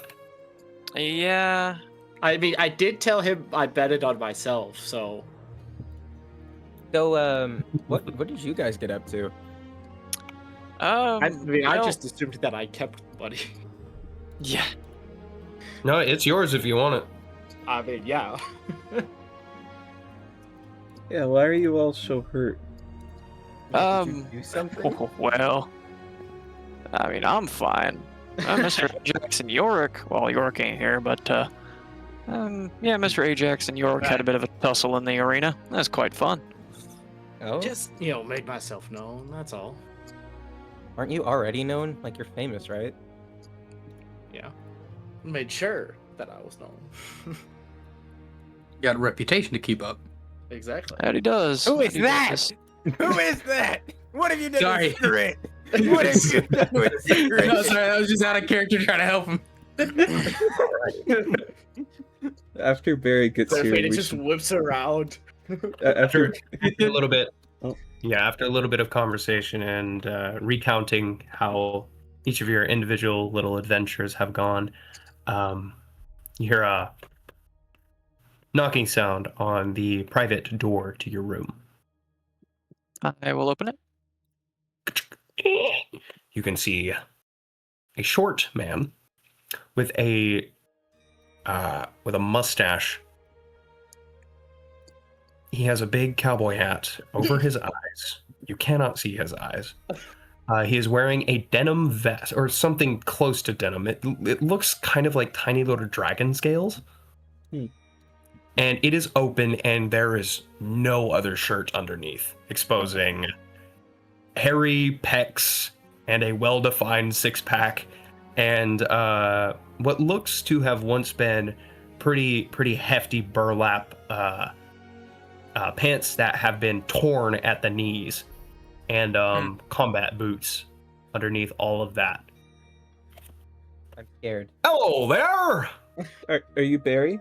Yeah. I mean, I did tell him I bet it on myself, so. So, what did you guys get up to? I mean, I well- just assumed that I kept money. Yeah. No, it's yours if you want it. I mean, yeah. Yeah, why are you all so hurt? Do something? Well, I mean, I'm fine. Mr. Ajax and Yorick, well, Yorick ain't here, but, yeah, Mr. Ajax and Yorick had a bit of a tussle in the arena. That's quite fun. Oh? Just, made myself known, that's all. Aren't you already known? Like, you're famous, right? Yeah. Made sure that I was known. Got a reputation to keep up. Exactly. That he does. Who is He that? does. Who is that? What have you done Sorry. with Secret? What have you done with Secret? No, sorry, I was just out of character trying to help him. After Barry gets here, It we just should... whips around. After... a little bit. Oh. Yeah, after a little bit of conversation and recounting how each of your individual little adventures have gone, you hear a knocking sound on the private door to your room. I will open it. You can see a short man with a mustache. He has a big cowboy hat over his eyes. You cannot see his eyes. He is wearing a denim vest or something close to denim. It looks kind of like tiny little dragon scales. And it is open, and there is no other shirt underneath, exposing hairy pecs and a well-defined six-pack, and what looks to have once been pretty hefty burlap pants that have been torn at the knees, and combat boots underneath all of that. I'm scared. Hello there! Are you Barry?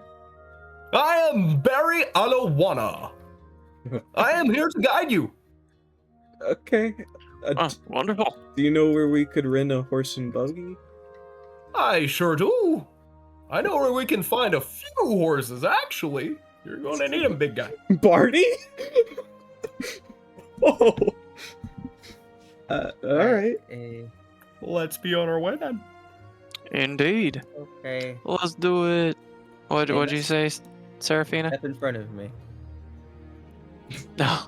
I am Barry Alawana. I am here to guide you. Okay. Wonderful. Do you know where we could rent a horse and buggy? I sure do. I know where we can find a few horses, actually. You're going to need them, big guy. Barney? Oh. Alright. Let's be on our way then. Indeed. Okay. Let's do it. What'd you say, Serafina? Step in front of me. No.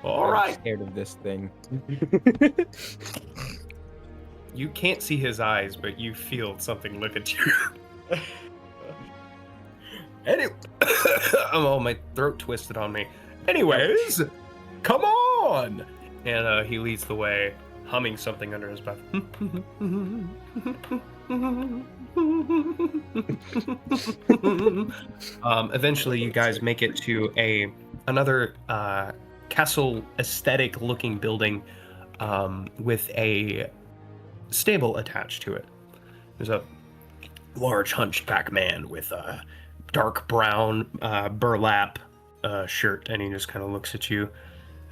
All right. I'm scared of this thing. You can't see his eyes, but you feel something look at you. Anyway, oh, my throat twisted on me. Anyways, come on! And he leads the way, humming something under his breath. Eventually, you guys make it to another castle aesthetic looking building with a stable attached to it. There's a large hunchback man with a dark brown burlap shirt, and he just kind of looks at you.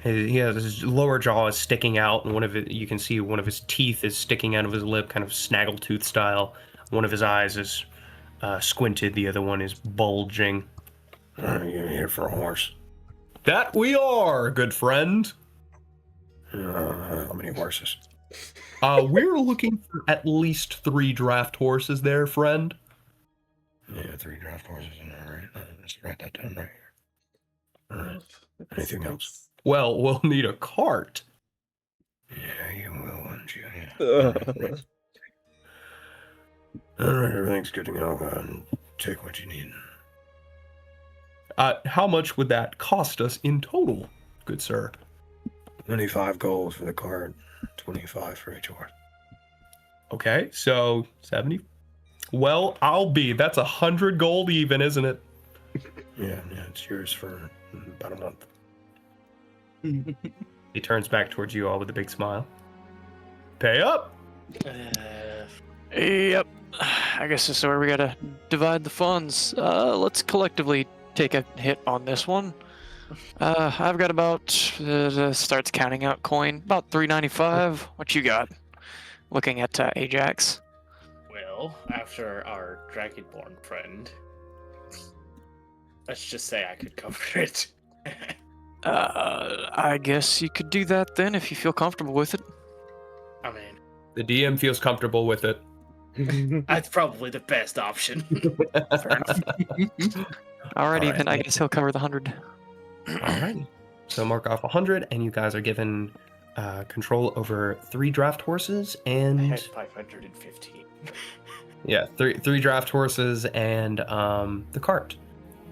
He has his lower jaw is sticking out, and you can see one of his teeth is sticking out of his lip, kind of snaggletooth style. One of his eyes is squinted, the other one is bulging. Are you here for a horse? That we are, good friend. How many horses? We're looking for at least 3 draft horses there, friend. Yeah, 3 draft horses. All right, let's write that down right here. All right. Anything else? Well, we'll need a cart. Yeah, you will, won't you? Yeah. All right, everything's good to go. Take what you need. How much would that cost us in total, good sir? 25 gold for the cart, 25 for each horse. Okay, so 70. Well, that's 100 gold even, isn't it? Yeah, it's yours for about a month. He turns back towards you all with a big smile. Pay up! Yep. I guess this is where we gotta divide the funds. Let's collectively take a hit on this one. I've got about, starts counting out coin, about 395. What you got? Looking at Ajax. Well, after our Dragonborn friend, let's just say I could cover it. I guess you could do that then if you feel comfortable with it. I mean, the DM feels comfortable with it. That's probably the best option. Alrighty, then I guess he'll cover the 100. Alrighty. So mark off 100, and you guys are given control over 3 draft horses and. I had 515. Yeah, three draft horses and the cart.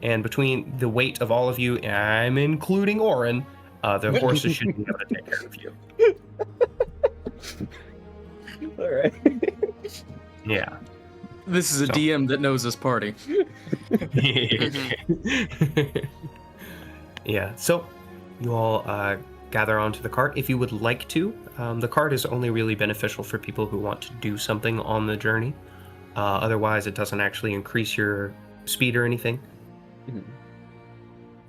And between the weight of all of you, I'm including Orin, the horses should be able to take care of you. All right. Yeah. This is a DM that knows this party. Yeah, so you all gather onto the cart if you would like to. The cart is only really beneficial for people who want to do something on the journey. Otherwise, it doesn't actually increase your speed or anything.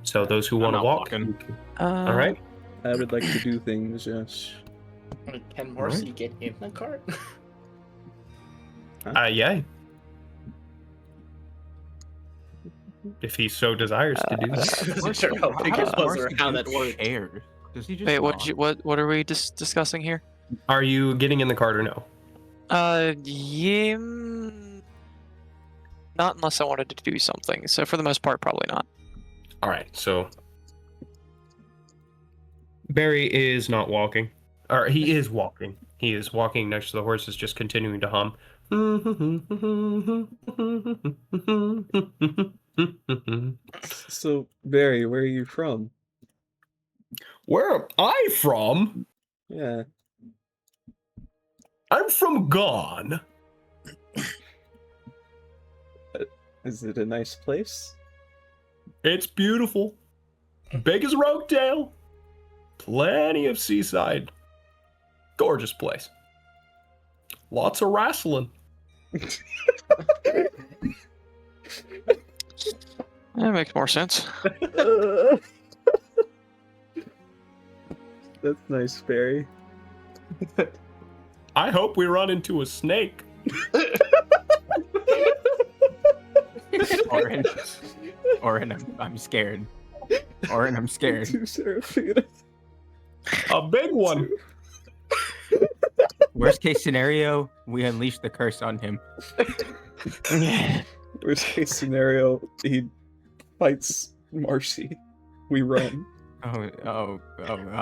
So those who want to walk. All right. I would like to do things, yes. Can Marcy get in the cart? Yeah. If he so desires to do that. I wasn't sure how big it was or how that worked. Does he just Wait, what are we discussing here? Are you getting in the cart or no? Yeah, not unless I wanted to do something. So for the most part, probably not. All right, so Barry is not walking. Or he is walking. He is walking next to the horses, just continuing to hum. So, Barry, where are you from? Where am I from? Yeah. I'm from Gone. Is it a nice place? It's beautiful. Big as Rokedale. Plenty of seaside. Gorgeous place. Lots of wrestling. That makes more sense. That's nice, Barry. I hope we run into a snake. Orin, I'm scared. Orin, I'm scared. A big one. Worst case scenario, we unleash the curse on him. Worst case scenario, he fights Marcy. We run. Oh,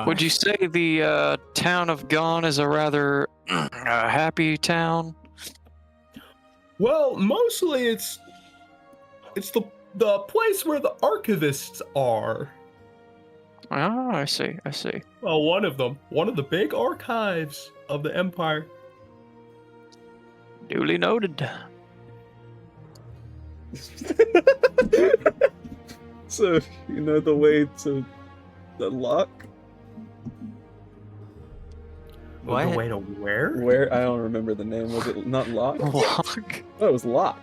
Would you say the town of Gone is a rather happy town? Well, mostly it's the place where the archivists are. Oh, I see. Well, one of them. One of the big archives of the Empire. Duly noted. So, you know the way to the lock? The way to where? Where? I don't remember the name. Was it not Lock? Lock? Oh, it was Lock.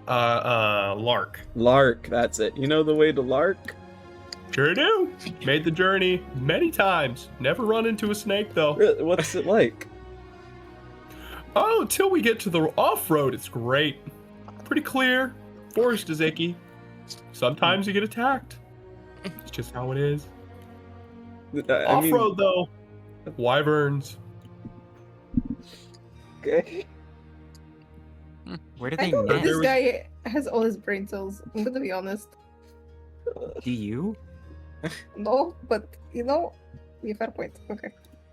Lark. Lark, that's it. You know the way to Lark? Sure do. Made the journey many times. Never run into a snake, though. Really? What's it like? Oh, till we get to the off-road, it's great. Pretty clear. Forest is icky. Sometimes you get attacked. It's just how it is. Off-road, though. Wyverns. Okay. Where do I they don't think nest? this guy has all his brain cells. I'm gonna be honest. Do you? No, but you know, you fair point. Okay.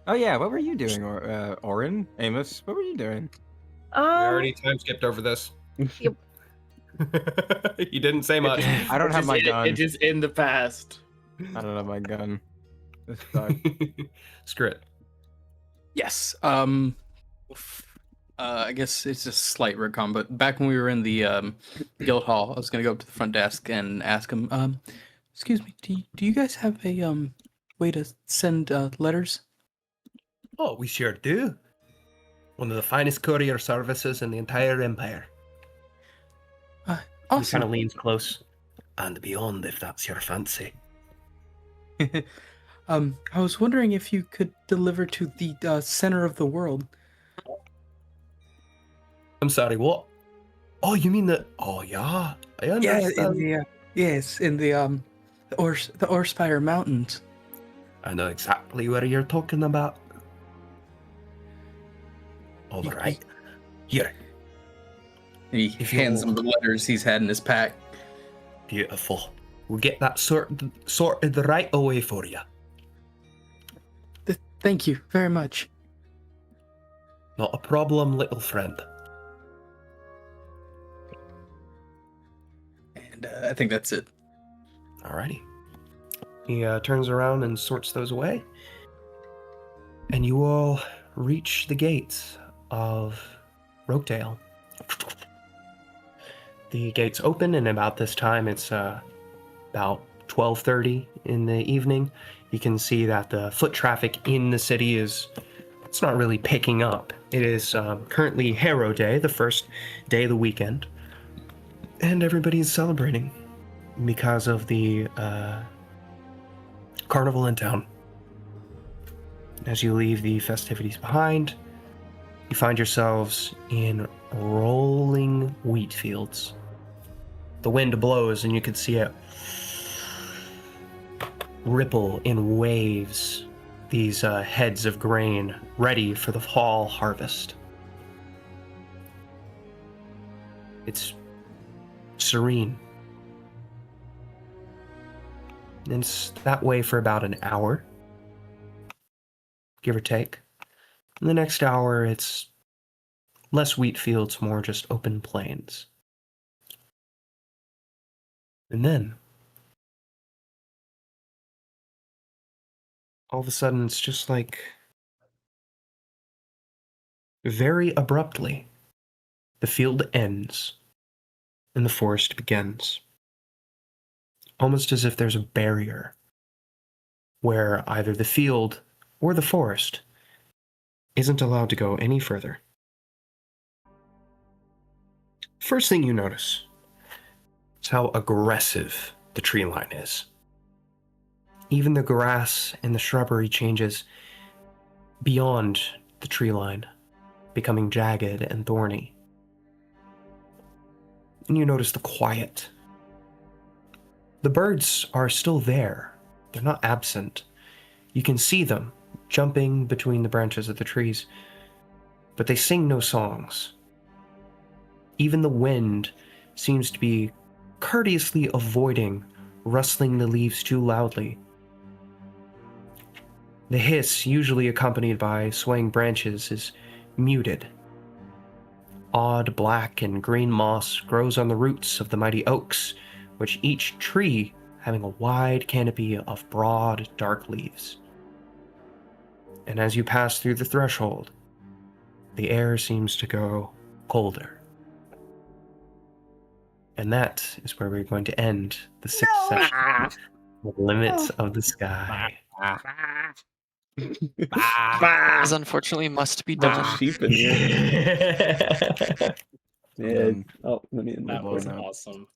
Oh yeah, what were you doing, Orin? Amos, what were you doing? We already time skipped over this. Yep. He didn't say much. I don't have my gun. It is in the past. I don't have my gun. This sucks. Screw it. Yes. I guess it's a slight recon, but back when we were in the guild hall, I was gonna go up to the front desk and ask him, excuse me, do you guys have a way to send letters? Oh, we sure do. One of the finest courier services in the entire empire. Awesome. He kind of leans close. And beyond, if that's your fancy. I was wondering if you could deliver to the center of the world. I'm sorry, what? Oh, you mean the... Oh, yeah. I understand. Yes, in the Orspire Mountains. I know exactly what you're talking about. All right. Here. He hands him the letters he's had in his pack. Beautiful. We'll get that sorted right away for you. Thank you very much. Not a problem, little friend. And I think that's it. Alrighty. He turns around and sorts those away. And you all reach the gates of Rokedale. The gates open, and about this time, it's about 12:30 in the evening. You can see that the foot traffic in the city it's not really picking up. It is currently Harrow Day, the first day of the weekend. And everybody's celebrating because of the carnival in town. As you leave the festivities behind, you find yourselves in rolling wheat fields. The wind blows and you can see it ripple in waves, these heads of grain ready for the fall harvest. It's serene. And it's that way for about an hour, give or take. In the next hour, it's less wheat fields, more just open plains. And then all of a sudden it's just like very abruptly the field ends and the forest begins. Almost as if there's a barrier where either the field or the forest isn't allowed to go any further. First thing you notice is how aggressive the tree line is. Even the grass and the shrubbery changes beyond the tree line, becoming jagged and thorny. And you notice the quiet. The birds are still there. They're not absent. You can see them jumping between the branches of the trees, but they sing no songs. Even the wind seems to be courteously avoiding rustling the leaves too loudly. The hiss, usually accompanied by swaying branches, is muted. Odd black and green moss grows on the roots of the mighty oaks, which each tree having a wide canopy of broad, dark leaves. And as you pass through the threshold, the air seems to go colder. And that is where we're going to end the sixth session of Limits of the Sky. As unfortunately must be Bunch done. of sheep in here. Yeah. Oh, let me. That was awesome.